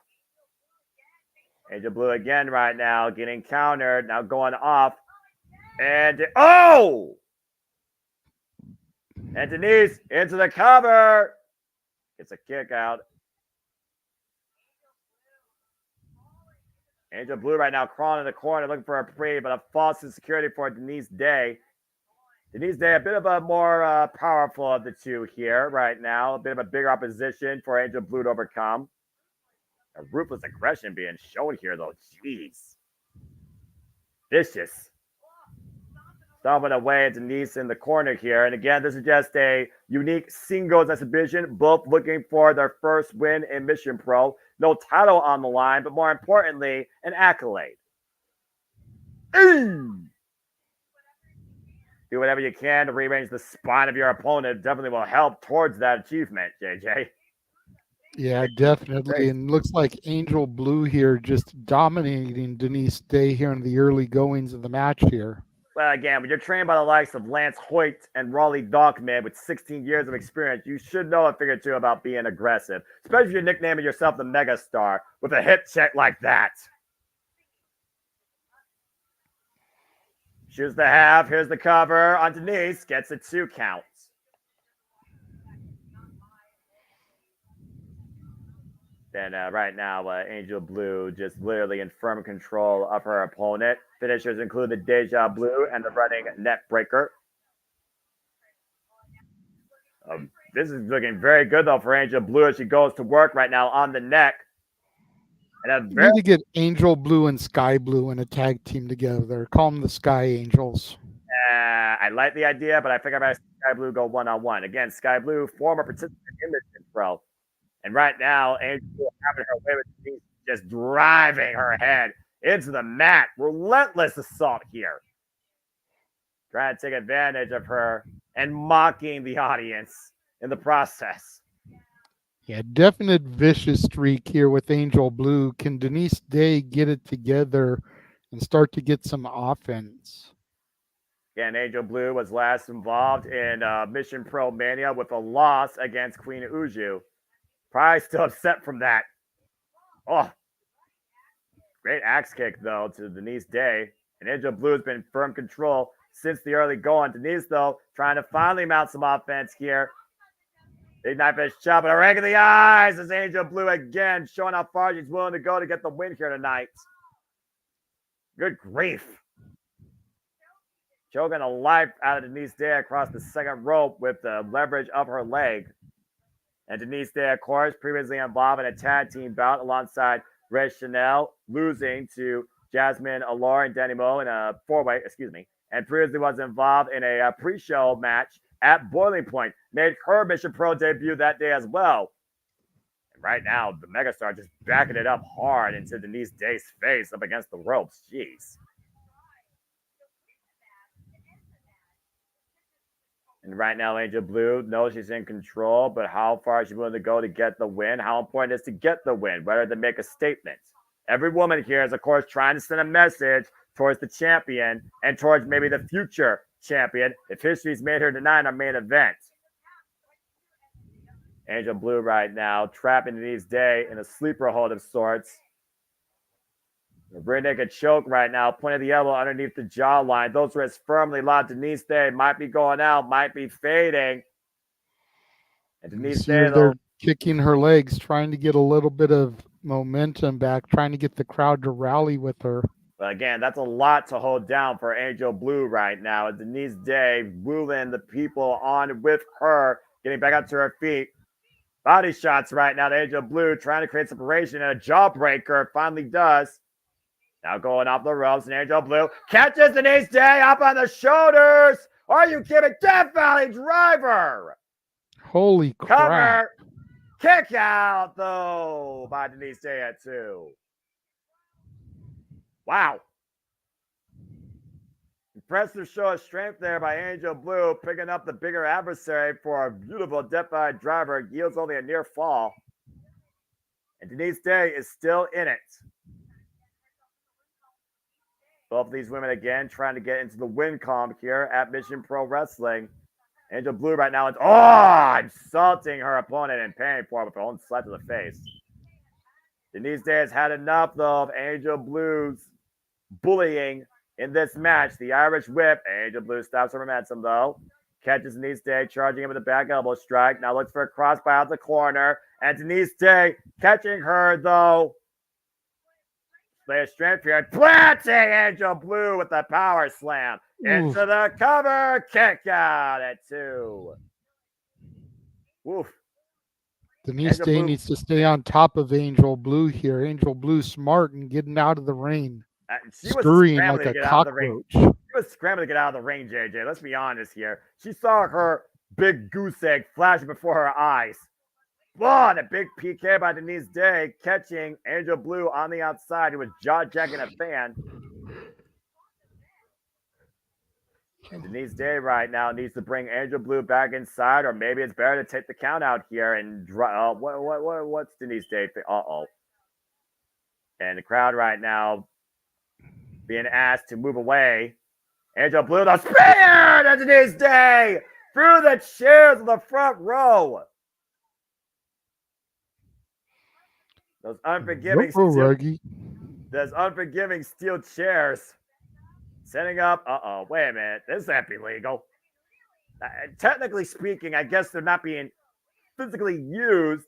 Speaker 15: Angel Blue again right now, getting countered, now going off. And, oh! And Denise into the cover. Gets a kick out. Angel Blue right now crawling in the corner, looking for a pre, but a false insecurity for Denise Day. Denise Day, a bit of a more powerful of the two here right now. A bit of a bigger opposition for Angel Blue to overcome. A ruthless aggression being shown here, though. Jeez. Vicious. Stomping away at Denise in the corner here. And again, this is just a unique singles exhibition. Both looking for their first win in Mission Pro. No title on the line, but more importantly, an accolade. Do whatever you can to rearrange the spine of your opponent. Definitely will help towards that achievement, JJ.
Speaker 14: Yeah, definitely. And looks like Angel Blue here just dominating Denise Day here in the early goings of the match here.
Speaker 15: Well, again, when you're trained by the likes of Lance Hoyt and Raleigh Dawkman with 16 years of experience, you should know a thing or two about being aggressive, especially if you're nicknaming yourself the Megastar with a hip check like that. Shoots the half. Here's the cover on Denise. Gets a 2 count. Then right now, Angel Blue just literally in firm control of her opponent. Finishers include the Deja Blue and the running net breaker. This is looking very good, though, for Angel Blue as she goes to work right now on the neck. And
Speaker 14: You need to get Angel Blue and Sky Blue in a tag team together. Call them the Sky Angels.
Speaker 15: I like the idea, but I think I'm going to Sky Blue go one-on-one. Again, Sky Blue, former participant in this Pro. And right now, Angel Blue having her way with Denise, just driving her head into the mat. Relentless assault here. Trying to take advantage of her and mocking the audience in the process.
Speaker 14: Yeah, definite vicious streak here with Angel Blue. Can Denise Day get it together and start to get some offense?
Speaker 15: Again, Angel Blue was last involved in Mission Pro Mania with a loss against Queen Uju. Probably still upset from that. Oh, great axe kick, though, to Denise Day. And Angel Blue has been in firm control since the early going. Denise, though, trying to finally mount some offense here. Big knife edge chop and a rake in the eyes as Angel Blue again showing how far she's willing to go to get the win here tonight. Good grief. Choking the life out of Denise Day across the second rope with the leverage of her leg. And Denise Day, of course, previously involved in a tag team bout alongside Red Chanel, losing to Jasmine Allure and Danny Moe in a four-way, and previously was involved in a pre-show match at Boiling Point. Made her Mission Pro debut that day as well. Right now, the Megastar just backing it up hard into Denise Day's face up against the ropes. Jeez. And right now, Angel Blue knows she's in control, but how far is she willing to go to get the win? How important is to get the win, rather than make a statement? Every woman here is, of course, trying to send a message towards the champion and towards maybe the future champion if history's made her tonight in our main event. Angel Blue right now, trapping Denise Day in a sleeper hold of sorts. The rear naked choke right now, pointing the elbow underneath the jawline. Those wrists firmly locked. Denise Day might be going out, might be fading. And Denise Day,
Speaker 14: they're kicking her legs, trying to get a little bit of momentum back, trying to get the crowd to rally with her.
Speaker 15: But again, that's a lot to hold down for Angel Blue right now. Denise Day wooing the people on with her, getting back up to her feet. Body shots right now to Angel Blue, trying to create separation, and a jawbreaker finally does. Now going off the ropes, and Angel Blue catches Denise Day up on the shoulders. Are you kidding? Death Valley Driver.
Speaker 14: Holy crap.
Speaker 15: Cover. Kick out, though, by Denise Day at 2. Wow. Impressive show of strength there by Angel Blue, picking up the bigger adversary for a beautiful Death Valley Driver. Yields only a near fall. And Denise Day is still in it. Both of these women, again, trying to get into the win column here at Mission Pro Wrestling. Angel Blue right now is, insulting her opponent and paying for it with her own slap to the face. Denise Day has had enough, though, of Angel Blue's bullying in this match. The Irish whip. Angel Blue stops her momentum, though. Catches Denise Day, charging him with a back elbow strike. Now looks for a cross by out the corner. And Denise Day catching her, though. Play a strength here. Planting Angel Blue with the power slam. Into the cover. Kick out at 2. Woof.
Speaker 14: Denise Day needs to stay on top of Angel Blue here. Angel Blue smart and getting out of the ring.
Speaker 15: She was
Speaker 14: scurrying
Speaker 15: scrambling
Speaker 14: like
Speaker 15: to
Speaker 14: a
Speaker 15: get out of the ring.
Speaker 14: cockroach.
Speaker 15: She was scrambling to get out of the ring, JJ. Let's be honest here. She saw her big goose egg flashing before her eyes. And a big PK by Denise Day, catching Angel Blue on the outside, who was jaw-jacking a fan. And Denise Day right now needs to bring Angel Blue back inside, or maybe it's better to take the count out here and what's Denise Day? And the crowd right now being asked to move away. Angel Blue, the spear to Denise Day through the chairs of the front row. Those unforgiving steel chairs. Setting up, wait a minute. This can't be legal. Technically speaking, I guess they're not being physically used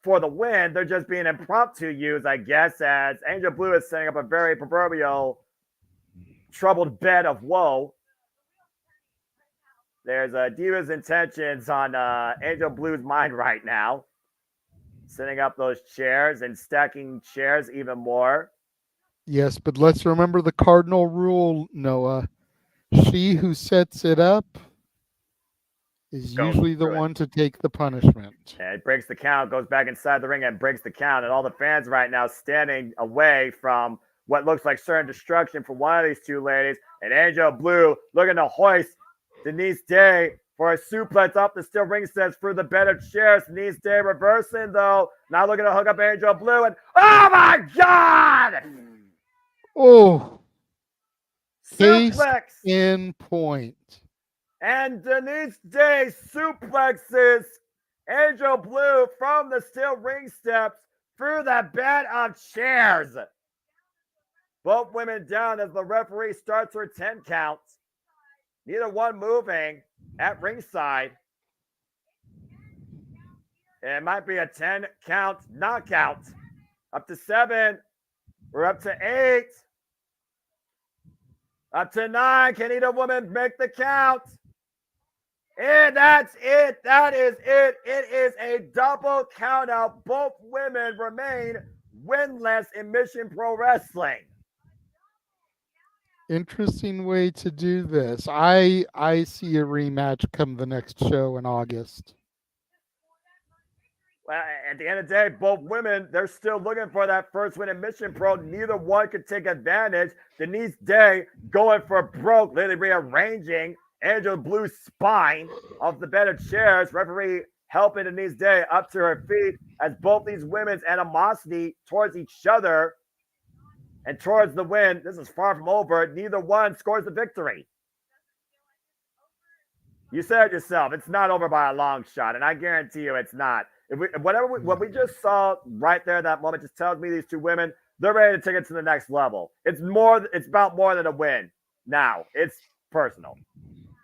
Speaker 15: for the win. They're just being impromptu used, I guess, as Angel Blue is setting up a very proverbial troubled bed of woe. There's Diva's intentions on Angel Blue's mind right now. Setting up those chairs and stacking chairs even more.
Speaker 14: Yes, but let's remember the cardinal rule, Noah. She who sets it up is usually the one to take the punishment.
Speaker 15: And it breaks the count, goes back inside the ring and breaks the count. And all the fans right now standing away from what looks like certain destruction for one of these two ladies. And Angel Blue looking to hoist Denise Day for a suplex up the steel ring steps through the bed of chairs. Denise Day reversing, though. Now looking to hook up Angel Blue. And oh my God!
Speaker 14: Oh, case
Speaker 15: Suplex
Speaker 14: in point.
Speaker 15: And Denise Day suplexes Angel Blue from the steel ring steps through the bed of chairs. Both women down as the referee starts her 10 count. Neither one moving at ringside. It might be a 10 count knockout. Up to 7. We're up to 8. Up to 9. Can either woman make the count? And that's it. That is it. It is a double count out. Both women remain winless in Mission Pro Wrestling.
Speaker 14: Interesting way to do this. I see a rematch come the next show in August.
Speaker 15: Well, at the end of the day, both women, they're still looking for that first win in Mission Pro. Neither one could take advantage. Denise Day going for broke, literally rearranging Angela Blue's spine off the bed of chairs. Referee helping Denise Day up to her feet as both these women's animosity towards each other and towards the win. This is far from over. Neither one scores the victory. You said it yourself. It's not over by a long shot, and I guarantee you it's not. What we just saw right there, that moment, just tells me these two women, they're ready to take it to the next level. It's about more than a win. Now it's personal.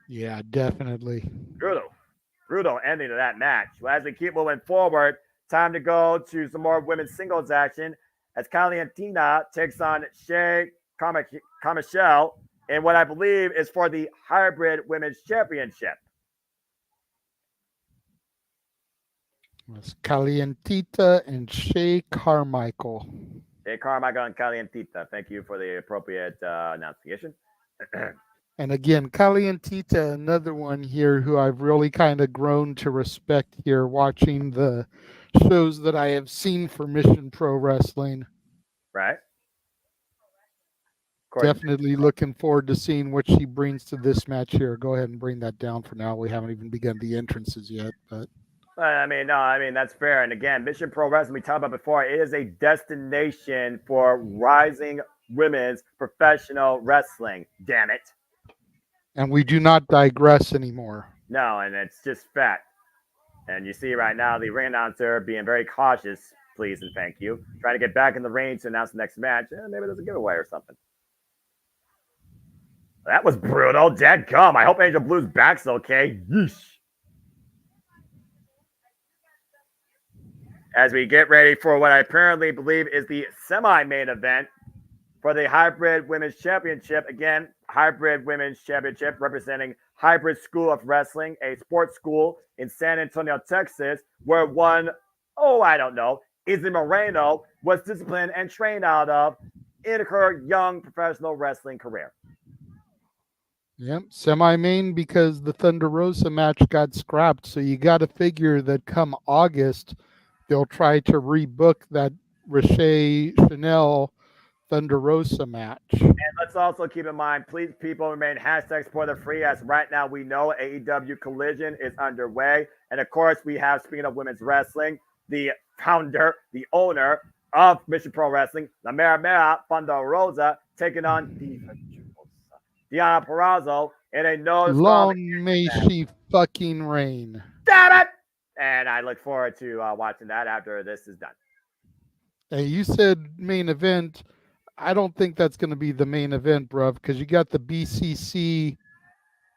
Speaker 14: Yeah, definitely.
Speaker 15: Brutal ending to that match. Well, as we keep moving forward, time to go to some more women's singles action as Calientina takes on Shea Carmichael in what I believe is for the Hybrid Women's Championship.
Speaker 14: It's Calientita and Shea Carmichael.
Speaker 15: Shea Carmichael and Calientita. Thank you for the appropriate enunciation.
Speaker 14: And again, Calientita, another one here who I've really kind of grown to respect here, watching the shows that I have seen for Mission Pro Wrestling.
Speaker 15: Right.
Speaker 14: Definitely looking forward to seeing what she brings to this match here. Go ahead and bring that down for now. We haven't even begun the entrances yet, but.
Speaker 15: I mean, that's fair. And again, Mission Pro Wrestling, we talked about before, it is a destination for rising women's professional wrestling. Damn it.
Speaker 14: And we do not digress anymore.
Speaker 15: No, and it's just fact. And you see right now the ring announcer being very cautious, please and thank you, trying to get back in the ring to announce the next match. Maybe there's a giveaway or something. That was brutal. Dadgum. I hope Angel Blue's back's okay. Yeesh. As we get ready for what I apparently believe is the semi-main event for the Hybrid Women's Championship. Again, Hybrid Women's Championship representing Hybrid School of Wrestling, a sports school in San Antonio, Texas, where Izzy Moreno was disciplined and trained out of in her young professional wrestling career.
Speaker 14: Yep, semi-main because the Thunder Rosa match got scrapped. So you got to figure that come August, they'll try to rebook that Riche Chanel Thunder Rosa match.
Speaker 15: And let's also keep in mind, please, people, remain hashtag spoiler free, as right now we know AEW Collision is underway. And of course, we have, speaking of women's wrestling, the founder, the owner of Mission Pro Wrestling, the Mera Mera, Thunder Rosa, taking on Diana Purrazzo in a
Speaker 14: long may she fucking reign.
Speaker 15: Damn it! And I look forward to watching that after this is done.
Speaker 14: Hey, you said main event. I don't think that's going to be the main event, bruv, because you got the BCC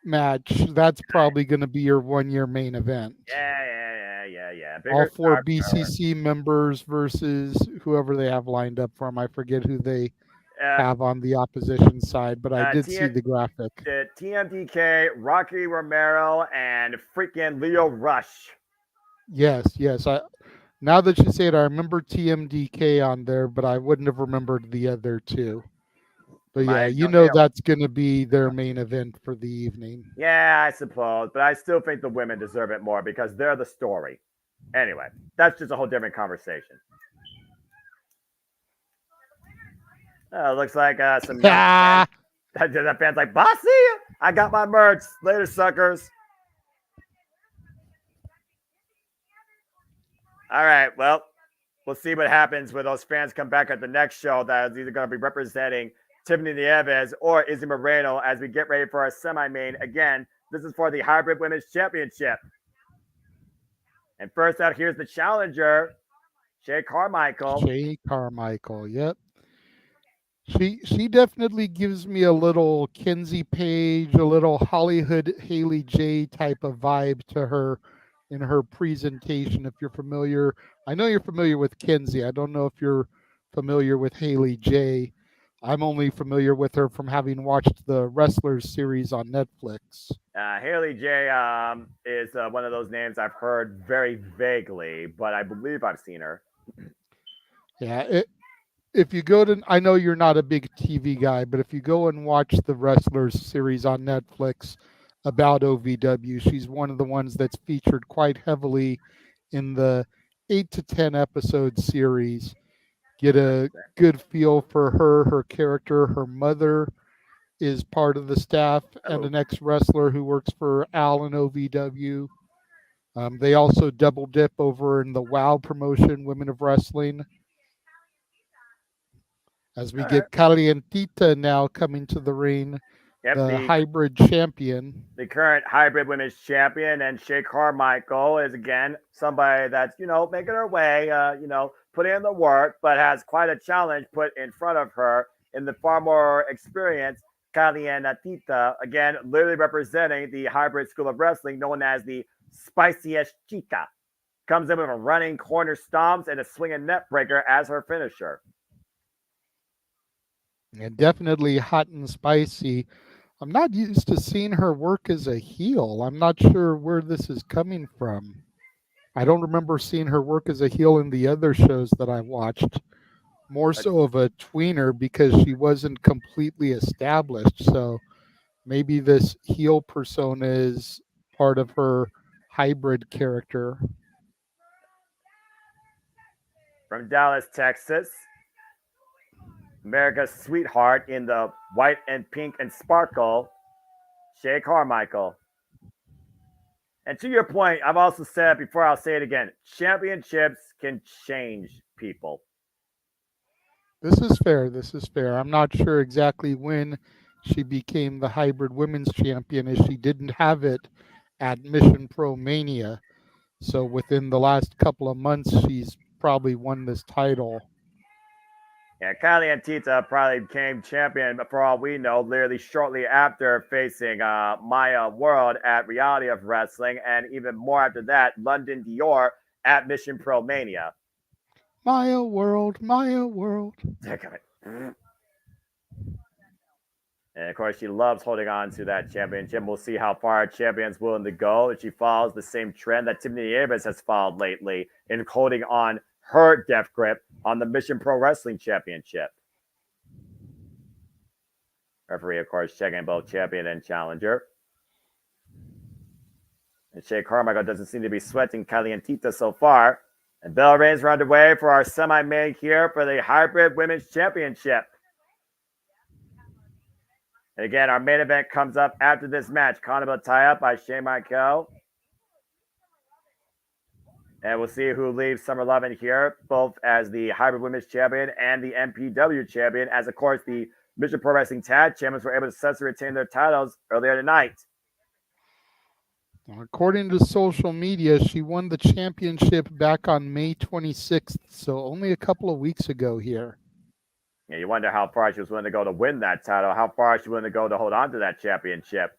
Speaker 14: match. That's probably going to be your one-year main event.
Speaker 15: Yeah.
Speaker 14: All four BCC members versus whoever they have lined up for them. I forget who they have on the opposition side, but I did see the graphic.
Speaker 15: TMDK, Rocky Romero, and freaking Leo Rush.
Speaker 14: Yes. Now that you say it, I remember TMDK on there, but I wouldn't have remembered the other two. But yeah, that's going to be their main event for the evening.
Speaker 15: Yeah, I suppose. But I still think the women deserve it more because they're the story. Anyway, that's just a whole different conversation. Looks like some that fan's like, Bossy, I got my merch. Later, suckers. All right, well, we'll see what happens when those fans come back at the next show that is either going to be representing Tiffany Nieves or Izzy Moreno as we get ready for our semi-main. Again, this is for the Hybrid Women's Championship. And first out, here's the challenger, Shea Carmichael.
Speaker 14: Shea Carmichael, yep. She definitely gives me a little Kenzie Page, a little Hollywood Haley J type of vibe to her in her presentation. If you're familiar, I know you're familiar with Kenzie. I don't know if you're familiar with Haley J. I'm only familiar with her from having watched the Wrestlers series on Netflix.
Speaker 15: Haley J is one of those names I've heard very vaguely, but I believe I've seen her.
Speaker 14: Yeah, if you go to, I know you're not a big TV guy, but if you go and watch the Wrestlers series on Netflix about OVW, she's one of the ones that's featured quite heavily in the 8 to 10 episode series. Get a good feel for her character. Her mother is part of the staff and an ex-wrestler who works for Al and OVW. They also double dip over in the WOW promotion, Women of Wrestling. As we get Calientita now coming to the ring, the hybrid champion.
Speaker 15: The current hybrid women's champion, and Shay Carmichael is again somebody that's, making her way, putting in the work, but has quite a challenge put in front of her in the far more experienced Calientita, again, literally representing the hybrid school of wrestling known as the Spiciest Chica. Comes in with a running corner stomps and a swinging net breaker as her finisher.
Speaker 14: And definitely hot and spicy. I'm not used to seeing her work as a heel. I'm not sure where this is coming from. I don't remember seeing her work as a heel in the other shows that I watched. More so of a tweener because she wasn't completely established. So maybe this heel persona is part of her hybrid character.
Speaker 15: From Dallas, Texas, America's sweetheart in the white and pink and sparkle, Shay Carmichael. And to your point, I've also said before, I'll say it again, championships can change people.
Speaker 14: This is fair. This is fair. I'm not sure exactly when she became the hybrid women's champion, as she didn't have it at Mission Pro Mania. So within the last couple of months, she's probably won this title.
Speaker 15: Yeah, Calientita probably became champion, for all we know, literally shortly after facing Maya World at Reality of Wrestling, and even more after that, London Dior at Mission Pro Mania.
Speaker 14: Maya World, Maya World.
Speaker 15: And of course, she loves holding on to that championship. We'll see how far a champion's willing to go. If she follows the same trend that Tiffany Nieves has followed lately in holding on her death grip on the Mission Pro Wrestling Championship. Referee, of course, checking both champion and challenger. And Shay Carmichael doesn't seem to be sweating Calientita so far. And bell rings are underway for our semi-main here for the Hybrid Women's Championship. And again, our main event comes up after this match. Condable tie-up by Shay Michael. And we'll see who leaves Summer Lovin here, both as the Hybrid Women's Champion and the MPW Champion, as, of course, the Mission Pro Wrestling Tag Champions were able to successfully retain their titles earlier tonight.
Speaker 14: According to social media, she won the championship back on May 26th, so only a couple of weeks ago here.
Speaker 15: Yeah, you wonder how far she was willing to go to win that title, how far she was willing to go to hold on to that championship.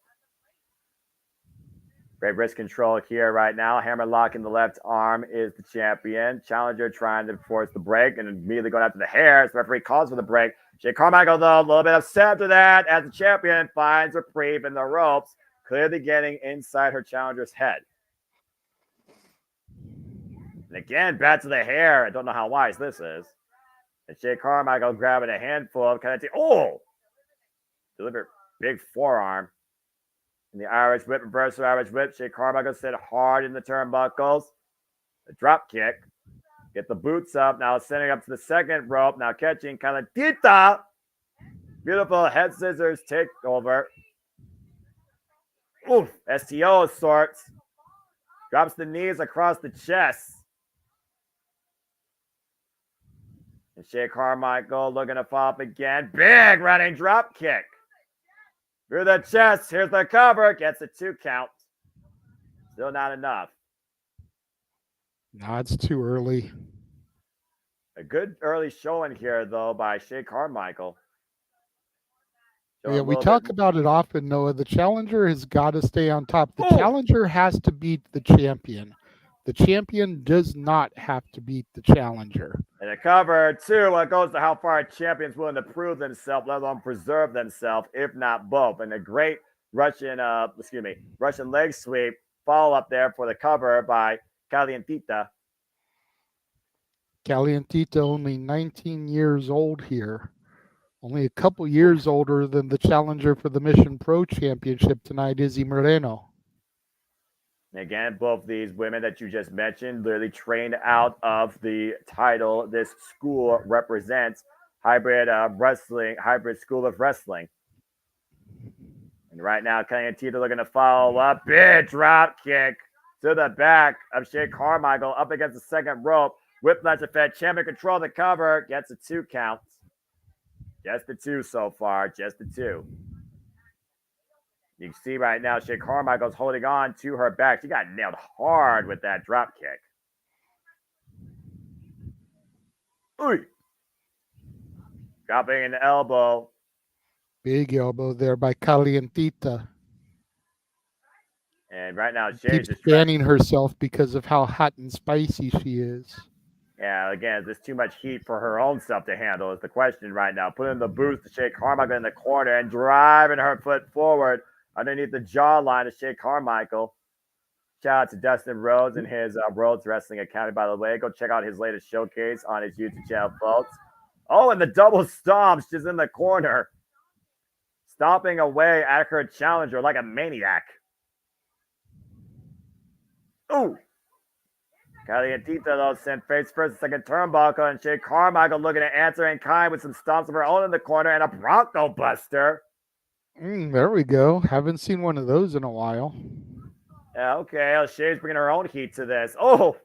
Speaker 15: Great wrist control here right now. Hammerlock in the left arm is the champion. Challenger trying to force the break and immediately going after the hair. The referee calls for the break. Shay Carmichael, though, a little bit upset after that as the champion finds reprieve in the ropes, clearly getting inside her challenger's head. And again, back to the hair. I don't know how wise this is. And Shay Carmichael grabbing a handful of kind of delivered big forearm. In the Irish whip, reversal Irish whip. Shay Carmichael sit hard in the turnbuckles. The drop kick. Get the boots up. Now sending up to the second rope. Now catching Calientita. Beautiful head scissors takeover. Oof. STO of sorts. Drops the knees across the chest. And Shay Carmichael looking to follow up again. Big running drop kick. Through the chest. Here's the cover. Gets a 2 count. Still not enough.
Speaker 14: No, it's too early.
Speaker 15: A good early showing here, though, by Shay Carmichael.
Speaker 14: Yeah, we talk about it often, Noah. The challenger has got to stay on top. The challenger has to beat the champion. The champion does not have to beat the challenger.
Speaker 15: And a cover, too, it goes to how far a champion's willing to prove themselves, let alone preserve themselves, if not both. And a great Russian leg sweep follow-up there for the cover by Calientita.
Speaker 14: Calientita only 19 years old here. Only a couple years older than the challenger for the Mission Pro Championship tonight, Izzy Moreno.
Speaker 15: And again, both these women that you just mentioned literally trained out of the title this school represents, hybrid wrestling, hybrid school of wrestling. And right now, Kelly and Tita looking to follow up. Big drop kick to the back of Shea Carmichael up against the second rope. Whiplash effect. Champion control the cover. Gets a 2 count. Just the 2 so far. Just the 2. You can see right now, Shea Carmichael's holding on to her back. She got nailed hard with that drop kick. Ooh. Dropping an elbow.
Speaker 14: Big elbow there by Calientita.
Speaker 15: And right now, Shea
Speaker 14: Keeps
Speaker 15: just
Speaker 14: fanning herself because of how hot and spicy she is.
Speaker 15: Yeah, again, is this too much heat for her own self to handle is the question right now. Putting the boost to Shea Carmichael in the corner and driving her foot forward underneath the jawline of Shea Carmichael. Shout out to Dustin Rhodes and his Rhodes Wrestling Academy, by the way. Go check out his latest showcase on his YouTube channel, folks. Oh, and the double stomps just in the corner. Stomping away at her challenger like a maniac. Ooh. Calientita, though, sent face first and second turnbuckle, and Shea Carmichael looking to answer in kind with some stomps of her own in the corner and a Bronco Buster.
Speaker 14: There we go. Haven't seen one of those in a while.
Speaker 15: Yeah, okay. Shea's bringing her own heat to this. Oh!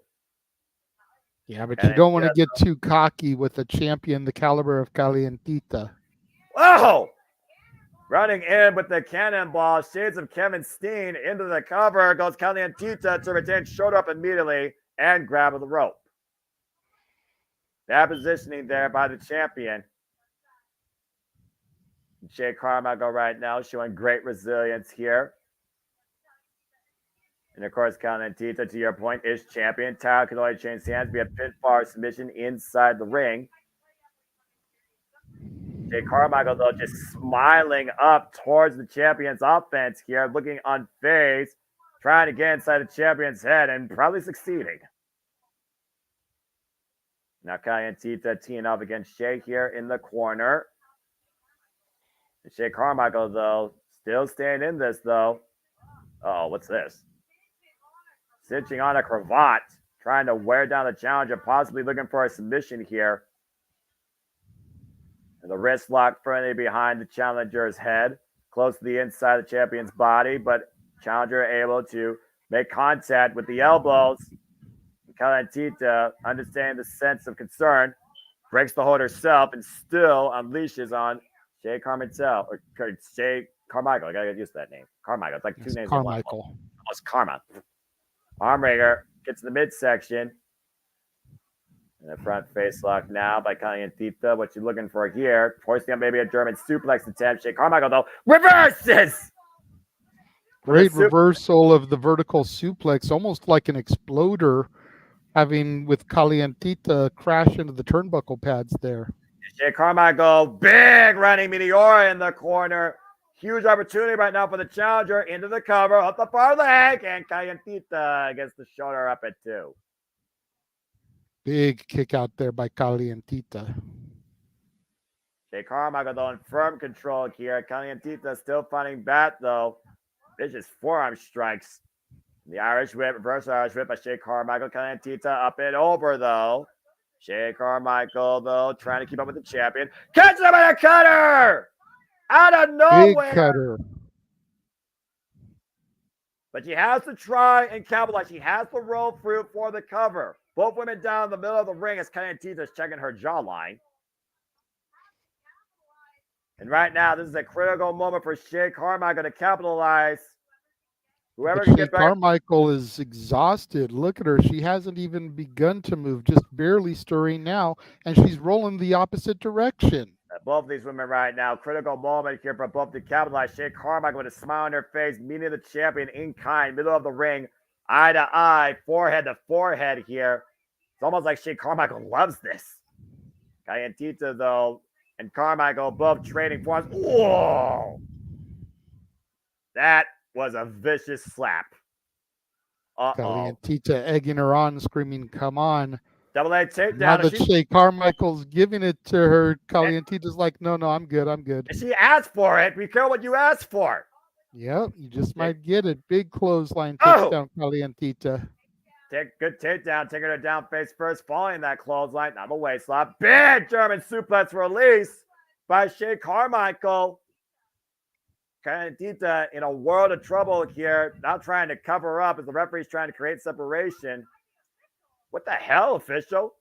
Speaker 14: Yeah, but you don't want to get too cocky with a champion the caliber of Calientita.
Speaker 15: Oh! Running in with the cannonball, shades of Kevin Steen into the cover, goes Calientita to retain shoulder up immediately and grab of the rope. That positioning there by the champion. Shea Carmichael right now showing great resilience here. And of course, Calientita, to your point, is champion. Title can only change hands via pinfall submission inside the ring. Shea Carmichael, though, just smiling up towards the champion's offense here, looking unfazed, trying to get inside the champion's head and probably succeeding. Now Calientita teeing up against Shea here in the corner. And Shea Carmichael, though, still staying in this, though. Oh, what's this? Cinching on a cravat, trying to wear down the challenger, possibly looking for a submission here. And the wrist lock firmly behind the challenger's head, close to the inside of the champion's body, but challenger able to make contact with the elbows. Calientita, understanding the sense of concern, breaks the hold herself and still unleashes on Shea Carmichael. Shea Carmichael. I gotta get used to that name. Carmichael. It's like two names.
Speaker 14: Carmichael.
Speaker 15: Oh, it's Karma. Armringer gets to the midsection. And the front face lock now by Calientita. What you're looking for here. Hoisting up maybe a German suplex attempt. Shea Carmichael, though, reverses!
Speaker 14: Great reversal of the vertical suplex, almost like an exploder, having with Calientita crash into the turnbuckle pads there.
Speaker 15: Shea Carmichael, big running Meteora in the corner. Huge opportunity right now for the challenger into the cover, up the far leg, and Calientita gets the shoulder up at 2.
Speaker 14: Big kick out there by Calientita.
Speaker 15: Shea Carmichael, though, in firm control here. Calientita still finding bat, though. Vicious forearm strikes. The Irish whip, reverse Irish whip by Shea Carmichael. Calientita up and over, though. Shea Carmichael, though, trying to keep up with the champion. Catches him by a cutter! Out of nowhere!
Speaker 14: Big cutter.
Speaker 15: But she has to try and capitalize. She has to roll through for the cover. Both women down in the middle of the ring as Calientita is checking her jawline. And right now, this is a critical moment for Shea Carmichael to capitalize. Whoever can get back.
Speaker 14: Carmichael is exhausted. Look at her. She hasn't even begun to move, just barely stirring now, and she's rolling the opposite direction.
Speaker 15: Both of these women right now, critical moment here for both to capitalize. Shea Carmichael with a smile on her face, meeting the champion in kind, middle of the ring, eye to eye, forehead to forehead here. It's almost like Shea Carmichael loves this. Calientita, though, and Carmichael both trading forms. Whoa! That was a vicious slap.
Speaker 14: Calientita egging her on, screaming, "Come on."
Speaker 15: Double A takedown.
Speaker 14: Now that Shea Carmichael's giving it to her, Calientita's like, no, I'm good.
Speaker 15: And she asked for it. Be careful what you asked for.
Speaker 14: Yep, you just might get it. Big clothesline
Speaker 15: Oh!
Speaker 14: takes down Calientita.
Speaker 15: Good takedown, taking her down face first, following that clothesline. Not a waist slap. Big German suplex release by Shea Carmichael. Calientita in a world of trouble here, now trying to cover up as the referee's trying to create separation. What the hell, official?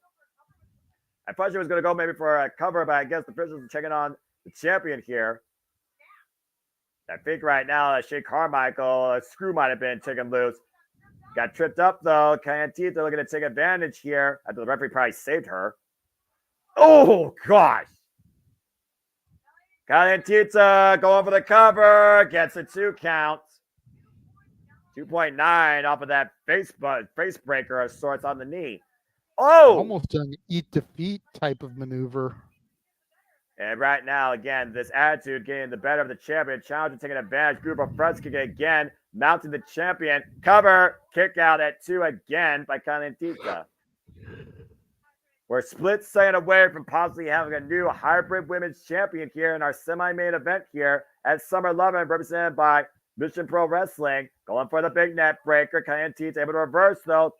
Speaker 15: I thought she was going to go maybe for a cover, but I guess the officials are checking on the champion here. I think right now, Shea Carmichael, a screw might have been taken loose. Got tripped up, though. Calientita looking to take advantage here. I think the referee probably saved her. Oh, gosh. Calientita going for the cover. Gets a 2 count. 2.9 off of that face breaker of sorts on the knee. Oh!
Speaker 14: Almost an eat defeat type of maneuver.
Speaker 15: And right now, again, this attitude getting the better of the champion. Challenger taking advantage. Group of fronts kick again. Mounting the champion. Cover. Kick out at 2 again by Calientita. We're split second away from possibly having a new hybrid women's champion here in our semi-main event here at Summer Lovin, represented by Mission Pro Wrestling. Going for the big net breaker. Calientita able to reverse, though.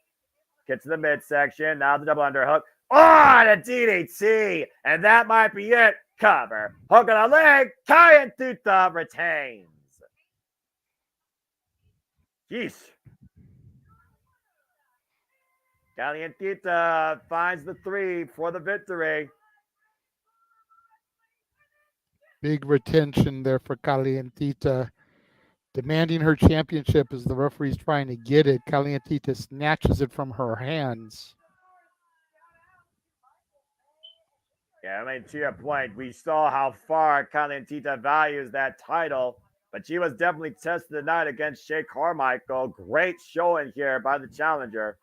Speaker 15: Get to the midsection. Now the double underhook. Oh, and a DDT. And that might be it. Cover. Hook on the leg. Calientita retains. Jeez. Calientita finds the 3 for the victory.
Speaker 14: Big retention there for Calientita. Demanding her championship as the referee's trying to get it. Calientita snatches it from her hands.
Speaker 15: Yeah, I mean, to your point, we saw how far Calientita values that title, but she was definitely tested tonight against Shea Carmichael. Great showing here by the challenger.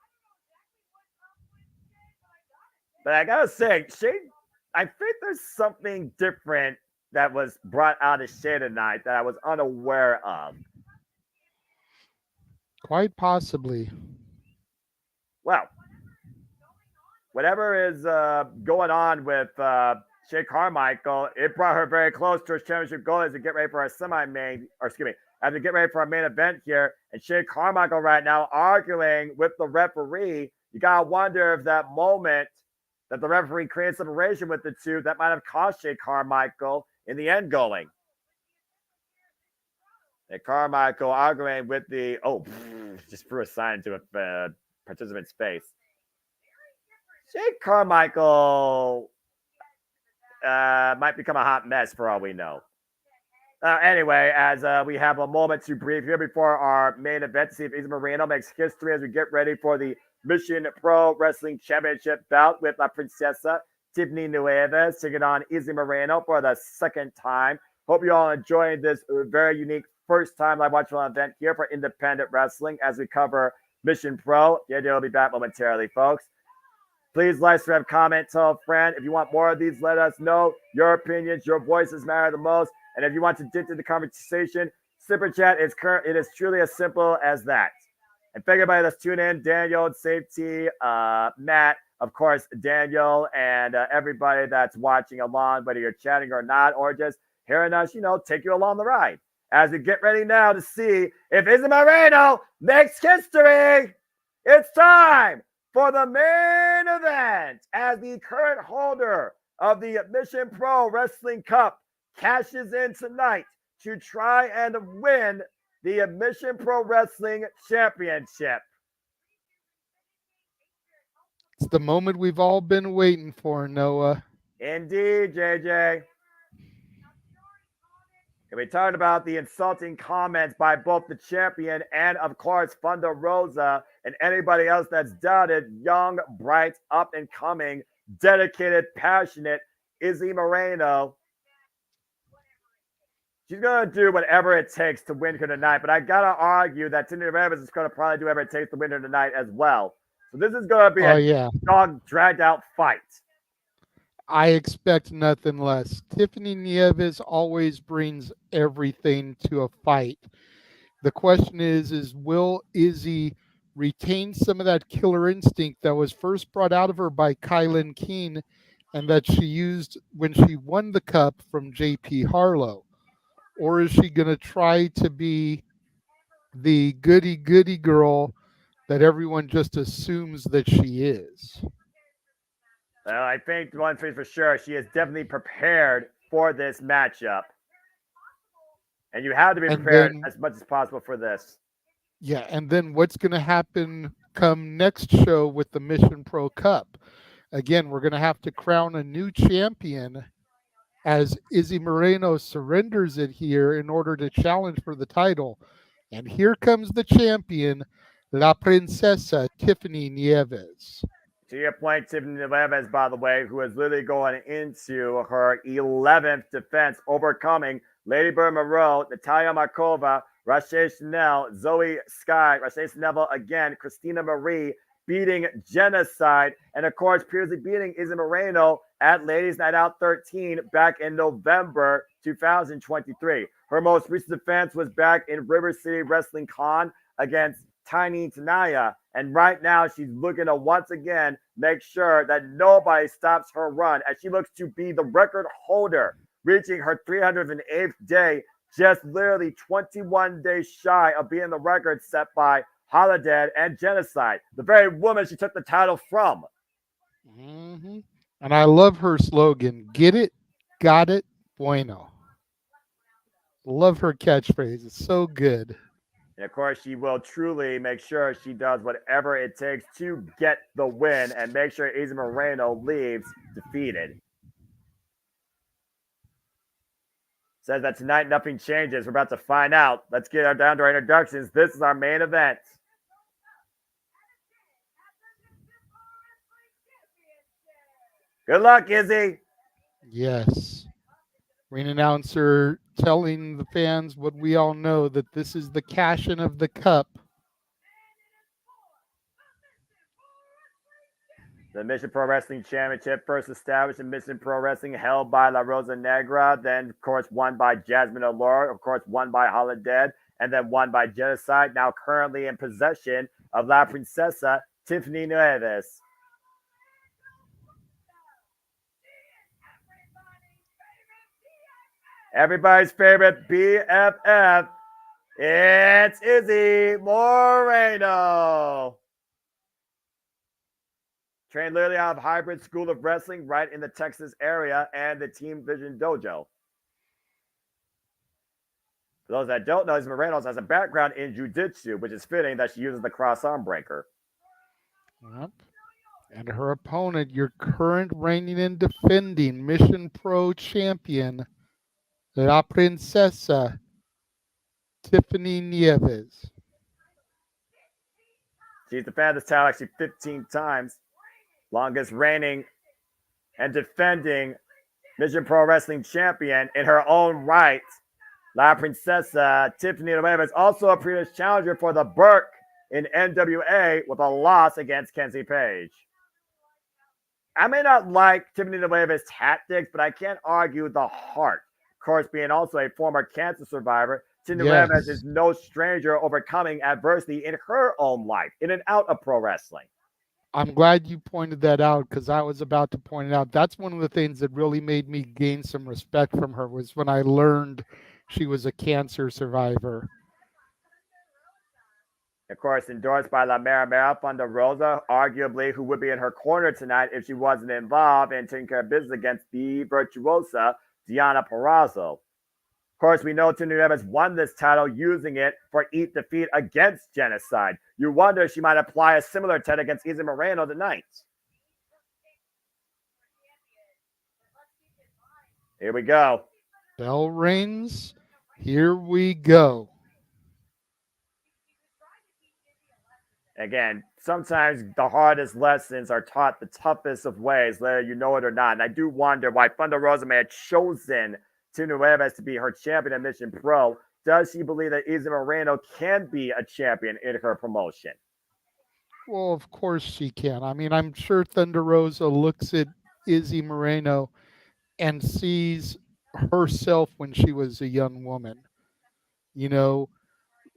Speaker 15: But I gotta say, Shea, I think there's something different that was brought out of Shea tonight that I was unaware of.
Speaker 14: Quite possibly.
Speaker 15: Well, whatever is going on with Shea Carmichael, it brought her very close to her championship goal as we get ready for our semi-main, or excuse me, as we get ready for our main event here. And Shea Carmichael right now arguing with the referee. You gotta wonder if that moment that the referee created separation with the two, that might have cost Shea Carmichael in the end going. And Carmichael arguing with the, just threw a sign into a participant's face. Shea Carmichael might become a hot mess for all we know. Anyway, as we have a moment to breathe here before our main event, see if Izzy Moreno makes history as we get ready for the Mission Pro Wrestling Championship bout with La Princesa Tiffany Nieves taking on Izzy Moreno for the second time. Hope you all enjoying this very unique first time live watching event here for independent wrestling as we cover Mission Pro. The idea will be back momentarily, folks. Please like, subscribe, comment, tell a friend. If you want more of these, let us know. Your opinions, your voices matter the most. And if you want to dip into the conversation, Super Chat is it is truly as simple as that. And thank everybody that's tuned in. Daniel, Safety, Matt, of course, Daniel, and everybody that's watching along, whether you're chatting or not, or just hearing us, take you along the ride. As we get ready now to see if Izzy Moreno makes history, it's time for the main event as the current holder of the Mission Pro Wrestling Cup cashes in tonight to try and win the Mission Pro Wrestling Championship.
Speaker 14: It's the moment we've all been waiting for, Noah.
Speaker 15: Indeed, JJ. And we talked about the insulting comments by both the champion and, of course, Thunder Rosa and anybody else that's doubted young, bright, up-and-coming, dedicated, passionate Izzy Moreno. She's going to do whatever it takes to win her tonight, but I got to argue that Tiffany Nieves is going to probably do whatever it takes to win her tonight as well. So this is going to be a dog dragged-out fight.
Speaker 14: I expect nothing less. Tiffany Nieves always brings everything to a fight. The question is will Izzy retain some of that killer instinct that was first brought out of her by Kylan Keene and that she used when she won the cup from JP Harlow? or is she going to try to be the goody girl that everyone just assumes that she is?
Speaker 15: Well, I think one thing for sure, she is definitely prepared for this matchup. And you have to be prepared as much as possible for this.
Speaker 14: Yeah, and then what's going to happen come next show with the Mission Pro Cup? Again, we're going to have to crown a new champion as Izzy Moreno surrenders it here in order to challenge for the title. And here comes the champion, La Princesa Tiffany Nieves.
Speaker 15: To your point, Tiffany Nieves, by the way, who is literally going into her 11th defense, overcoming Lady Bird Moreau, Natalia Markova, Rache Chanel, Zoe Sky, Rache Chanel again, Christina Marie, beating Genocide, and of course, previously beating Izzy Moreno at Ladies Night Out 13 back in November 2023. Her most recent defense was back in River City Wrestling Con against Tiny Tanaya, and right now she's looking to once again make sure that nobody stops her run as she looks to be the record holder, reaching her 308th day, just literally 21 days shy of being the record set by Holiday and Genocide, the very woman she took the title from.
Speaker 14: Mm-hmm. And I love her slogan, get it, got it, bueno. Love her catchphrase. It's so good.
Speaker 15: And of course, she will truly make sure she does whatever it takes to get the win and make sure Izzy Moreno leaves defeated. Says that tonight nothing changes. We're about to find out. Let's get down to our introductions. This is our main event. Good luck, Izzy.
Speaker 14: Yes. Ring announcer telling the fans what we all know, that this is the cash-in of the cup.
Speaker 15: The Mission Pro Wrestling Championship, first established in Mission Pro Wrestling, held by La Rosa Negra, then, of course, won by Jasmine Allure, of course, won by Holiday, and then won by Genocide, now currently in possession of La Princesa Tiffany Nieves. Everybody's favorite BFF, it's Izzy Moreno. Trained literally out of Hybrid School of Wrestling right in the Texas area and the Team Vision Dojo. For those that don't know, Izzy Moreno has a background in Jiu-Jitsu, which is fitting that she uses the cross arm breaker.
Speaker 14: Yep. And her opponent, your current reigning and defending Mission Pro champion, La Princesa Tiffany Nieves.
Speaker 15: She's defended this title actually 15 times. Longest reigning and defending Mission Pro Wrestling champion in her own right. La Princesa Tiffany Nieves, also a previous challenger for the Burke in NWA with a loss against Kenzie Page. I may not like Tiffany Nieves' tactics, but I can't argue the heart. Of course, being also a former cancer survivor, Tiffany Nieves is no stranger overcoming adversity in her own life, in and out of pro wrestling.
Speaker 14: I'm glad you pointed that out, because I was about to point it out. That's one of the things that really made me gain some respect from her, was when I learned she was a cancer survivor.
Speaker 15: Of course, endorsed by La Mera Mera, Thunder Rosa, arguably who would be in her corner tonight if she wasn't involved in taking care of business against the virtuosa Diana Perazzo. Of course, we know Tiffany Nieves won this title using it for Eat Defeat against Genocide. You wonder if she might apply a similar tactic against Izzy Moreno tonight. Here we go.
Speaker 14: Bell rings. Here we go.
Speaker 15: Again, sometimes the hardest lessons are taught the toughest of ways, whether you know it or not. And I do wonder why Thunder Rosa may have chosen Tiffany Nieves to be her champion at Mission Pro. Does she believe that Izzy Moreno can be a champion in her promotion?
Speaker 14: Well, of course she can. I mean, I'm sure Thunder Rosa looks at Izzy Moreno and sees herself when she was a young woman. You know,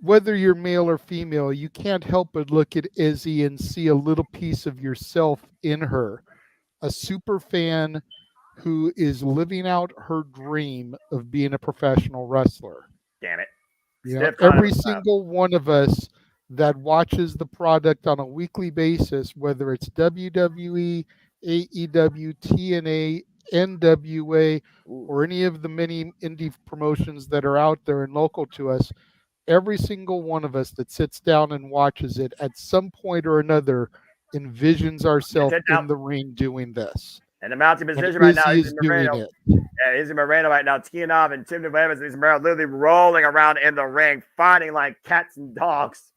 Speaker 14: whether you're male or female, you can't help but look at Izzy and see a little piece of yourself in her. A super fan who is living out her dream of being a professional wrestler.
Speaker 15: Damn it.
Speaker 14: You know, every single one of us that watches the product on a weekly basis, whether it's WWE, AEW, TNA, NWA, or any of the many indie promotions that are out there and local to us, every single one of us that sits down and watches it at some point or another envisions ourselves in the ring doing this.
Speaker 15: And the mounting position right now,
Speaker 14: Izzy is doing
Speaker 15: Moreno.
Speaker 14: it.
Speaker 15: Yeah, Izzy Moreno right now, teeing off, and Tiffany Nieves and Izzy Moreno literally rolling around in the ring, fighting like cats and dogs.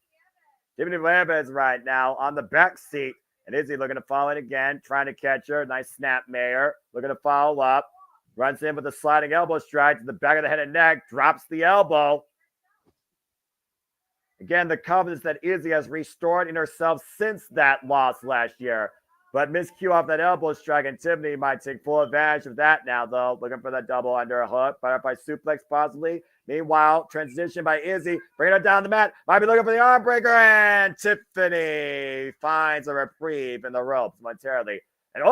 Speaker 15: Tiffany Nieves right now on the back seat, and Izzy looking to follow it again, trying to catch her. Nice snap, Mayor. Looking to follow up. Runs in with a sliding elbow strike to the back of the head and neck, drops the elbow. Again, the confidence that Izzy has restored in herself since that loss last year. But miscue off that elbow strike, and Tiffany might take full advantage of that now, though. Looking for that double underhook, fired by suplex possibly. Meanwhile, transition by Izzy, bringing her down the mat. Might be looking for the arm breaker, and Tiffany finds a reprieve in the ropes momentarily. And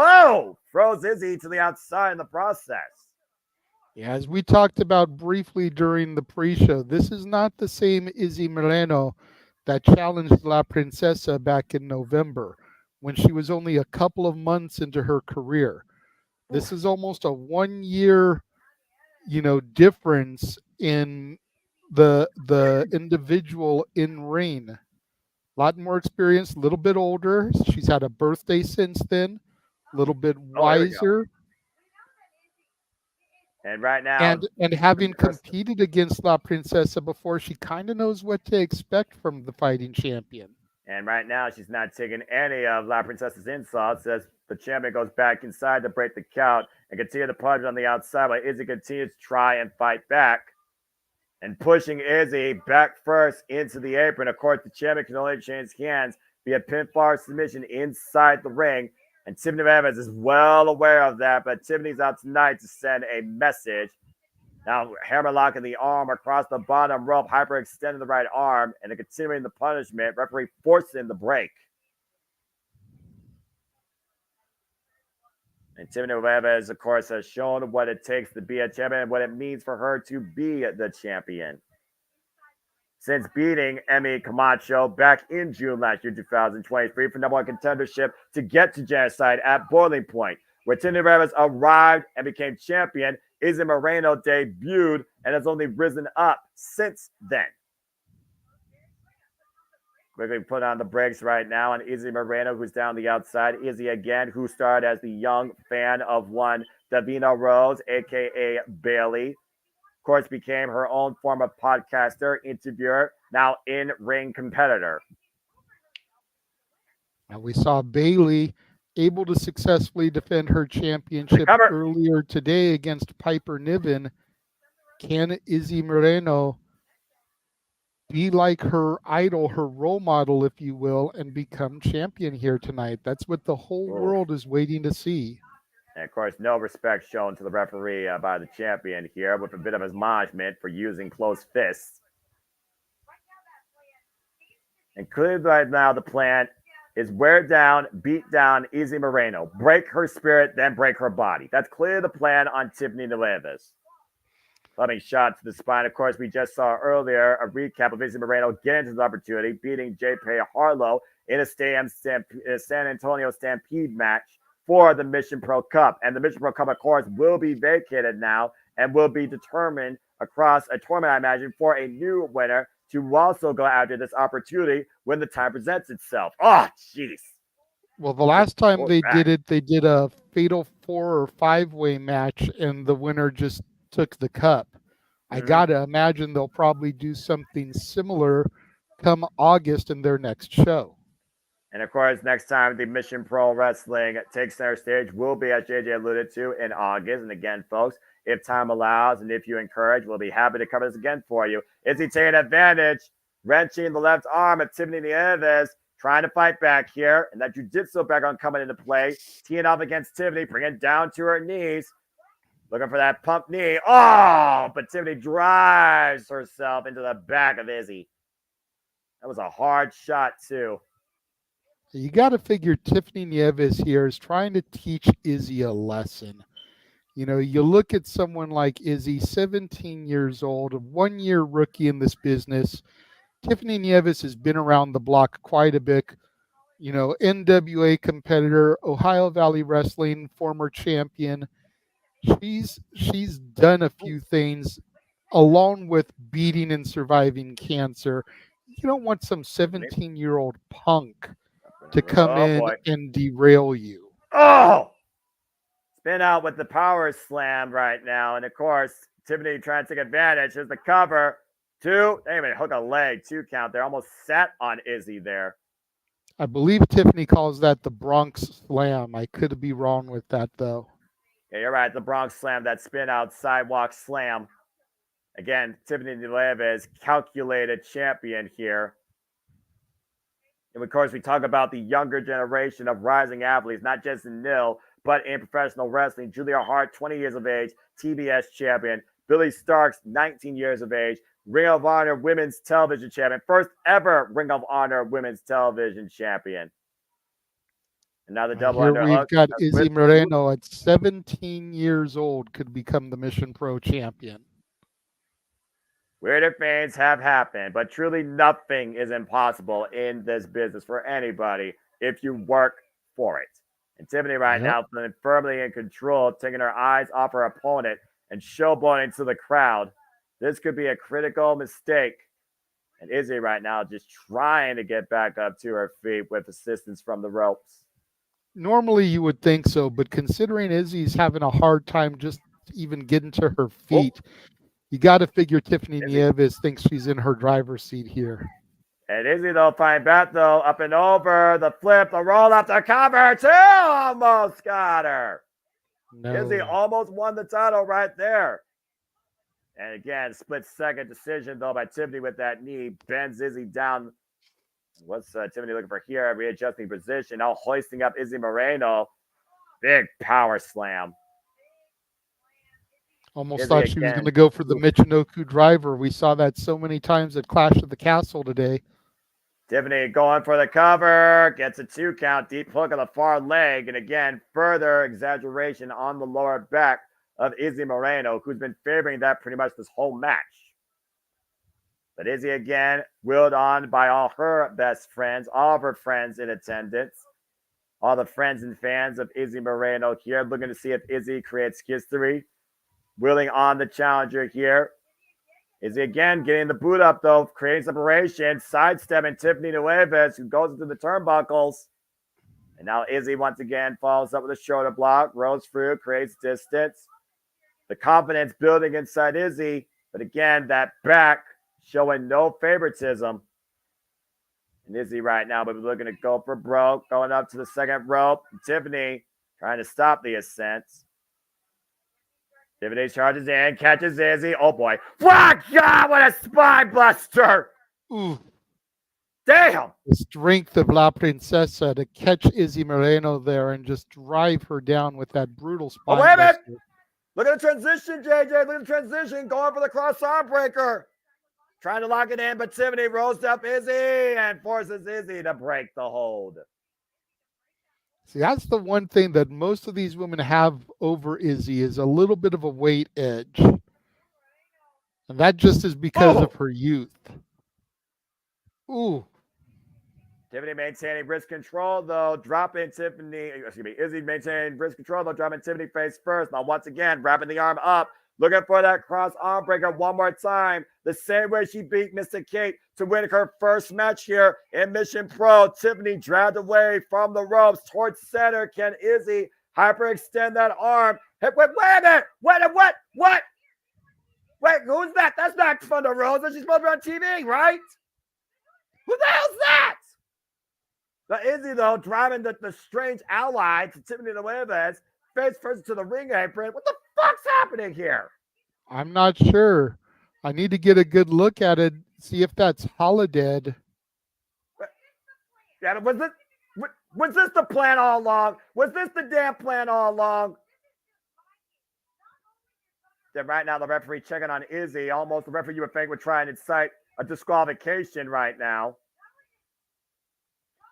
Speaker 15: throws Izzy to the outside in the process.
Speaker 14: Yeah, as we talked about briefly during the pre-show, this is not the same Izzy Moreno that challenged La Princesa back in November when she was only a couple of months into her career. This is almost a 1 year, difference in the individual in ring. A lot more experience, a little bit older. She's had a birthday since then, a little bit wiser.
Speaker 15: And right now,
Speaker 14: and having competed against La Princesa before, she kind of knows what to expect from the fighting champion.
Speaker 15: And right now, she's not taking any of La Princesa's insults as the champion goes back inside to break the count and continue to punch on the outside while Izzy continues to try and fight back. And pushing Izzy back first into the apron. Of course, the champion can only change hands via pinfall submission inside the ring. And Tiffany Nieves is well aware of that, but Tiffany's out tonight to send a message. Now, hammerlocking the arm across the bottom rope, hyperextending the right arm, and continuing the punishment. Referee forcing the break. And Tiffany Nieves, of course, has shown what it takes to be a champion and what it means for her to be the champion. Since beating Emmy Camacho back in June last year, 2023, for number one contendership to get to Genocide at Boiling Point, where Tiffany Nieves arrived and became champion. Izzy Moreno debuted and has only risen up since then. Quickly put on the brakes right now on Izzy Moreno, who's down the outside. Izzy again, who started as the young fan of one Davina Rose, a.k.a. Bailey. Of course, became her own form of podcaster, interviewer, now in-ring competitor.
Speaker 14: And we saw Bailey able to successfully defend her championship earlier today against Piper Niven. Can Izzy Moreno be like her idol, her role model, if you will, and become champion here tonight? That's what the whole world is waiting to see.
Speaker 15: And, of course, no respect shown to the referee by the champion here, with a bit of admonishment for using closed fists. And clearly right now the plan is wear down, beat down Izzy Moreno, break her spirit, then break her body. That's clearly the plan on Tiffany Nieves. Loving shot to the spine. Of course, we just saw earlier a recap of Izzy Moreno getting into the opportunity, beating J.P. Harlow in a San Antonio Stampede match for the Mission Pro Cup. And the Mission Pro Cup, of course, will be vacated now and will be determined across a tournament, I imagine, for a new winner to also go after this opportunity when the time presents itself. Oh, jeez.
Speaker 14: Well, the last time they did it, they did a fatal 4 or 5-way match, and the winner just took the cup. I got to imagine they'll probably do something similar come August in their next show.
Speaker 15: And, of course, next time the Mission Pro Wrestling takes center stage will be, as JJ alluded to, in August. And again, folks, if time allows and if you encourage, we'll be happy to cover this again for you. Izzy taking advantage, wrenching the left arm of Tiffany Nieves, trying to fight back here. And that jiu-jitsu background coming into play. Teeing off against Tiffany, bringing it down to her knees. Looking for that pump knee. Oh, but Tiffany drives herself into the back of Izzy. That was a hard shot, too.
Speaker 14: You got to figure Tiffany Nieves here is trying to teach Izzy a lesson. You know, you look at someone like Izzy, 17 years old, a 1-year rookie in this business. Tiffany Nieves has been around the block quite a bit. You know, NWA competitor, Ohio Valley Wrestling former champion. She's done a few things along with beating and surviving cancer. You don't want some 17-year-old punk to come
Speaker 15: Oh
Speaker 14: in
Speaker 15: boy.
Speaker 14: and derail you.
Speaker 15: Oh! Spin out with the power slam right now. And of course, Tiffany trying to take advantage. Here's the cover. 2. Wait a minute, hook a leg. 2 count there. Almost sat on Izzy there.
Speaker 14: I believe Tiffany calls that the Bronx Slam. I could be wrong with that, though.
Speaker 15: Yeah, you're right. The Bronx Slam, that spin out sidewalk slam. Again, Tiffany Nieves, calculated champion here. And of course, we talk about the younger generation of rising athletes, not just in NIL, but in professional wrestling. Julia Hart, 20 years of age, TBS champion. Billy Starks, 19 years of age, Ring of Honor Women's Television Champion. First ever Ring of Honor Women's Television Champion. And now the double
Speaker 14: Here
Speaker 15: underhook.
Speaker 14: we've got Izzy Moreno at 17 years old could become the Mission Pro champion.
Speaker 15: Weirder things have happened, but truly nothing is impossible in this business for anybody if you work for it. And Tiffany right now feeling firmly in control, taking her eyes off her opponent and showboating to the crowd. This could be a critical mistake. And Izzy right now just trying to get back up to her feet with assistance from the ropes.
Speaker 14: Normally you would think so, but considering Izzy's having a hard time just even getting to her feet, you got to figure Tiffany Nieves thinks she's in her driver's seat here.
Speaker 15: And Izzy, though, fine bet, though, up and over, the flip, the roll up, the cover, 2, almost got her.
Speaker 14: No.
Speaker 15: Izzy almost won the title right there. And again, split-second decision, though, by Tiffany with that knee. Bends Izzy down. What's Tiffany looking for here? Readjusting position. Now hoisting up Izzy Moreno. Big power slam.
Speaker 14: Almost
Speaker 15: Izzy
Speaker 14: thought she was going to go for the Michinoku driver. We saw that so many times at Clash of the Castle today.
Speaker 15: Tiffany going for the cover. Gets a 2 count. Deep hook on the far leg. And again, further exaggeration on the lower back of Izzy Moreno, who's been favoring that pretty much this whole match. But Izzy again, willed on by all her best friends, all of her friends in attendance, all the friends and fans of Izzy Moreno here, looking to see if Izzy creates history. Willing on the challenger here. Izzy again getting the boot up, though, creating separation, sidestepping Tiffany Nieves, who goes into the turnbuckles. And now Izzy once again follows up with a shoulder block, rolls through, creates distance. The confidence building inside Izzy, but again, that back showing no favoritism. And Izzy right now, but we're looking to go for broke, going up to the second rope. Tiffany trying to stop the ascent. Tiffany charges in, catches Izzy. Oh boy. Oh God, what a spine buster.
Speaker 14: Ooh.
Speaker 15: Damn.
Speaker 14: The strength of La Princesa to catch Izzy Moreno there and just drive her down with that brutal spine
Speaker 15: wait a minute.
Speaker 14: buster.
Speaker 15: Look at the transition, JJ. Look at the transition. Going for the cross arm breaker. Trying to lock it in, but Tiffany rolls up Izzy and forces Izzy to break the hold.
Speaker 14: See, that's the one thing that most of these women have over Izzy is a little bit of a weight edge. And that just is because of her youth. Ooh.
Speaker 15: Tiffany maintaining wrist control, though, dropping Izzy maintaining wrist control, though, dropping Tiffany face first. Now, once again, wrapping the arm up, looking for that cross arm breaker one more time. The same way she beat Mr. Kate to win her first match here in Mission Pro. Tiffany dragged away from the ropes towards center. Can Izzy hyperextend that arm? Hey, wait a minute. What? Wait, who's that? That's not Thunder Rosa. She's supposed to be on TV, right? Who the hell's that? Now, Izzy, though, driving the strange ally to Tiffany Nieves, face first to the ring apron. What the fuck's happening here?
Speaker 14: I'm not sure. I need to get a good look at it, see if that's Holodead.
Speaker 15: Yeah, was this the plan all along? Was this the damn plan all along? Then right now, the referee checking on Izzy. Almost the referee you would think would try and incite a disqualification right now.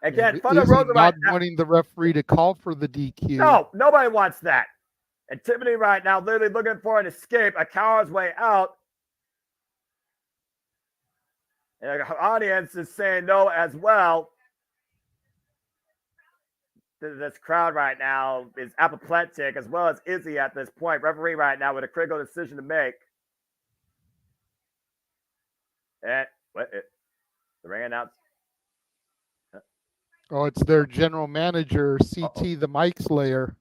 Speaker 15: Again, Thunder Rosa
Speaker 14: not wanting the referee to call for the DQ.
Speaker 15: No, nobody wants that. And Tiffany right now literally looking for an escape, a coward's way out. And the audience is saying no as well. This crowd right now is apoplectic, as well as Izzy at this point. Referee right now with a critical decision to make. And the ring announce.
Speaker 14: Oh, it's their general manager, CT, the Mic Slayer.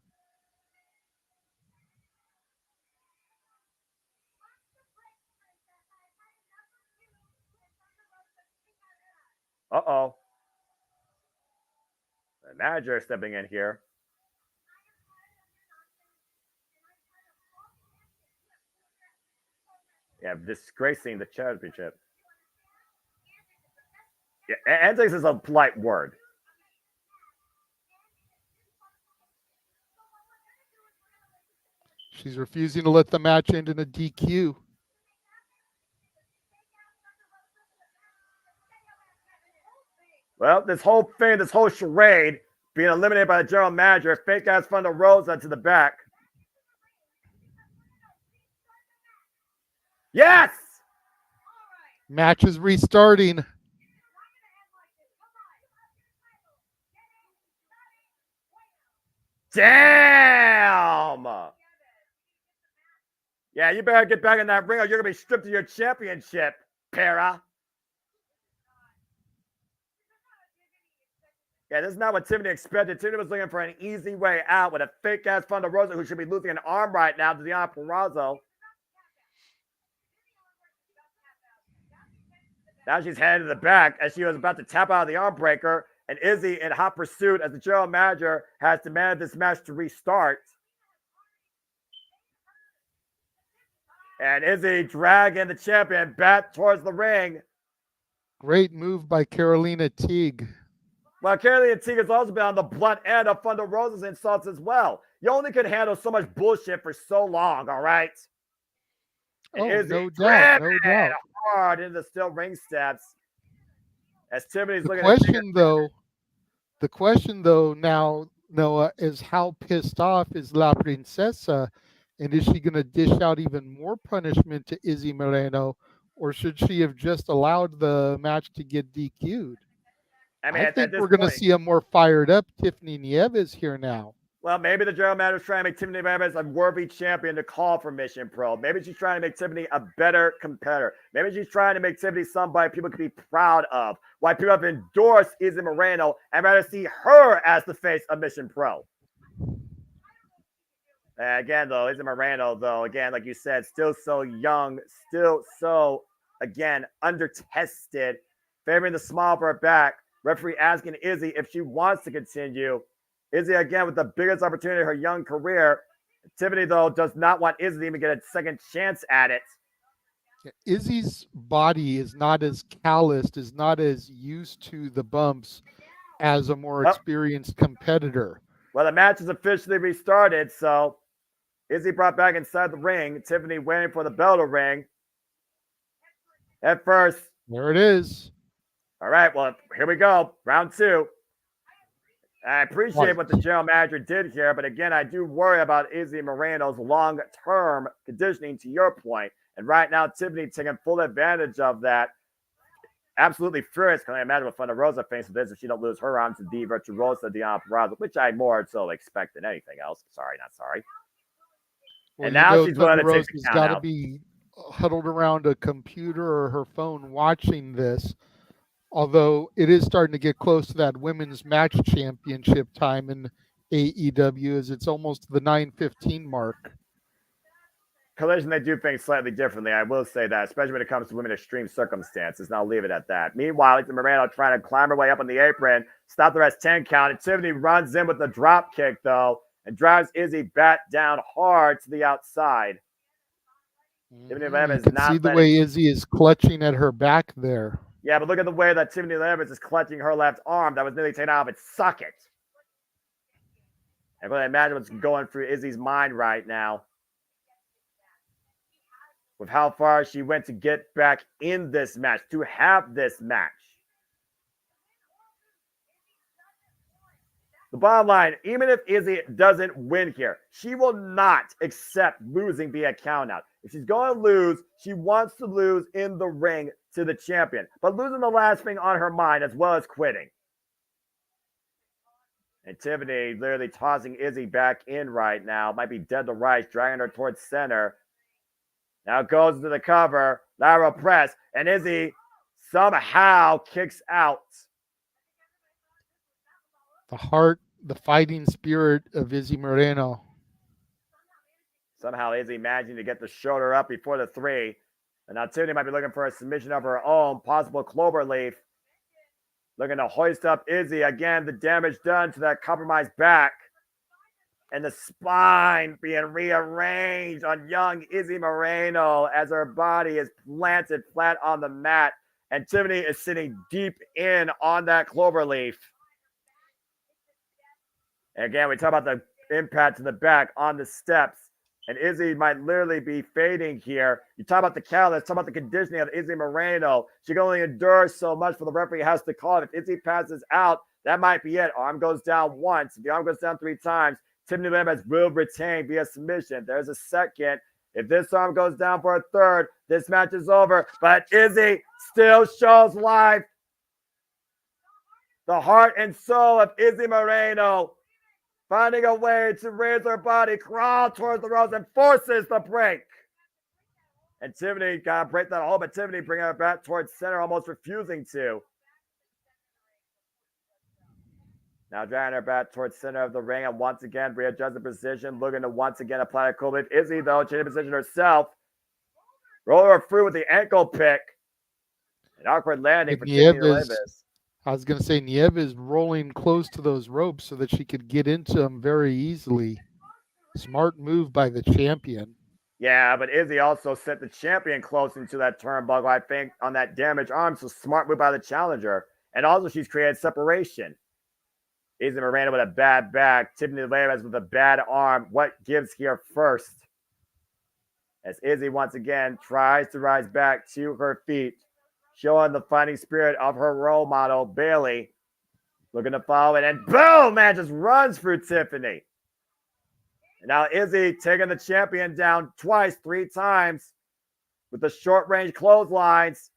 Speaker 15: Uh-oh. The manager is stepping in here. Yeah, disgracing the championship. Yeah, antics is a polite word.
Speaker 14: She's refusing to let the match end in a DQ.
Speaker 15: Well, this whole thing, this whole charade, being eliminated by the general manager, fake ass Thunder Rosa to the back. Yes!
Speaker 14: Match is restarting.
Speaker 15: Damn! Yeah, you better get back in that ring or you're going to be stripped of your championship, Para. Yeah, this is not what Tiffany expected. Tiffany was looking for an easy way out with a fake-ass Thunder Rosa who should be losing an arm right now to Deonna Purrazzo. Now she's headed to the back as she was about to tap out of the arm breaker. And Izzy in hot pursuit as the general manager has demanded this match to restart. And Izzy dragging the champion back towards the ring.
Speaker 14: Great move by Carolina Teague.
Speaker 15: Well, Carolina Teague has also been on the blunt end of Thunder Rosa's insults as well. You only can handle so much bullshit for so long, all right? And Izzy
Speaker 14: no doubt, no doubt.
Speaker 15: Hard into the steel ring steps. As Tiffany's looking
Speaker 14: The question though now, Noah, is how pissed off is La Princesa, and is she going to dish out even more punishment to Izzy Moreno, or should she have just allowed the match to get DQ'd? I think we're going to see a more fired up Tiffany Nieves here now.
Speaker 15: Well, maybe the general manager is trying to make Tiffany Nieves a worthy champion to call for Mission Pro. Maybe she's trying to make Tiffany a better competitor. Maybe she's trying to make Tiffany somebody people can be proud of. Why people have endorsed Izzy Moreno and rather see her as the face of Mission Pro. Again, though, Izzy Moreno, though, again, like you said, still so young, still so, again, under-tested, favoring the smile for her back. Referee asking Izzy if she wants to continue. Izzy, again, with the biggest opportunity of her young career. Tiffany, though, does not want Izzy to even get a second chance at it.
Speaker 14: Izzy's body is not as calloused, is not as used to the bumps as a more experienced competitor.
Speaker 15: Well, the match is officially restarted, so Izzy brought back inside the ring. Tiffany waiting for the bell to ring. At first.
Speaker 14: There it is.
Speaker 15: All right, well, here we go. Round two. I appreciate what the general manager did here, but again, I do worry about Izzy Moreno's long-term conditioning, to your point. And right now, Tiffany taking full advantage of that. Absolutely furious. Can I imagine what Thunder Rosa thinks of this if she don't lose her arm to the Virtuosa Deonna Purrazzo, which I more so expect than anything else. Sorry, not sorry.
Speaker 14: Well,
Speaker 15: and now she's going to take the count
Speaker 14: got to
Speaker 15: out.
Speaker 14: be huddled around a computer or her phone watching this. Although it is starting to get close to that women's match championship time in AEW, as it's almost the 9:15 mark.
Speaker 15: Collision, they do things slightly differently. I will say that, especially when it comes to women extreme circumstances. And I'll leave it at that. Meanwhile, Izzy Moreno trying to climb her way up on the apron, stop the rest 10 count. And Tiffany runs in with the drop kick, though, and drives Izzy back down hard to the outside.
Speaker 14: You can see the way Izzy is clutching at her back there.
Speaker 15: Yeah, but look at the way that Tiffany Nieves is clutching her left arm that was nearly taken out of its socket. I can imagine what's going through Izzy's mind right now. With how far she went to get back in this match, to have this match. The bottom line, even if Izzy doesn't win here, she will not accept losing via countout. If she's going to lose, she wants to lose in the ring to the champion. But losing the last thing on her mind as well as quitting. And Tiffany literally tossing Izzy back in right now. Might be dead to rights, dragging her towards center. Now goes into the cover, lateral press, and Izzy somehow kicks out.
Speaker 14: The heart, the fighting spirit of Izzy Moreno.
Speaker 15: Somehow Izzy managing to get the shoulder up before the 3. And now Tiffany might be looking for a submission of her own, possible cloverleaf. Looking to hoist up Izzy. Again, the damage done to that compromised back. And the spine being rearranged on young Izzy Moreno as her body is planted flat on the mat. And Tiffany is sitting deep in on that cloverleaf. And again, we talk about the impact to the back on the steps. And Izzy might literally be fading here. You talk about the catalyst, talk about the conditioning of Izzy Moreno. She can only endure so much for the referee has to call it. If Izzy passes out, that might be it. Arm goes down once. If the arm goes down 3 times, Tiffany Nieves will retain via submission. There's a second. If this arm goes down for a third, this match is over. But Izzy still shows life. The heart and soul of Izzy Moreno finding a way to raise her body, crawl towards the ropes, and forces the break. And Tiffany got to break that hold, but Tiffany bringing her back towards center, almost refusing to. Now dragging her back towards center of the ring, and once again, readjust the position, looking to once again apply a cool leaf. Izzy, though, changing position herself. Roll her through with the ankle pick. An awkward landing for Tiffany Nieves.
Speaker 14: I was going to say Nieves rolling close to those ropes so that she could get into them very easily. Smart move by the champion.
Speaker 15: Yeah, but Izzy also sent the champion close into that turnbuckle, I think, on that damaged arm. So smart move by the challenger. And also she's created separation. Izzy Moreno with a bad back. Tiffany Nieves with a bad arm. What gives here first? As Izzy once again tries to rise back to her feet, showing the fighting spirit of her role model, Bayley. Looking to follow it, and boom, man, just runs through Tiffany. And now Izzy taking the champion down twice, 3 times with the short-range clotheslines.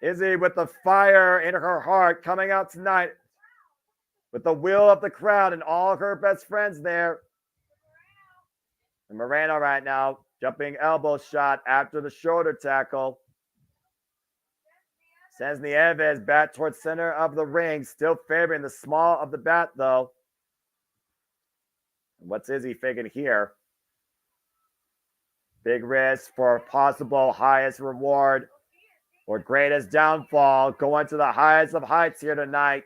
Speaker 15: Izzy with the fire in her heart coming out tonight with the will of the crowd and all her best friends there. And Moreno right now jumping elbow shot after the shoulder tackle. Sends Nieves back towards center of the ring, still favoring the small of the bat, though. And what's Izzy thinking here? Big risk for possible highest reward or greatest downfall. Going to the highest of heights here tonight.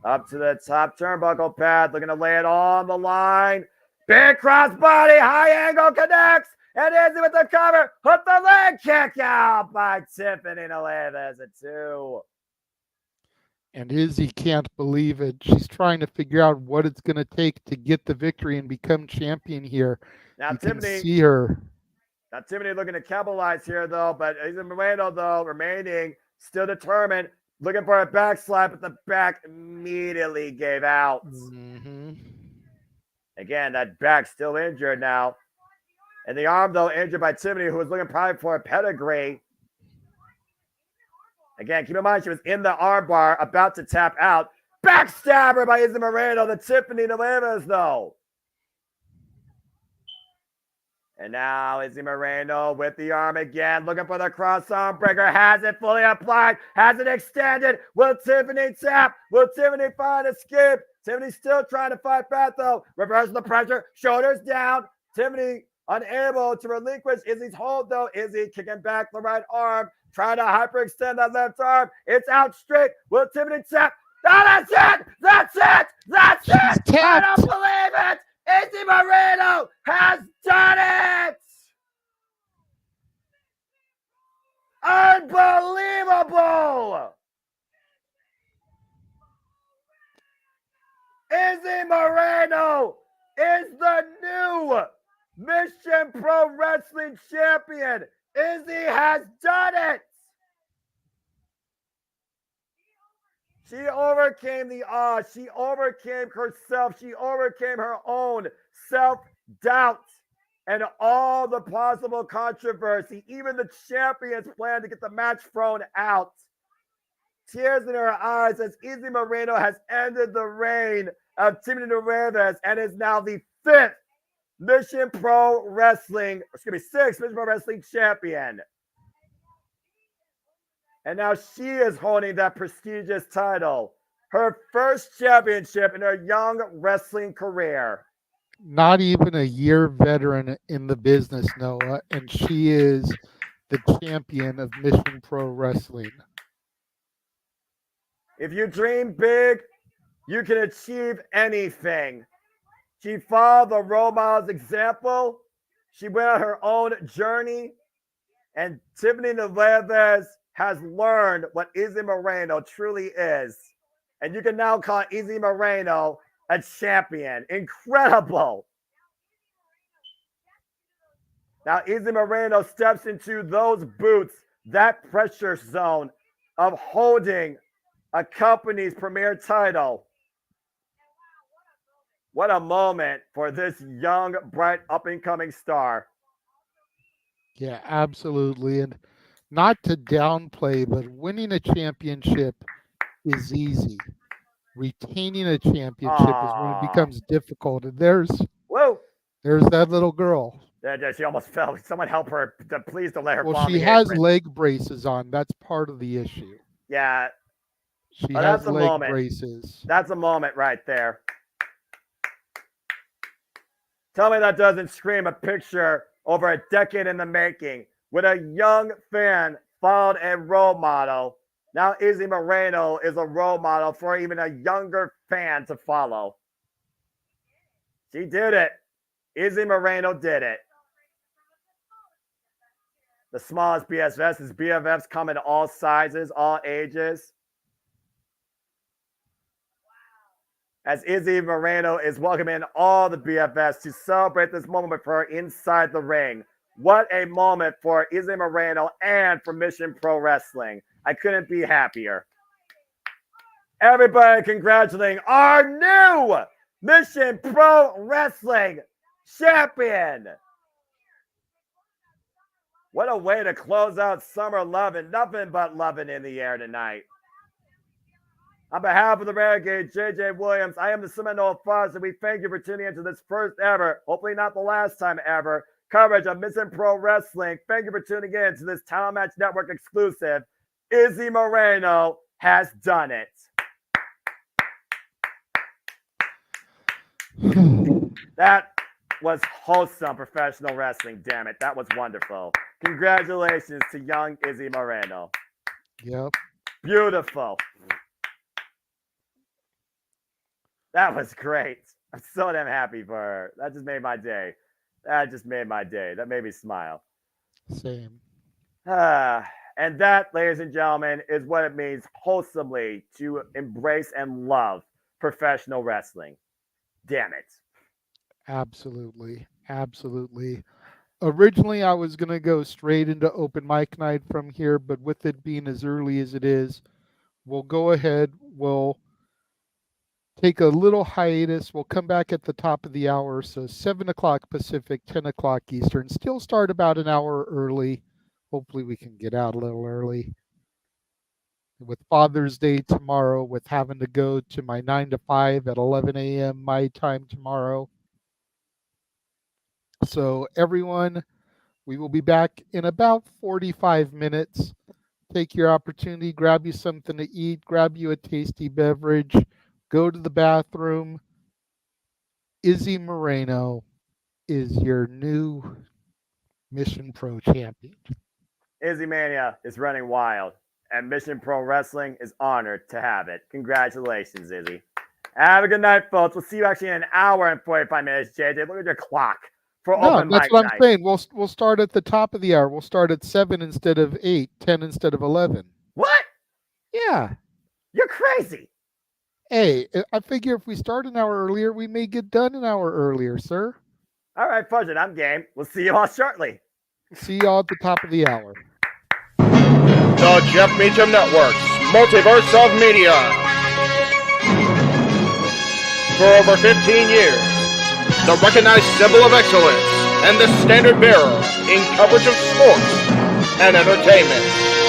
Speaker 15: Up to the top turnbuckle pad, looking to lay it on the line. Big crossbody, high angle connects. And Izzy with the cover. Hook the leg kick out by Tiffany Nieves at 2.
Speaker 14: And Izzy can't believe it. She's trying to figure out what it's going to take to get the victory and become champion here.
Speaker 15: Now
Speaker 14: you
Speaker 15: Tiffany,
Speaker 14: can see her.
Speaker 15: Now Tiffany looking to capitalize here, though. But Izzy Moreno, though, remaining still determined. Looking for a back slap, but the back immediately gave out.
Speaker 14: Mm-hmm.
Speaker 15: Again, that back still injured now. And the arm, though, injured by Tiffany, who was looking probably for a pedigree. Again, keep in mind, she was in the armbar, about to tap out. Backstabber by Izzy Moreno, the Tiffany Nieves, though. And now Izzy Moreno with the arm again, looking for the cross arm breaker. Has it fully applied, has it extended. Will Tiffany tap? Will Tiffany find escape? Tiffany still trying to fight back, though. Reverse the pressure, shoulders down. Tiffany unable to relinquish Izzy's hold, though. Izzy kicking back the right arm, trying to hyperextend that left arm. It's out straight. Will Tiffany tap? Oh, that's it! That's it! That's it! I don't believe it! Izzy Moreno has done it! Unbelievable! Izzy Moreno is the new Meacham Pro Wrestling Champion. Izzy has done it. She overcame the odds. She overcame herself. She overcame her own self-doubt and all the possible controversy. Even the champions planned to get the match thrown out. Tears in her eyes as Izzy Moreno has ended the reign of Tiffany Nieves and is now the 5th Mission Pro Wrestling, sixth Mission Pro Wrestling champion. And now she is holding that prestigious title. Her first championship in her young wrestling career.
Speaker 14: Not even a year veteran in the business, Noah, and she is the champion of Mission Pro Wrestling.
Speaker 15: If you dream big, you can achieve anything. She followed the role model's example. She went on her own journey. And Tiffany Nieves has learned what Izzy Moreno truly is. And you can now call Izzy Moreno a champion. Incredible. Now Izzy Moreno steps into those boots, that pressure zone of holding a company's premier title. What a moment for this young, bright, up-and-coming star.
Speaker 14: Yeah, absolutely. And not to downplay, but winning a championship is easy. Retaining a championship is when it becomes difficult. And there's that little girl.
Speaker 15: She almost fell. Someone help her. Please don't let her fall.
Speaker 14: Well, she has leg braces on. That's part of the issue.
Speaker 15: Yeah.
Speaker 14: She has leg braces.
Speaker 15: That's a moment right there. Tell me that doesn't scream a picture over a decade in the making with a young fan followed a role model. Now Izzy Moreno is a role model for even a younger fan to follow. She did it. Izzy Moreno did it. The smallest BFFs come in all sizes, all ages. As Izzy Moreno is welcoming all the BFFs to celebrate this moment for her inside the ring. What a moment for Izzy Moreno and for Mission Pro Wrestling. I couldn't be happier. Everybody congratulating our new Mission Pro Wrestling champion. What a way to close out Summer Lovin'. Nothing but loving in the air tonight. On behalf of the Renegade, JJ Williams, I am the Seminole Fox, and we thank you for tuning into this first ever, hopefully not the last time ever, coverage of Mission Pro Wrestling. Thank you for tuning in to this Talent Match Network exclusive. Izzy Moreno has done it. That was wholesome professional wrestling, damn it. That was wonderful. Congratulations to young Izzy Moreno.
Speaker 14: Yep.
Speaker 15: Beautiful. That was great. I'm so damn happy for her. That just made my day. That made me smile.
Speaker 14: Same.
Speaker 15: And that, ladies and gentlemen, is what it means wholesomely to embrace and love professional wrestling. Damn it.
Speaker 14: Absolutely. Absolutely. Originally, I was going to go straight into open mic night from here, but with it being as early as it is, we'll go ahead. We'll take a little hiatus. We'll come back at the top of the hour. So 7 o'clock Pacific, 10 o'clock Eastern. Still start about an hour early. Hopefully we can get out a little early. With Father's Day tomorrow, with having to go to my 9 to 5 at 11 a.m. my time tomorrow. So everyone, we will be back in about 45 minutes. Take your opportunity, grab you something to eat, grab you a tasty beverage, go to the bathroom. Izzy Moreno is your new Mission Pro champion.
Speaker 15: Izzy Mania is running wild, and Mission Pro Wrestling is honored to have it. Congratulations, Izzy. Have a good night, folks. We'll see you actually in an hour and 45 minutes, JJ. Look at your clock.
Speaker 14: That's what I'm saying. We'll start at the top of the hour. We'll start at 7 instead of 8, 10 instead of 11.
Speaker 15: What?
Speaker 14: Yeah.
Speaker 15: You're crazy.
Speaker 14: Hey, I figure if we start an hour earlier, we may get done an hour earlier, sir.
Speaker 15: All right, fudge it. I'm game. We'll see you all shortly.
Speaker 14: See y'all at the top of the hour.
Speaker 13: The Jeff Meacham Network's Multiverse of Media. for over 15 years, the recognized symbol of excellence and the standard bearer in coverage of sports and entertainment.